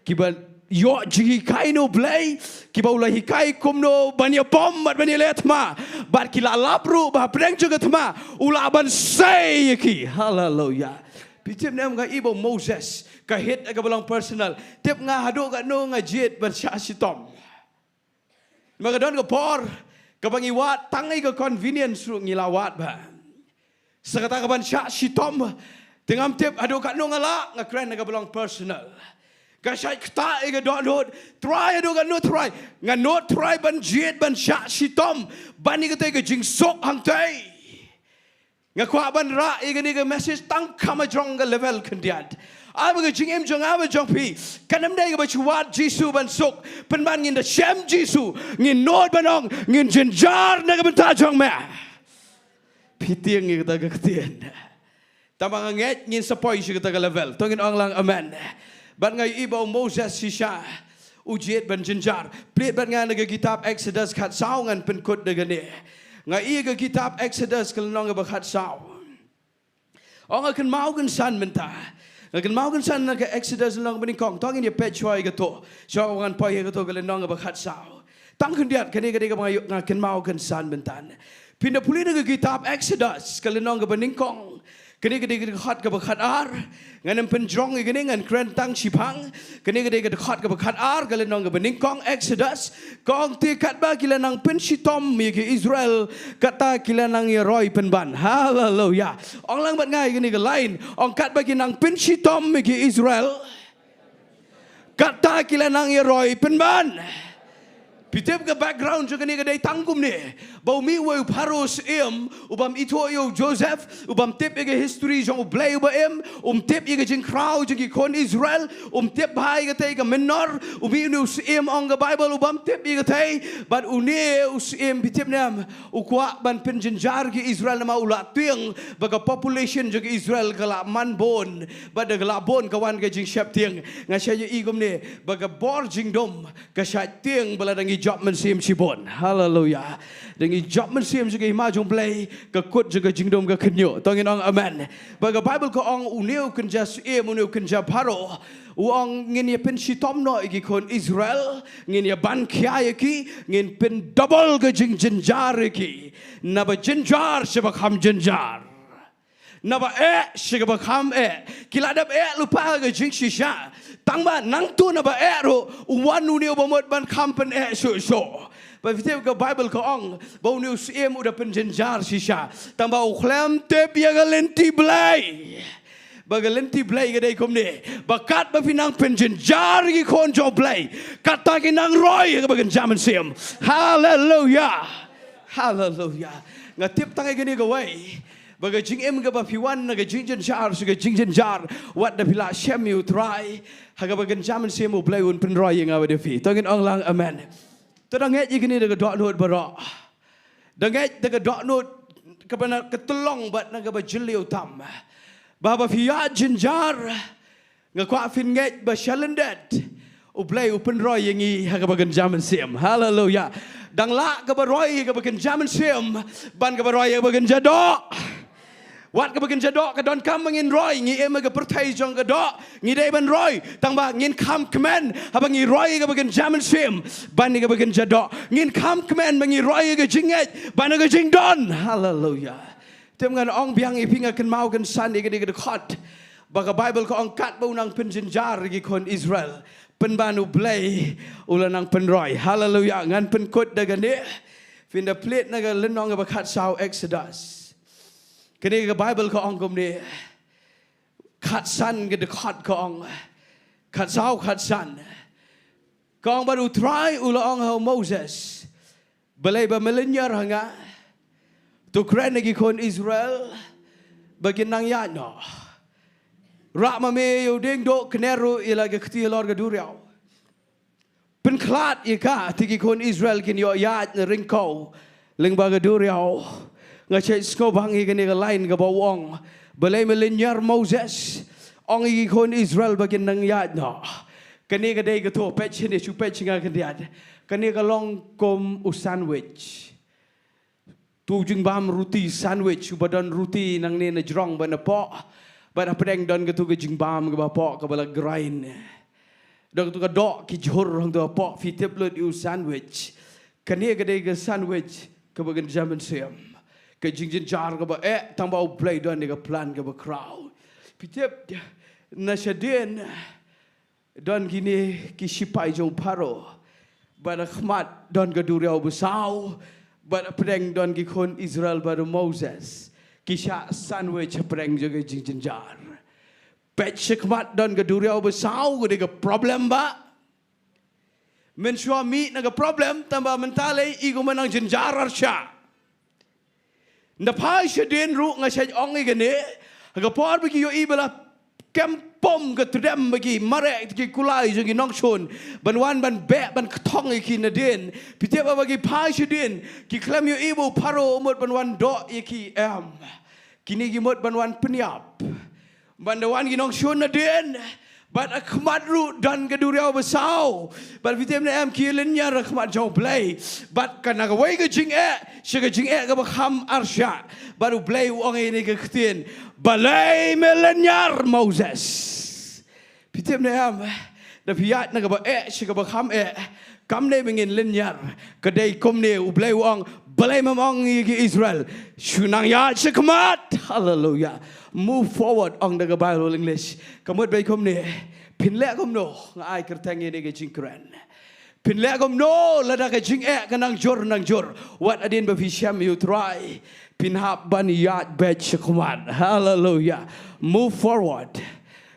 Ki ban yo jigi kai no blai. Ki ba ulah hikai kumno ban ya bom bat ban ya letma. Bat ki la lapru ba preng juga tma. Ulah ban say ki. Hallelujah. Pitip nam ga ibo Moses ka hit aga balang personal. Tip nga hado ga no nga jet ban syashi tom. Maka don kapor kabangi wat tangai ke convenience ru ngilawat ba sekata kaban syak sitom tengam tip adu kat no ngala ngakren ga belong personal ka syai kta e ga dot try adu kat no try ngan no try ban jet ban syak sitom bani ka te ga jing sok hang tai ngakwa ban ra e ga ni ga message tang kama jong ga level kendiat Aba ga jing em jong aba jong pi kanam dai ga bachuat Jisu ban sok penban ngin da shem Jisu ngin nod banong ngin jenjar na ga benta jong me pitiang ngi ta ga ktien tamang nget ngin sapoi shi ta ga level tongin ong lang amen ban ngai ibo Moses sisha ujiet ban jenjar plit ban ngan ga kitab Exodus khat sau ngan pen kut de ga ne ngai ga kitab Exodus kalnong ga khat sau ong akan mau kan san menta Lakin mau kan sana ke Exodus lang benikong tongin ye pechwai gato so wan poi gato gale nong ba khat sao tang kendiat kani kani ka mga ngaken mau kan san bentan pinda puli na kitab Exodus kale nong ba benikong kani kani ka khat ka ba khat ar ngan penjong igani ngan kren tang sipang kani kani ka khat ka ba khat ar kale nong ba benikong Exodus kong ti kat ba kila nang pensitom mi ke Israel kata kila nang ye roy penban hallelujah ong lang bat ngai gani ka lain ong kat ba kinang pensitom mi ke Israel kata kila nang ye roy penban Pitip ke background juga ni kadai tangkum ni. Bau mi wa paros ubam ito yo Joseph ubam tip ke history jong Blei ubam tip ke jing crowd jing kon Israel tip hai ke tai ke menor umi us ong ke Bible ubam tip ke tai but une us pitip nam ukwa ban penjenjar ke Israel nama ulat tiang baga population jong Israel kala man bon bada kala bon kawan ke jing syap tiang ngasya igom ni baga bor jing dom ke syat tiang baladangi job mensim sibon hallelujah dengan job mensim juga imajong Blei kekut juga jingdom ke Khynnah tongin ong amen baga Bible ko ong uneu kenja uneu kenja paro uang ngin ye pen sitom no igi kon Israel ngin ye ban kya ki ngin pen double ke jing jenjar ki naba jenjar sebab ham jenjar naba sebab ham kiladap lupa ke jing shisha tangba nang tu naba ro wan uneu bomot ban kampen so But if you Bible ko ong bau ni usiem udah penjenjar sisha tamba uklam te biagalenti Blei bagalenti Blei gadai komne bakat ba pinang penjenjar gi konjo Blei kata kinang roy ga bagan jaman sim hallelujah hallelujah ngatip tangai gini gawai baga jing em ga ba piwan na ga jing jenjar su ga jing jenjar what the pila shem you try haga bagan jaman sim u Blei un pen roy nga ba defi tongin ong lang amen Terangit ini dengan dok not berak, dengan dok not kebenar ketolong buat naga berjeli utam, bapa fiat jenjar, ngakwa finget bersalendet, ublay open roy yangi haga bagan zaman sim, hallelujah. Dang la ke beroy ke bagan zaman sim, ban ke beroy ke bagan jadok. วัดก็เป็นจะดอกกระดอนคำบางเงินร้อยงี้มันก็ประเทศจงกระดอกงี้ได้บันร้อยตั้งบางเงินคำคำแมนฮะบางงี้ร้อยก็เป็นจามันเสียมบ้านนี้ก็เป็นจะดอกเงินคำคำแมนบางงี้ร้อยก็จิงเอ็ดบ้านนี้ก็จิงดอนฮาเลลูยาเต็มกันองเบียงอีพิงกันเมากันสันอีกดีกันคอดบางไบเบิลก็องกัดบ่นังเป็นจินจาร์กี่คนอิสราเอลเป็นบ้านอุเบลอุลนังเป็นร้อยฮาเลลูยางั้นเป็นกดเดกันนี้ฟินเดเพลตนั่นก็เล่นน้องกับขัดชาวเอ็กซ์ดัสกันนี้กับไบเบิลก็องกลมนี้ขัดสันกันเดขัดก็องขัดชาวขัดสันก็องบารูทรายอุลองเฮาโมเสสเบลย์บะเมลินยาร์หังะตุกเรนกี่คนอิสราเอลบากินนางยาเนาะรักมาเมย์อยู่เด้งโดคเนรูอีลากขตีลอร์กดูเรียวเป็นคลาดอีกาที่กี่คนอิสราเอลกินยอยาดในริงเขาลิงบากดูเรียวงั้นใช้สโคบังอีกันนี่ก็ไล่กับบาวงเบลย์เมลินยาร์โมเสสองอีกคนอิสราเอลบากินนางยาดเนาะกันนี่ก็ได้ก็ทั่วเป็ดชินเดชูเป็ดชิงกันเดียดกันนี่ก็ลองกลมอุแซนด์วิชตูจึงบามรูตีแซนด์วิชอุบดันรูตีนางเนนจรองบันปอบัดapa yang don ketu ke jingbam ke bapa ke bala grind don ketu ke dok ki jor hang tu apa fitep lut u sandwich kani ke dei ke sandwich ke bagan jaman siam ke jingjin jar ke ba tang ba play don ke plan ke ba crowd fitep na shadien don gini ki sipai jong paro bad khmat don ke duriau besau bad apa yang don ki kon Israel baru Moses kisah sandwich pereng juga jinjar. Pet sekmat dan keduriau besau ke problem ba. Men suami naga problem tambah mentale igu menang jinjar arsya. Napai sedin ru ngasai ong igane. Aga por bagi yo ibala kampom ke tedam bagi marek ke kulai jangi nongshon banwan ban be ban ketong iki nadin pitiap bagi pai sedin ki klam yo ibu paro umut banwan do iki kini gimut banwan peniap bandawan gi nongshon nadin bat akhmat ru dan keduriau besau bat pitiap na kilenya rakhmat jau blai bat kana wei ke jing shiga jing ke bakham arsya baru blai wong ini ke Ktien balai melenyar Moses. Pitiap na da piat na ba shiga bakham kam ne bingin lenyar kadai kom ne ublai wong balai mamong gi Israel shunang ya shikmat hallelujah move forward on the Bible English kamut bai kom ne pin le kom no ngai kertang ini ke jingkran pin le kom no lada ke jing kanang jor what adin ba fisham you try pin hap ban yat bet shikmat hallelujah move forward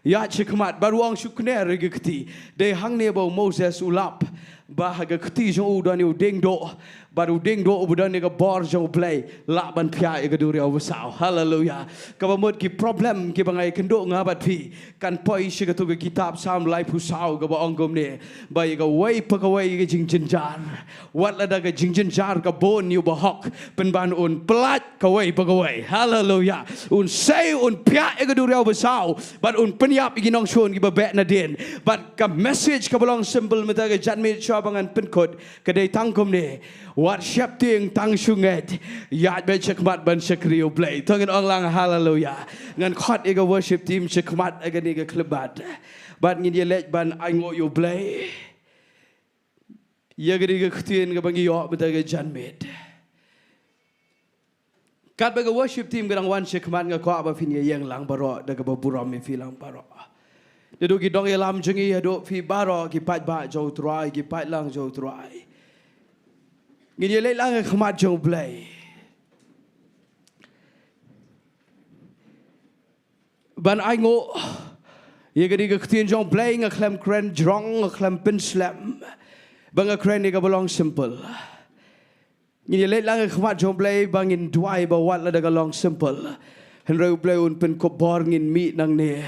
yat shikmat baru ang shukne regekti de hangne ba Moses ulap bahaga keti jong udan yu Diengdoh baru Diengdoh udan ni ke bor jong play lak ban pia ke duri awasau hallelujah kabamut ki problem ki bangai kynduh ngabat pi kan poi shi ke tu ke kitab sam lai pusau ke ba ongom ni bai ke wei pakawai ke jinginjar wat lada ke jinginjar ke bon yu bahok pen ban un plat ke wei pakawai hallelujah un sei un pia ke duri awasau bat un penyap ki nong shon ki ba bet na den bat ka message ke belong simple meta ke janmit bangan penkot kedai tangkum ni wat syap ting tang sunget yat be chekmat ban Shakri U Blei tongin ong lang hallelujah ngan khot ega worship team chekmat ega ni ke klebat bat ngin ye lech ban Aingo U Blei ye gedi ke Ktien ke bangi yo beta ke janmit kat be ke worship team gedang wan chekmat nga ko ba fin ye yang lang baro da ke buram mi filang baro Dedu ki dong elam jengi adu fi baro ki pat ba jau trai ki pat lang jau trai. Ngin ye lang khmat jau blai. Ban Aingo ye gadi ke Ktien jau blai nga klam kren drong nga klam pin slam. Bang kren ni ka belong simple. Ngin ye lang khmat jau blai bangin duai ba wat la da ka long simple. Henry blai un pin ko bor ngin mi nang ne.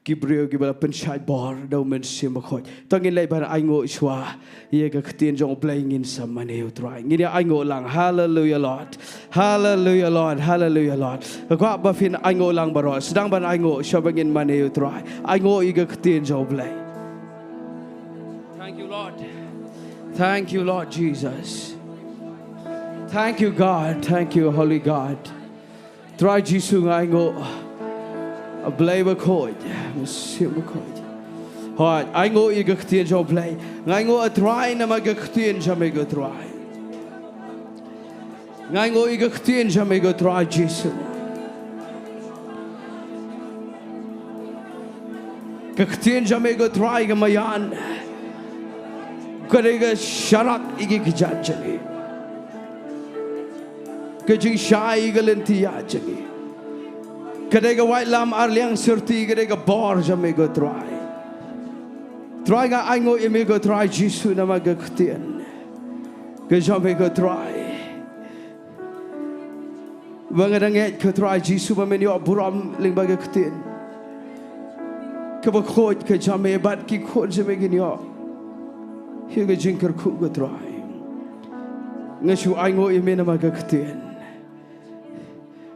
Gibril gibala pensyai bor dau men simakot tangin lai ban Aingo iswa ye ka Ktien jong blai ngin samane utrai ngin Aingo lang hallelujah Lord hallelujah Lord hallelujah Lord ko ba fin Aingo lang baro sedang ban Aingo syabangin mane utrai Aingo i ka Ktien jong blai thank you Lord Jesus thank you God thank you Holy God try Jesus ngai ngo a blei ba khoi sim ba khoi hoi ai ngo I ga Ktien Jo blei ngai ngo a try na ma ga Ktien ja me ga try ngai ngo I ga Ktien ja me ga try Jesus ga Ktien ja me ga try ga mayan ga re ga sharak I ga jan jagi ga jing shai ga lentia jagi Kadega white lam arliang surti kadega bar jamego try. Try ga aingo imego try Jisu nama ga Ktien. Ga jamego try. Bangadanget ka try Jisu ba menyo buram lyngba ga Ktien. Ka ba khoj ka jame bat ki khoj jameginyo. Hi ga jingkyrkhu ga try. Ngashu aingo ime nama ga Ktien.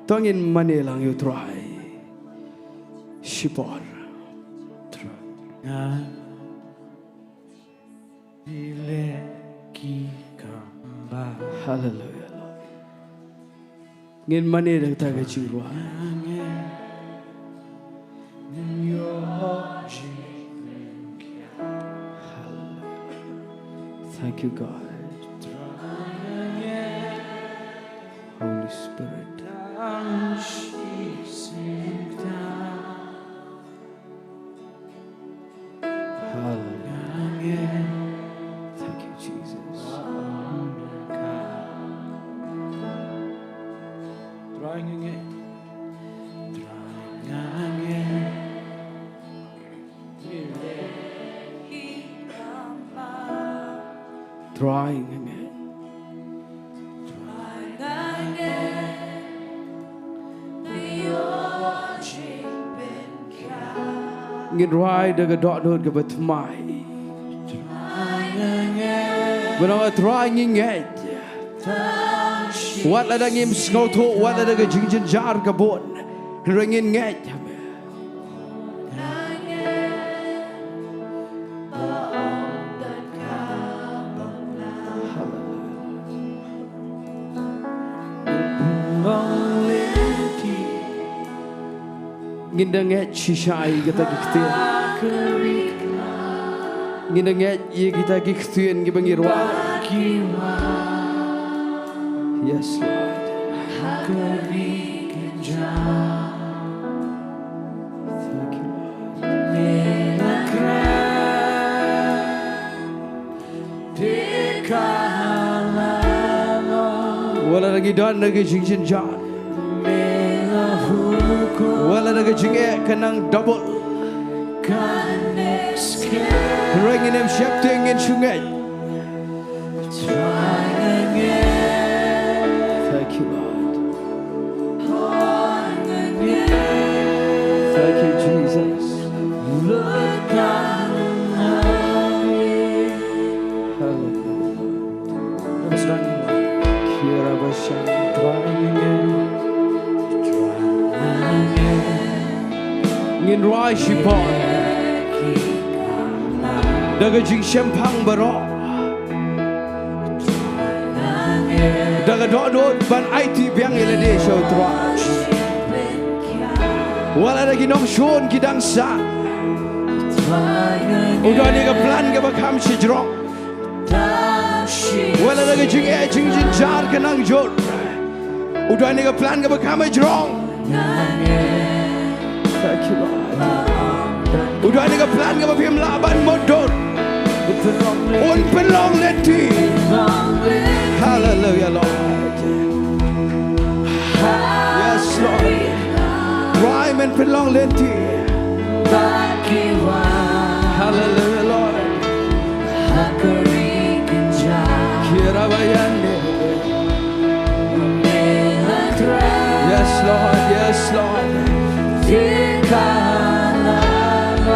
Tongin manelang you try. Shipor. Hallelujah. Ngin manel taga chirwa. Thank you, God. Holy Spirit. Hallelujah. Thank you, Jesus. Trying again. Trying again. Ngin rai daga dot dot ga bat mai. When I trying ngin what la dang im skau tho what la daga jingjin jar ga bon ringin ngin Ngindanget shishai kita Ktien. Ngindanget ye kita Ktien gibangirwa. Yes, Lord. Thank you, Lord. Wala lagi don lagi jingjin jar. Wala naga jinge kanang double ringin em shapting in shungay. Thank you, Lord. Thank you, Jesus. Hallelujah. Let's run. Kira bashan ngin rai shipon daga jing shempang baro daga dot ban IT biang ilade show tra wala lagi nong shon kidang sa udah ni ga plan ga bakam shijro wala lagi jing jing jar kanang jor udah ni ga plan ga bakam jrong. Thank you, Lord. Udah ni ka plan ka mapim laban modor. Un penlong leti. Hallelujah, Lord. Yes, Lord. Rhyme and penlong leti. Hallelujah, Lord. Kira bayande. Yes, Lord. Yes, Lord.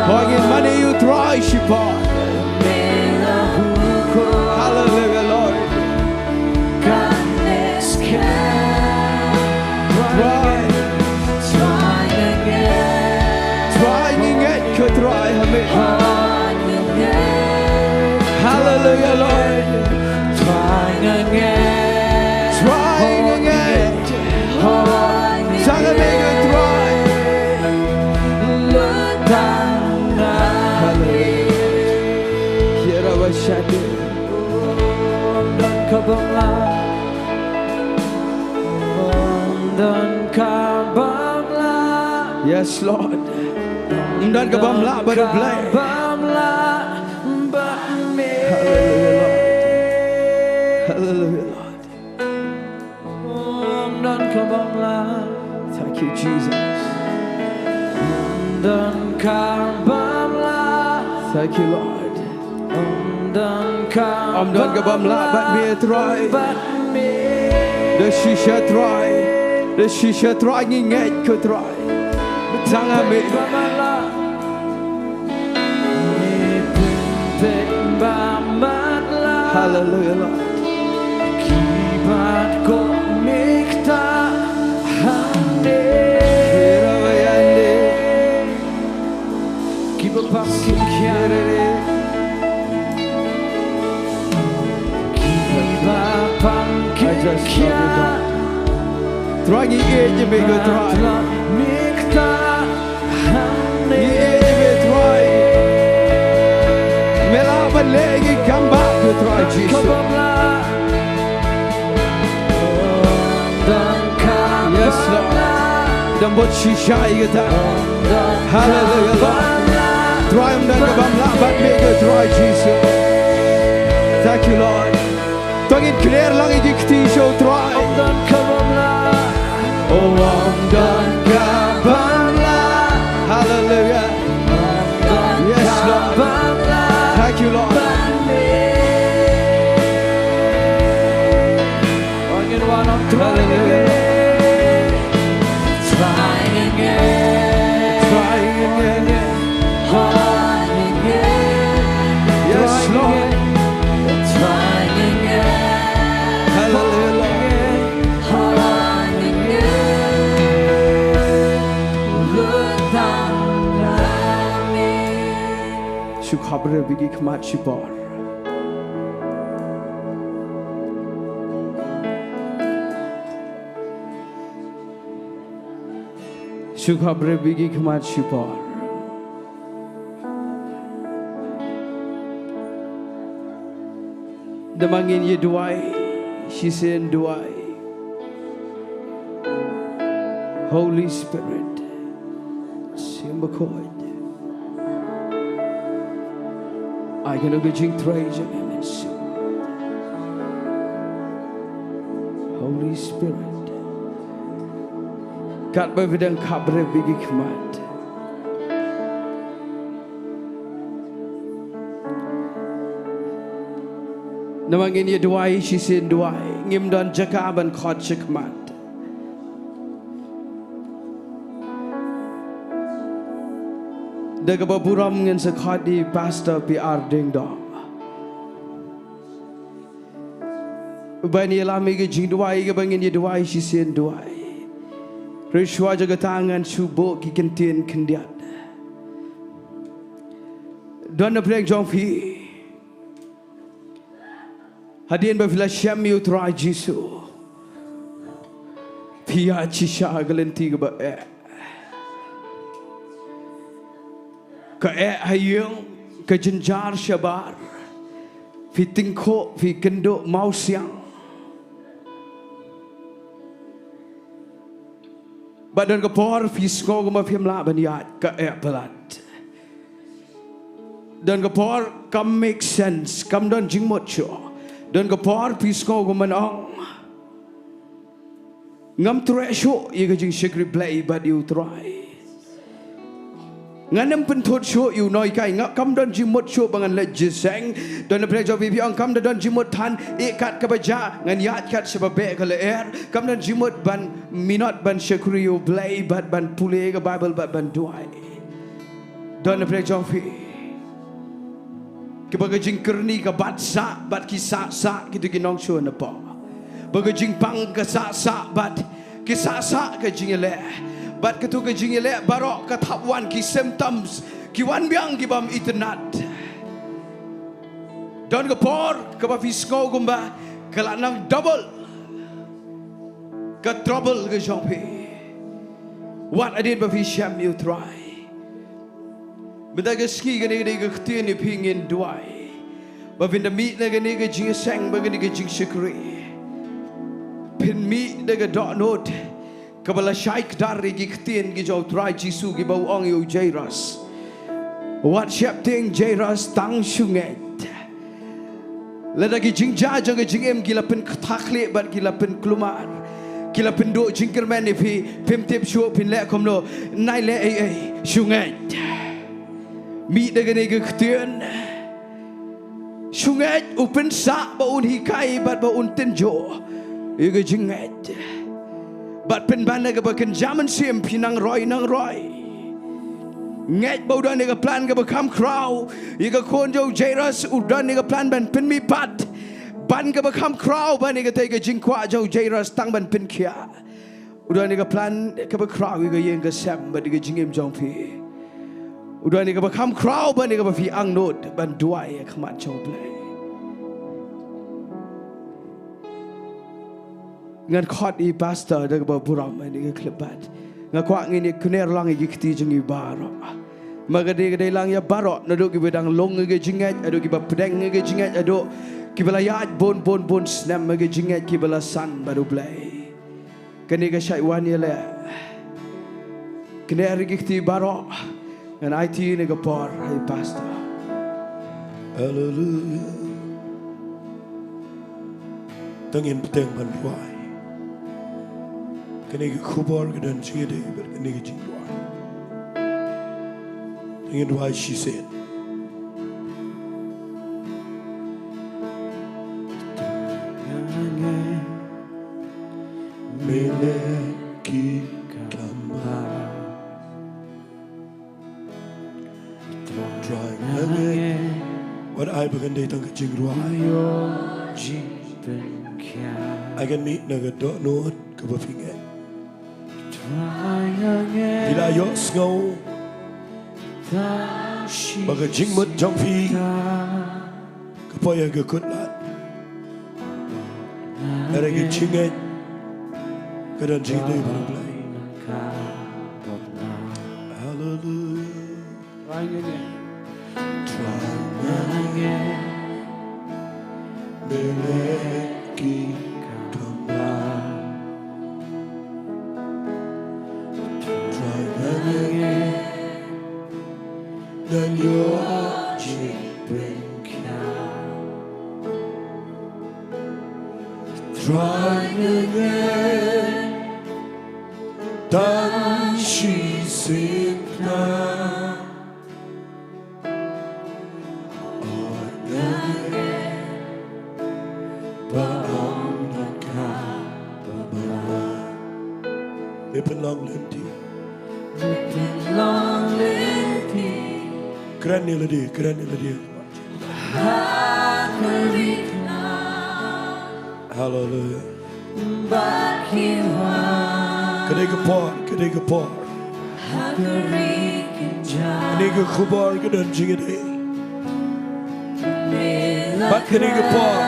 Hangin money you try shipon. Hallelujah, Lord. Trying again, could try Hallelujah, Lord. Trying again. Sang dan kabamla. Yes, Lord. Dan kabamla baru Blei. Kabamla bame. Hallelujah, Lord. Dan kabamla. Thank you, Jesus. Dan kabamla. Thank you, Lord. Dan kabamla. Om dan kabamla bat me try. Bame. The shisha try. The shisha try nginget ke try. Tangan me. Kabamla. Hallelujah, Lord. Kibat ko mikta hangne. Kibat pakin kiare. Kibat pakin kiare. Try nginget je me ke try. Mikta hangne. Nginget je me try. Melaban lagi come back to try Jesus. Yes, Lord. Dan buat shisha kita. Hallelujah, Lord. Try dan kabamla bat me ke try Jesus. Thank you, Lord. Tangin clear lagi di Ktien show try. Dan kabamla. Oh, dan kabamla. Hallelujah. Yes, Lord. Thank you, Lord. Trying again. Trying again. Trying again. Trying again. Yes, Lord. Trying again. Hallelujah, Lord. Trying again. Look down at me. Shukhabre bigi khmat shibor. Shukhabre bigi khmat shibor. Damangin ye Jowai, she said Jowai. Holy Spirit, Simbakoid. I can look at Jingduwai and sing. Holy Spirit. Kat berbidang kabre bigi khmat. Namangin ye Jowai, she said Jowai. Ngim dan Jaka ban khot khmat. Daga baburam ngan sekhadi pastor PR Diengdoh. Bani alami ke Jingduwai ke bangin ye Jowai, she said Jowai. Rishwa jaga tangan subuh ki Ktien kendiat. Dona preng jongfi. Hadirin bafila syami utrai Jisu. Pia cisha galenti ke ba. Ka hayung ka jenjar syabar. Fi tingko fi kynduh mau siang. Badan kepor fisko guma fiamla baniat ka pelat. Dan kepor kam make sense kam don jingmocho. Dan kepor fisko guma nong. Ngam tresho ye ka jing shikri Blei but you try. Nganam pentot show you noi kai ngak kam don jimot show bangan legiseng don pre job bi ang kam don jimot than ikat kabaja ngan yat kat sebabe kale air kam don jimot ban minot ban Ktien U Blei bat ban pule ke Bible bat ban Jowai don pre job bi ke baga jingkerni ke bat sa bat kisah sa gitu ginong show na pa baga jingpang ke sa bat kisah sa ke jingele Bat ketu ke Jingiasyllok barok ke tapwan ki symptoms ki wan biang ki bam internet. Don ke por ke ba fisko gumba ke lanang double ke trouble ke jompe. What I did ba fisham you try. Benda ke ski ke ni ke Ktien ni pingin Jowai. Ba vinda meet na ke ni ke Jingiaseng ba ke ni ke Jingkyrkhu. Pin meet na ke dot note Kabala shaik dari gi ktien gi jau try jisu gi bau ong yu jairas. What shap ting jairas tang shunget. Lada gi jingja jaga jingem gila pen takle bat gila pen klumar. Gila pen do jingmane pi pim tip shu pin le komno nai le ai shunget. Mi daga ne gi ktien. Shunget upen sa ba un hikai bat ba un tenjo. Iga jinget. Bat pen bana ga bakan jaman sim pinang roi nang roi. Nget baudan ga plan ga bakam crow. Iga konjo jairas udan ga plan ban pen mi pat. Ban ga bakam crow ban ga tega jingkwa jo jairas tang ban pen kia. Udan ga plan ga ba crow iga yen ga sam ban ga jingem jong pi. Udan ga bakam crow ban ga ba fi ang not ban duai khamat jo blai. Ngan khot I pastor da ba buram ni ga klebat nga kwa ngi ni kuner lang gi kti jingi baro magade ga lang ya baro na do gi bedang long ga jingat ado gi ba pedang ga jingat ado ki bala ya bon snam ga jingat ki bala san baru blai kani ga shai wan ya le kuner gi kti baro ngan IT ni ga por hai pastor. Hallelujah. Tangin peteng ban buai. Kani kubor kedan cede ber kani Jingduwai. Jingiaroh she said. Meleki kamba. Try what I began day tang Jingduwai. I can meet naga dot note kaba finger. Bila yo snow baga jingmut jong fi kapaya ga kutlat ada ga jinget kadan Jingduwai Blai. Hallelujah. Meleki kamba. Dan yo try again. Dan she said now. Nonglum keren ni lagi. Hallelujah. Kedai kepor. Kedai kekubar kedan Jingiaroh. Bat kedai kepor.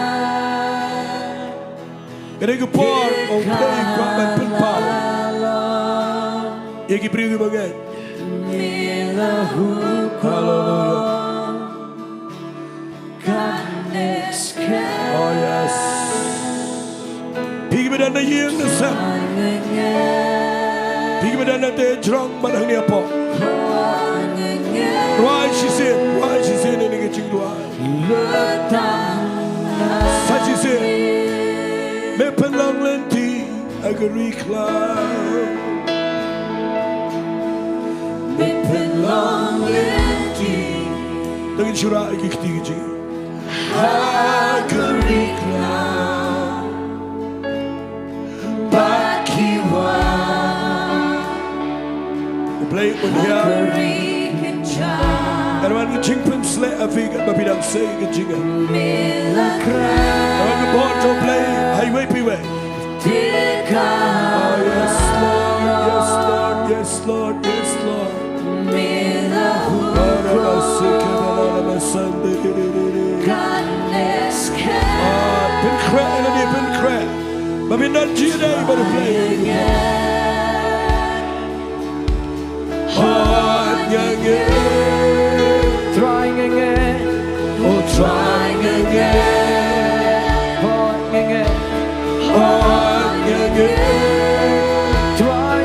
Kedai kepor. Oh, play kuat penpau. Yagi beri banget. Hallelujah. Oh yes. Pergi bedana yang nesam. Pergi bedana te jerang badang ni apa? Why she said ini ke Jingduwai. Such is it. Me pelang lenti agar recline. Dengan syurah lagi ketiga Agariklah Bakiwa Play it with here And when the jingpen slay a figure But we don't say it jingle And when the board don't play Highway piway Oh yes Lord Yes Lord Been crack. But we're not today, but play. Trying again. Oh, trying again. Trying again. Trying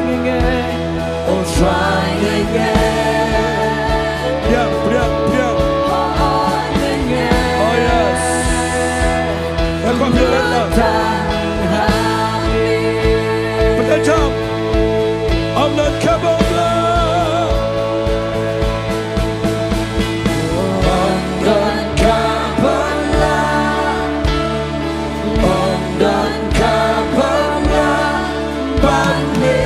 dan kaba Blah. Om dan kaba Blah. Om dan kaba Blah. Bangne.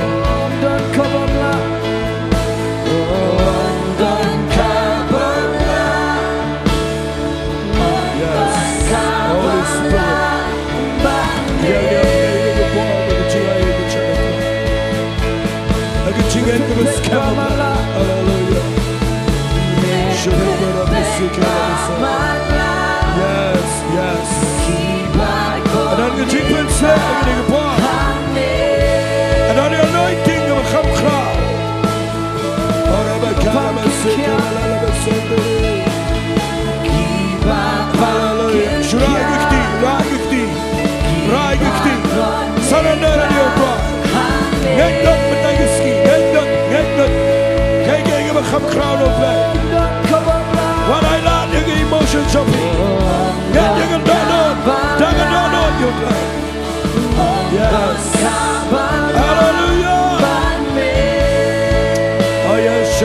Om dan kaba Blah. Om dan kaba Blah. Yes. Holy Spirit. Yeah. Hallelujah. Yes. And on the jingpen slap, I'm going to go. And on the anointing of a khamkra. Hallelujah. Rai-gikti. Surrender on your God. Ngendot matagiski. Ngendot. Kaya nga khamkra no play. What I learned, you get emotions of me. Get you can down your play. Yes. Hallelujah. Oh yes,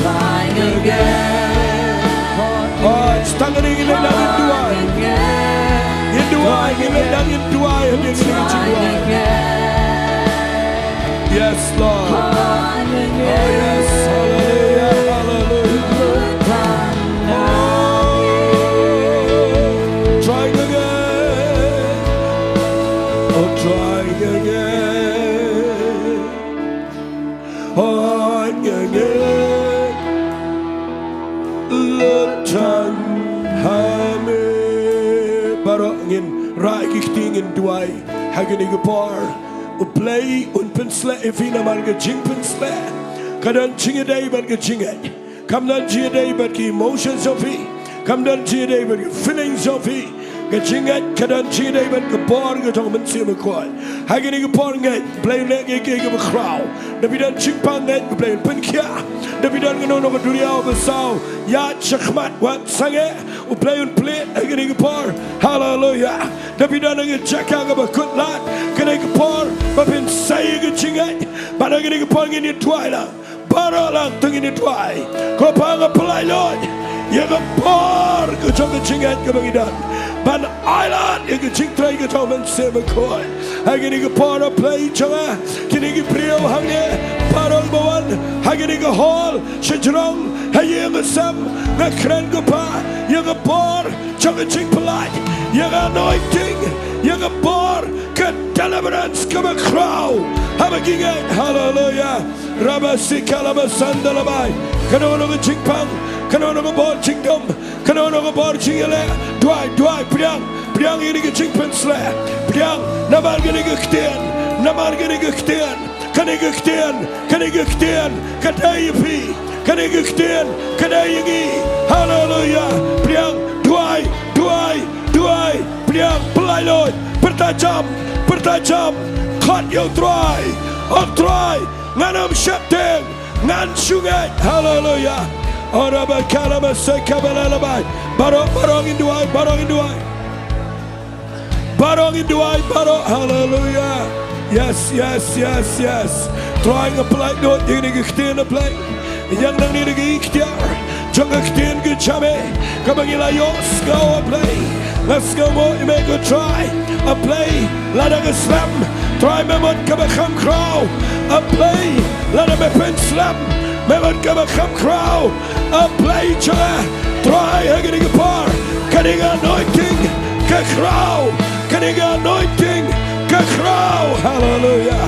Trying again. oh, it's standing in the Jingduwai. Jingduwai. Yes, Lord. Oh yes, hallelujah. Trying again. Oh, trying again. Oh, again. Lutan hame barangin raikting in Jowai hagini par u play un pensle efina man ge jingpensle kadan jingiaday ban ge jingat kam dan jingiaday ban ki emotions of he kam dan jingiaday ban feelings of he ge jingat kadan jingiaday ban ge par ge tong men sim ko hagini ge par ngat play le ge ge crowd dabidan jingpang ngat play pen kya dabidan ge no dunia besau ya chakmat wat sange u play un play hagini ge par hallelujah dabidan ge Jaka ge bakut lat kene ge par babin say ge jingat badang ge par ge ni twaila baralang teng ni twai ko pa ge play lord ye ge par ge jong ge jingat ge bangidan ban island ye ge jing trai ge tomen sem ko hagini ge par play changa kini ge prio hangne parol bawan hagini ge hall shijrong haye ge sam ge kren ge pa ye ge par chong ge jing play ye ge anointing ye ge par ge deliverance come a crow have a king hallelujah rabasi kalaba sandalabai kanono ge jingpang kanono ge bor jingdom kanono ge bor jingale dwai priang ini ge jingpensle priang nabar ge Ktien kan ge Ktien kadayipi kan ge Ktien kadayingi hallelujah priang dwai priang pelailoi bertajam kat yo try nganam syapteng ngan sungai hallelujah ora bakala sekabala labai barong in duai hallelujah yes trying a play not you need to play yang nang ni ge ikhtiar jong Ktien ge chame kabangila yos go play let's go more you make a try a play let us slam try memot kabakam crow a play let me pen slam memot kabakam crow a play try again par getting anointing ka crow getting anointing ka crow hallelujah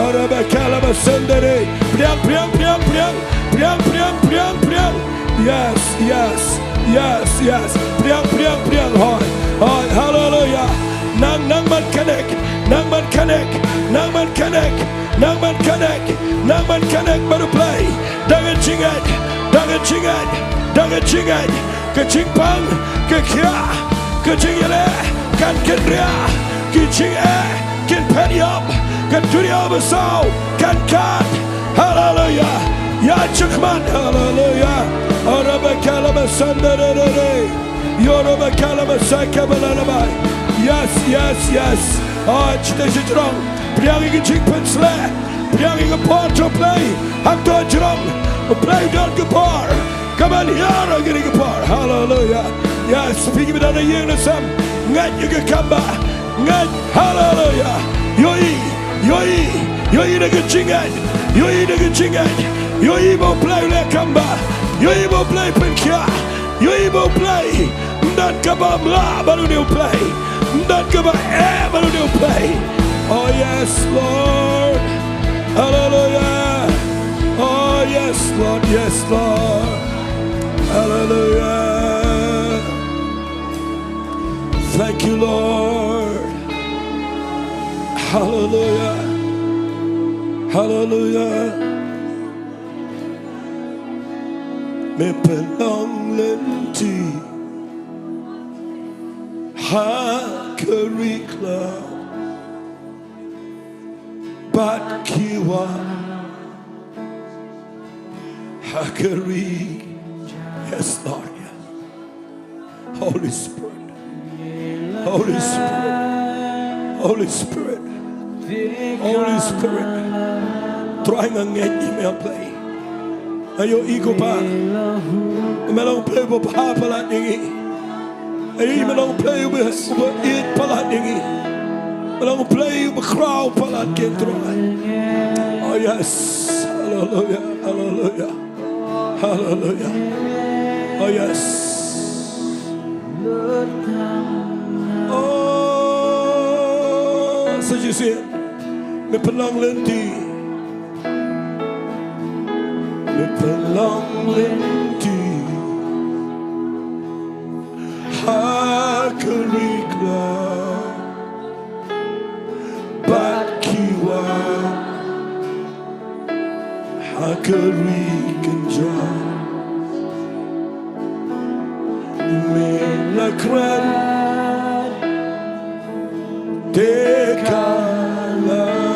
ora bakala basendere priang yes priang hoi hallelujah nang man connect baru play dangan jingat ke jingpang ke kya ke jingile kan kendria ke jinge kan periop kan dunia besau kan hallelujah ya chukman hallelujah ora bakala Yes, yes, yes. Oh, it's strong. Priang jingpen sle. Priang pot to play. I'm to drum. Play down guitar. Come on here, I'm getting guitar. Hallelujah. Yes, speak it on the unison. Ngat you can come back. Ngat. Hallelujah. Yoi the good jingan. Yoi the good jingan. Yoi will play like kamba. Yoi will play pinkia. Yoi will play. Not kaba blah, but you play. Not kaba eh, but you play. Oh yes, Lord. Hallelujah. Oh yes, Lord. Yes, Lord. Hallelujah. Thank you, Lord. Hallelujah. Hallelujah. Me belong lenti hakarikla bat kiwa hakari. Yes, Lord. Yes. Holy Spirit. Holy Spirit. Holy Spirit. Holy Spirit. Trying to get email play. Ayo ego pa. Melong play with Paham palat dingi. Ayo melong play with it palat dingi. Melong play with crowd palat kentro. Oh yes. Hallelujah. Hallelujah. Hallelujah. Oh yes. Oh, so you see, me belong lenti. Me belong lenti. Hakarikla Bakiwa Hakarikinja Melakran Dekalalong.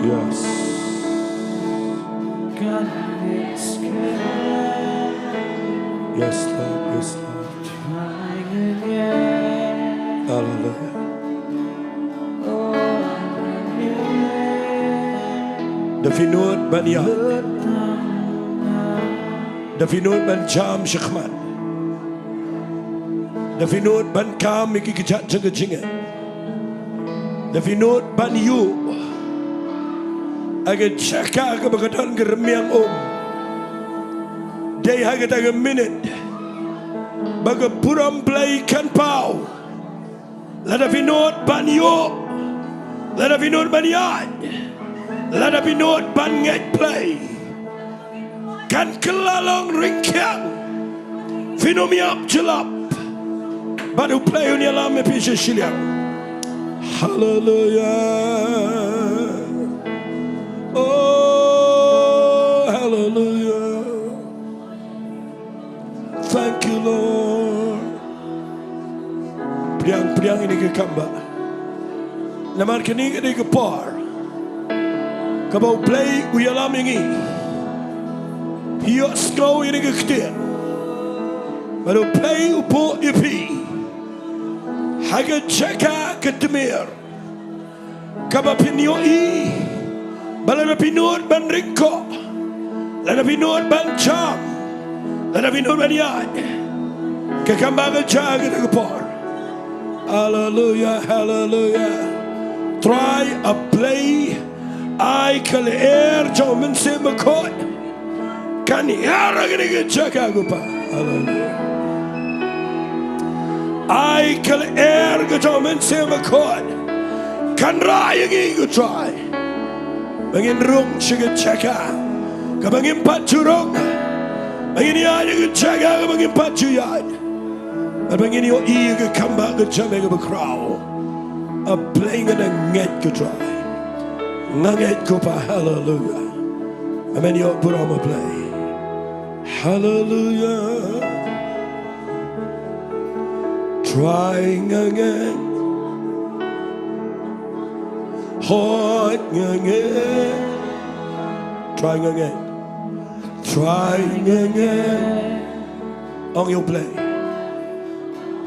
Yes. Yes, Lord. Yes, Lord. Hallelujah. Dafinut ban yad. Dafinut ban jam shikman. Dafinut ban kam ikikijat jingajinga. Dafinut ban yu. Aga Jaka aga bagatan geremiang Day hagat aga minute. Baga puram play kan pau. Lada vinod ban yo. Lada vinod ban yad. Lada vinod ban nget play. Kan kelalong ringkyang. Finomiap jelap. Badu play unya lame pisha Shillong. Hallelujah. Oh, hallelujah. Thank you, Lord. Priang ini ke kamba. Namar kini ini ke par. Kabau play uyalam ini. Hiyo skau ini ke Ktien. Baru play upo ipi. Haga Jaka kedemir. Kaba pinyo i. Balada pinur ban ringko. Lada pinur ban jam. Lada pinur ban yad. Kekambaga jaga de par. Hallelujah, hallelujah. Try a play. I kal air jomen se makot. Kan yara gede Jaka gupa. Hallelujah. I kal air jomen se makot. Kan raya gi try. Bangin rung siya Jaka. Kabangin patsurong. Bangin yad yung Jaka. Kabangin patsuyad. At bangin yung iya kamba ka jamay ka bakraw. A playing na nget ka try. Nget ko pa. Hallelujah. Amen yung purama play. Hallelujah. Trying again. Hot again. Trying again. Trying again. On your play.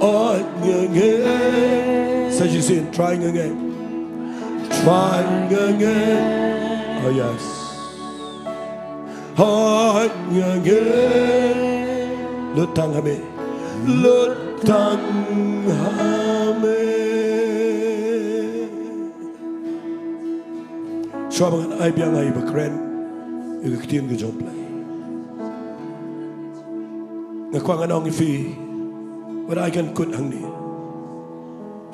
On again. So you see, trying again. Trying again. Oh yes. On again. Lutang hame. Lutang hame. Sobangan ay biang ay bakren. Yung Ktien U Blei. Ngakwang anong ifi. What I can kut hangne.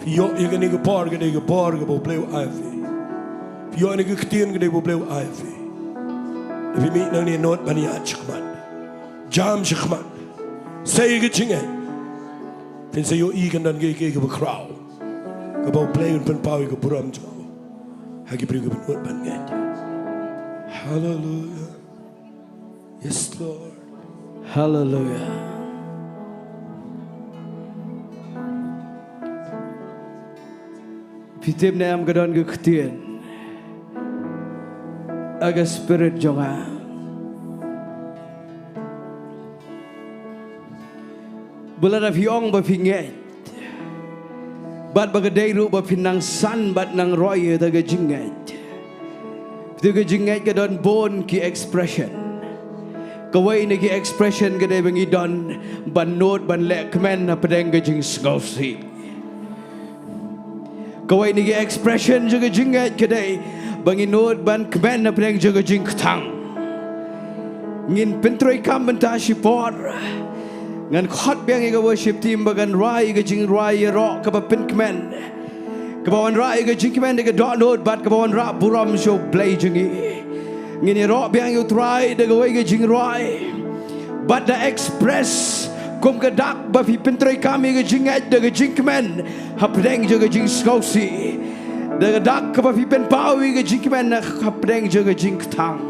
Yo you can go par go play ay fi. Yo ni Ktien go play ay fi. If meet nang ni not bani achman. Jam chman. Say ge chinge. Fin say yo I kan dan ge go crowd. Go play un pen pau go buram jo. Hagi pri go not ban ge. Hallelujah. Yes, Lord. Hallelujah. Pitim na am gadon ke Ktien. Aga spirit jonga. Bulan af yong ba pinget. Bat bagadai ru ba pinang san bat nang roy ta ga jinget. Pitu ga jinget gadon bon ki expression. Kawai ni ki expression gadai bangi don ban note ban lek men na pedeng ga jing Sohthri. Kawai ni ki expression juga jinget gadai bangi note ban kemen na pedeng juga jing ktang. Ngin pentroi kam Bynta shipor. Ngan khot biang iga worship team bagan rai iga jing rai-roh kaba pen kemen. Kabawan rai iga jing kemen iga dot note bat kabawan ra buram show blai jingi. Ngini roh biang you try de go ge jing roi but the express kom ke dak ba pi pentroi kami ge jing at de ge jing kemen hapdeng je ge jing Sohthri de dak ka ba pi pen pau ge jing kemen hapdeng je ge jing ktang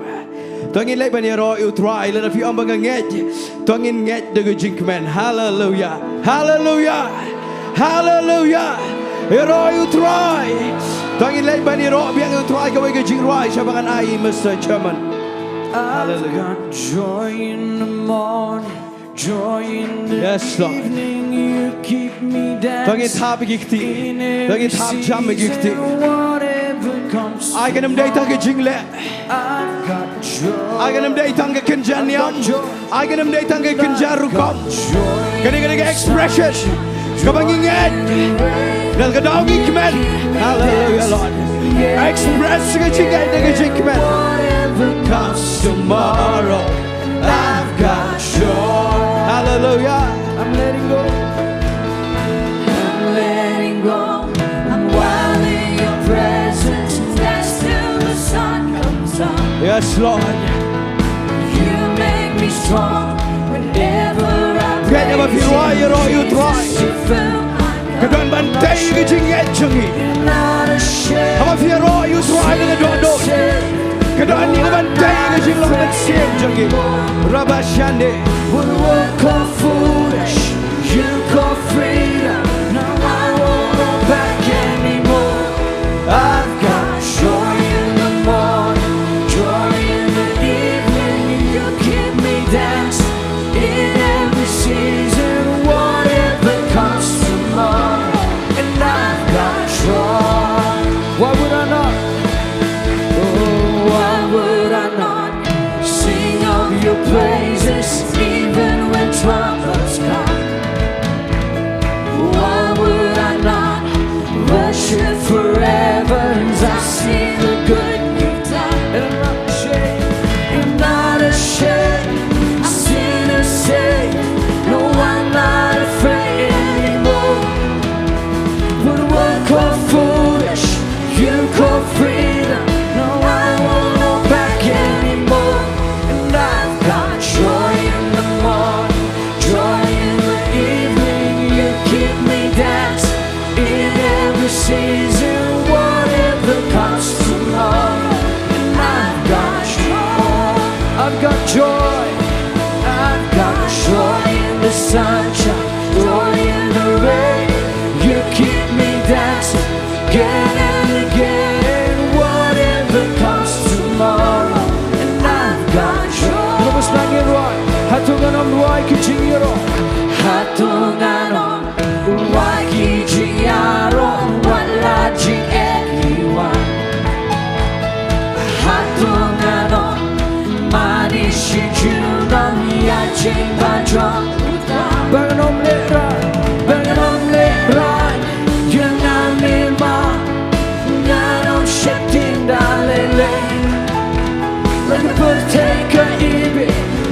tongin lei bani roh you try le fi om ba nget tongin nget de ge jing kemen. Hallelujah, hallelujah, hallelujah. Roh you try tongin lei bani roh biang you try ka ge jing roi shabangan ai Mr. Chairman. I've got joy in the morning, joy in the Yes, Lord. evening. You keep me Tongin dancing. tap gikti In every tongin tap jam gikti season, whatever comes. I can am day tang ge jing le I've got joy. I can am day tang ge kenjaniam I can am day tang ge kenjarukom kani expression kabanginget dal ga dawgi kemen. Hallelujah, Lord. Express ge jinget de ge jing kemen. Whatever comes tomorrow, I've got joy. Hallelujah. I'm letting go. I'm letting go. I'm wild in your presence. Dance till the sun comes up. Yes, Lord. You make me strong whenever I Kaya ba fi rai-roh you try kadon bantay ge jinget jingi not ashamed. Haba fi roh you try de donbor kadon ni bantay ge jing lo ben siem jingi rabashande What the world call foolish, you call freedom. Now I won't go back anymore. I've got joy in the morning, joy in the evening. You keep me dancing in every season, whatever comes tomorrow. And I've got joy. Why would I not? Oh, why would I not sing of your praises even when trouble jing ban drong bang om le rai yang ami ma ngan om shifting da le Let berteka ibi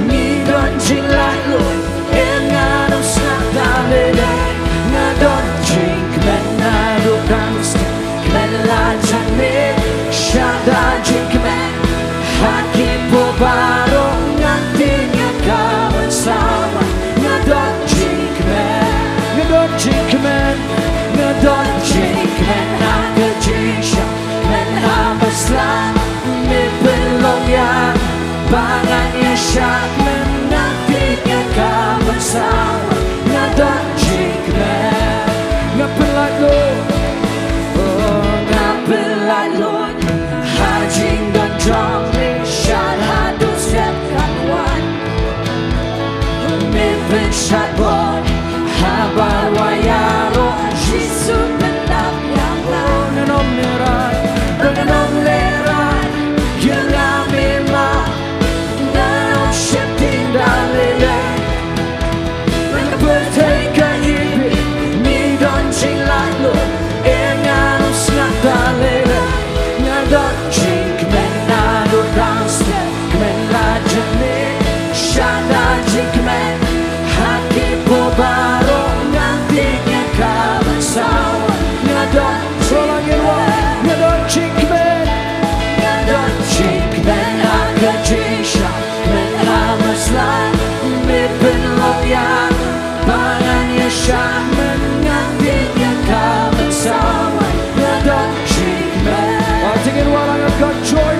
ni don jing lai lui em ngan om snap da le na don jing men na do dance men la chan me shada jing men haki po baro ngantinya kawan sama ngadon jing men aga jisha men habaslan me belong ya bangannya syak men nantinya kawan sama ngadon jing men ngapelai lo ngapelai lo hajing dan drum shot hadu step kan wan me ben shot boy habar wayaro jisu benap yang lain nenom lerai yang amima nenom shifting dalile berteka ibi ni don jing lai lo engan snap dalile ngadon jing men nado dance men la jene shada jing men haki po baro nantinya kawan sawa ngadon jing men aga jisha men hamaslan me belong ya bangannya syak men nantinya kawan sawa ngadon jing men I think it while I got joy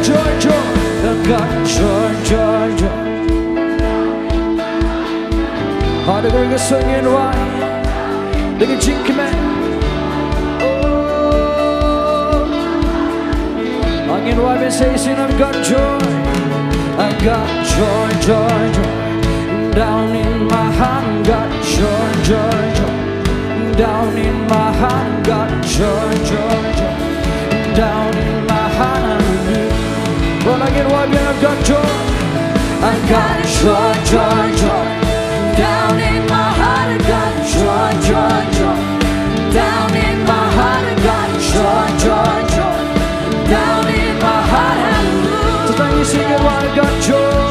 I got joy Hade går jag sungen right Det är jingmane Angin why we say sin I've got joy Down in my hand got joy Down in my hand got joy Down in my hand Well again why we have got joy I got joy Down in my heart I got joy Down in my heart I got joy Down in my heart hallelujah So then you sing it while I got joy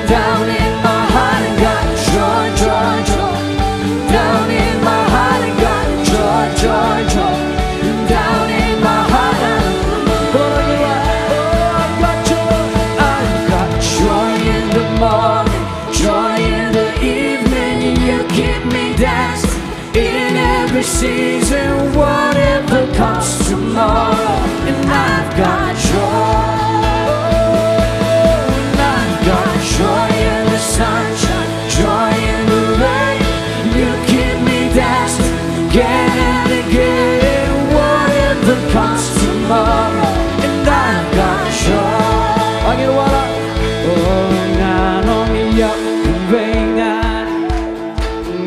Down in my heart I got joy Down in my heart I got joy Down in my heart hallelujah I got joy in the morning Joy in the evening You keep me dancing in every season Whatever comes tomorrow And I've got joy Joy in the sunshine, joy in the rain You keep me dancing again and again Whatever comes tomorrow And I've got joy I get what Oh, nanong yak bengan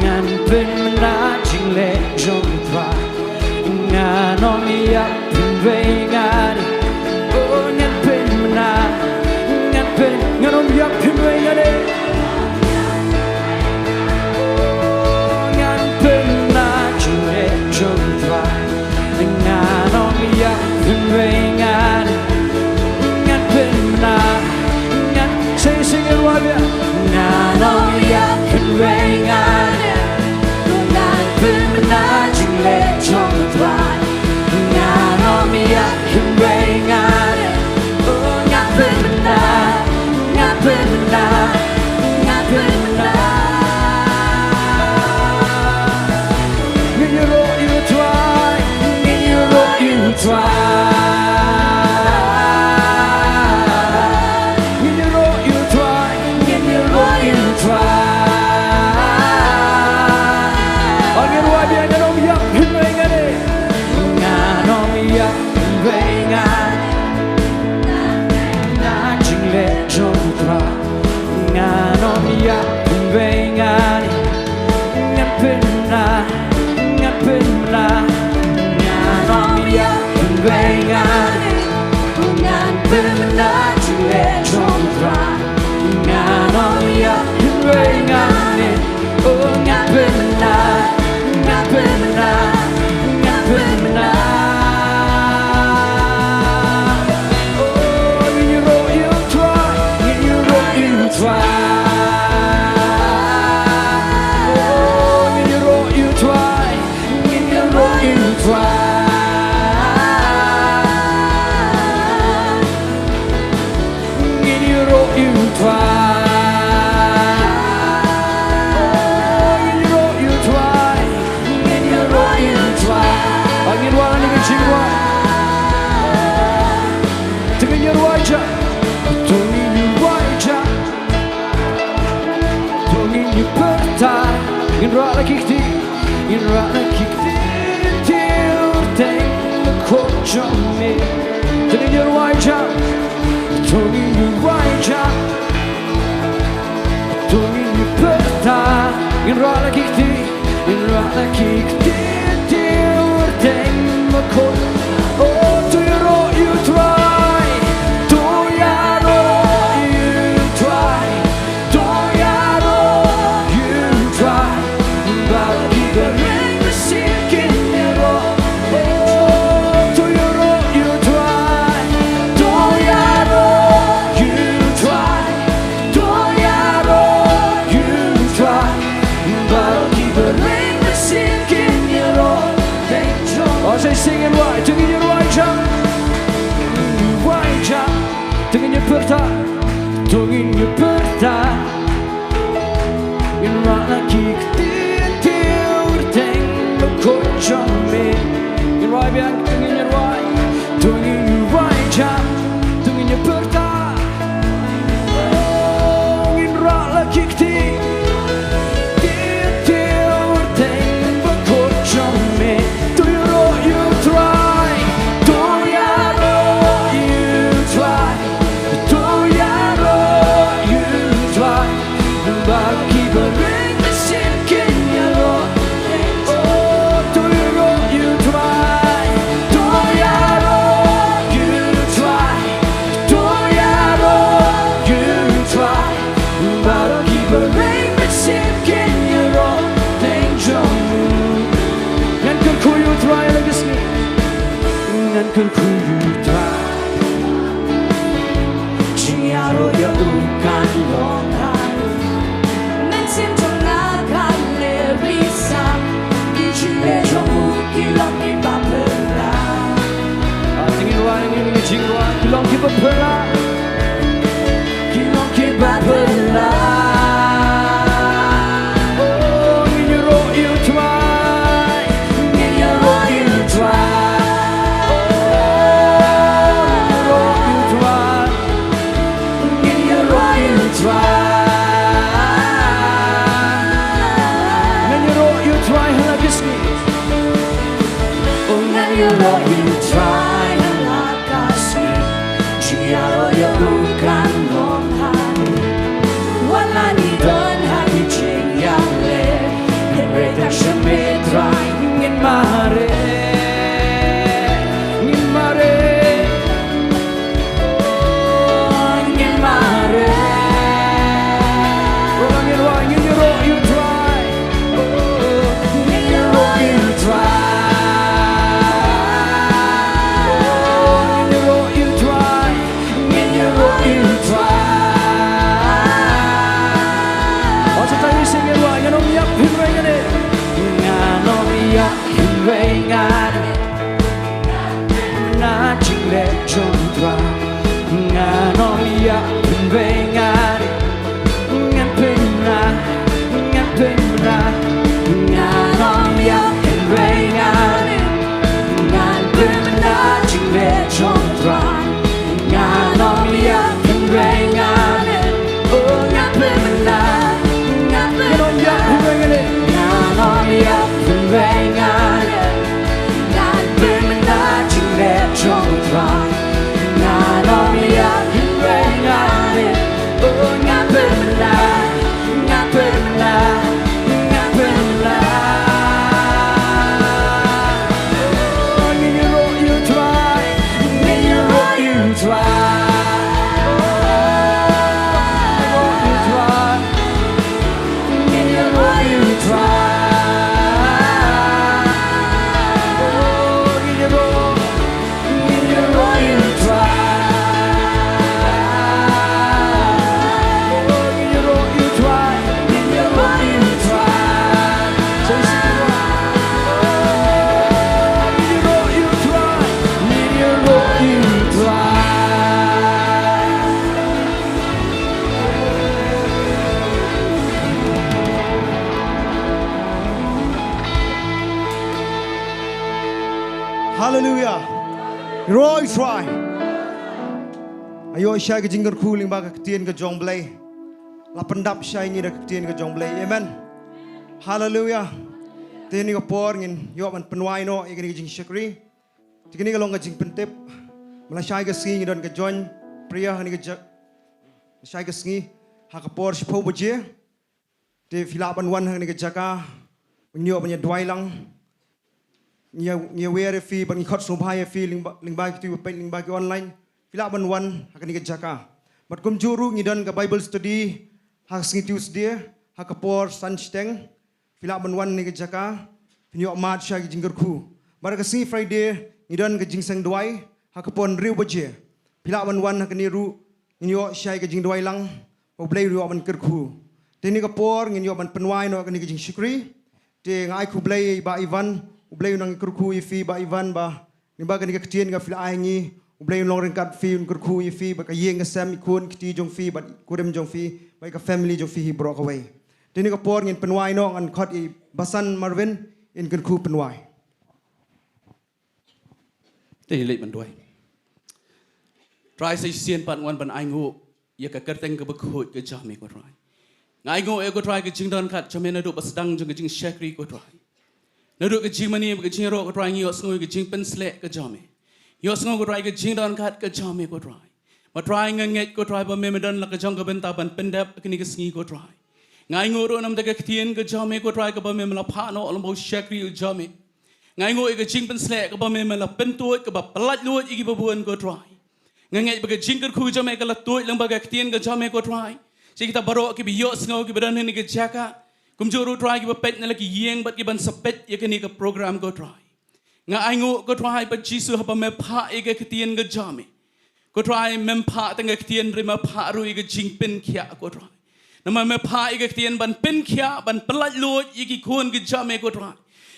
Ngan ben menajing le jom try right up. Tungin you right up. Tungin you Bynta. In rala kikti. In rala kikti. Deng makot. Oh, do you know you try? Do you know you try? Do you know you try? But keep the ring the sick in your road. Oh, do you know you try? Do you know you try? Do you know you try? But keep the ring the sick in your road. Oh, say singing right, tungin you right up, right up, tungin you Bynta, tungin you Bynta. In rala kikti deng makot me. In right biang tungin you right up, tungin you Bynta. Oh, in rala kikti deng makot me. Do you know you try? Do you know you try? Do you know you try? But keep a ring the sick in your road. Oh, do you know you try? Do you know you try? Do you know you try? But keep a ring the sick in your road. Jingkyrkhu you try lagi Sngi. Jingkyrkhu you try. Jingiaroh ya bukan longan. Mensim tolakan lerisa. Dijile jomu kilong di bapela. Jingiaroh ini Jingduwai kilong ki bapela. Kilong ki bapela. Oh, Jingiaroh you try. Jingiaroh you try. You try halaga Sngi. Jingiaroh ya bukan longan. Wala ni don hagi jingiale. Mereka semedrai Ngin mare. Ngin mare. Oh, ngin mare. Oh, Jingiaroh you try. Oh, Jingiaroh you try. Hallelujah. Roy try. Ayo syai ke jingkyrkhu lyngba ke Ktien U Blei. La pendap syai ni ke Ktien U Blei. Amen. Hallelujah. Tini ke por ngin yo man penwai no ikini jing syakri. Tikini ke long ke jing pentip. malah syai ke Sngi dan ke join pria ni ke syai ke Sngi hakapor shpo boje de filaban wan ni ke Jaka menyo punya Dwai lang nya were fi bang khot subhai fi lyngba tu pe lyngba ke online filaban wan hak ni ke Jaka mat kum juru ngidan ke Bible study hak Sngi Tuesday hakapor sansteng filaban wan ni ke Jaka penyo mat syai jingkyrkhu bar ke Sngi Friday ngidan ke Jingduwai hakapon Ri-Bhoi pila wan hak ni ru nginyo syai ke Jingduwai lang o blei ru man kyrkhu teni ka por nginyo man penwai no ke ni jingshikri te ngai khu blei ba Ivan o blei nang kyrkhu ifi ba Ivan ba ni ba ke ni Ktien ga fila ai ngi o blei long ring kat fi kyrkhu ifi ba ka yeng ga sam ikun kti jong fi ba kurem jong fi ba ka family jong fi hi brok away teni ka por ngin penwai no an khot I basan Marvin in kyrkhu penwai Tây lệ mình đuôi. Trai xây xiên bạn ngoan bạn ai ngô, ya cả cất tên cái bậc hội cái cha mẹ của trai. Ngài ngô cái trai cái chính đơn khát cho mẹ nó được bớt đăng cho cái chính shakri của trai. Nó được cái jingmane cái jingiaroh của trai nhiều ngô cái jing pensle cái cha mẹ. Nhiều ngô cái trai cái chính đơn khát cái cha mẹ của trai. Mà trai ngang ngét của trai bà mẹ đơn là cái trong cái Bynta ban pendep cái cái Sngi của trai. Ngài ngô rồi nằm tại cái Ktien cái cha mẹ của trai cái bà mẹ là phá nó làm bao shakri của cha mẹ. Ngai ngoi ke jing pensle ke ba me la pentuot ke ba pelat luot igi babuan ko try ngai ba ke jingkyrkhu jo me ke la tuot lang ba ke Ktien ke jo me ko try si kita baro ke bi yo sngo ke badan ni ke Jaka kum juru try ke ba pet na la ki yeng bat ke ban sapet ye ke ni ke program ko try ngai ngo ko try ba jisu ha ba me pha e ke Ktien ke jo me ko try mem pha tang ke Ktien ri ma pha ru ke jing pen khia ko try na ma me pha e ke Ktien ban pen khia ban pelat luot igi khon ke jo me ko try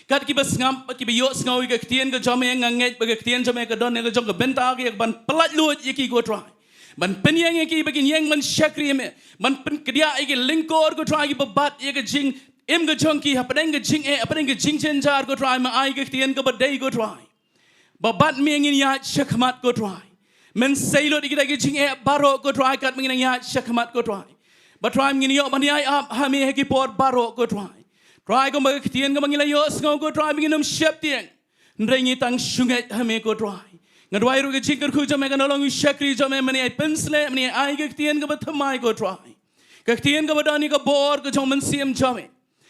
kat ki bas ngam ki bi yo sngawi ke Ktien ke jame nganget ba ke Ktien jame ke don ke jong ke Bynta ke ban pelat lut yiki go try ban pen yang ki begin yang man shakri me ban pen kedia ke lingkor go try ki babat ye ke jing em ke jong ki hapadeng ke jing e apadeng ke jing chenjar go try ma ai ke Ktien ke badai go try babat me ngin ya shakmat go try men sailo dikida ke jing e baro go try kat mengin ya shakmat go try ba try ngin yo man ya ha me ki por baro go try try ko mag Ktien ko mangila yo sngo ko try minginum shep tieng ndrengi tang shunget hame ko try ngadwai ru ke jingkyrkhu jame ka nolong shakri jame mani ai pensle mani ai ke Ktien ko bathamai ko try ke Ktien ko badani ko bor ko jong man siem jame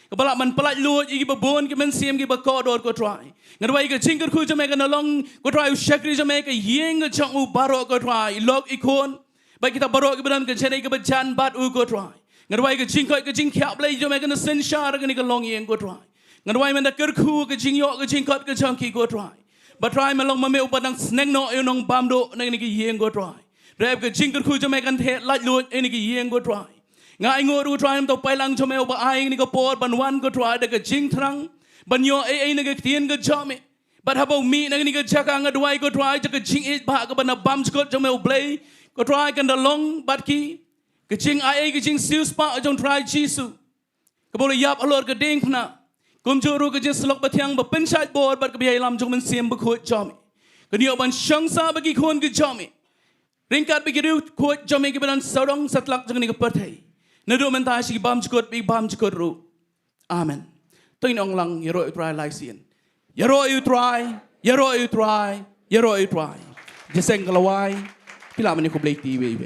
ko bala man palat luot igi babon ke man siem gi ba kodor ko try ngadwai ke jingkyrkhu jame ka nolong ko try shakri jame ka yeng ko jong u baro ko try lok ikon ba kita baro ke badan ke jere ke bajan bat u ko try ngadwai ke jing ke jing khyap lei jo me ke sen shar ke ni ke long yeng ko try ngadwai men da kyrkhu ke jing yo ke jing kot ke jang ki ko try ba try me long ma me upadang sneng no e nong bam do ne ni ke yeng ko try rep ke jing kyrkhu jo me kan the lat luot e ni ke yeng ko try ngai ngo ru try to pai lang jo me ba ai ni ko por ban wan ko try de ke jing thrang ban yo e ni ke Ktien ke jame but habo mi ne ni ke Jaka ngadwai ko try ke jing e ba ke ban bam ko jo me U Blei ko try kan da long bat ki ke jing ai ke jing sius pa jong try jisu ke bole yap alor ke ding phna kum juru ke jing slok bathyang ba pensat bor bat ke biai lam jong men siem ba khot jam ke nio ban shang sa ba ki khon ke jam ringkat bi ke ru khot jam ke ban sarong satlak jong ni ke pathai na do men ta shi bam chkot bi bam chkot ru amen toi nong lang yero try like sien yero you try yero you try yero you try jeseng kalawai pila man ko Blei TV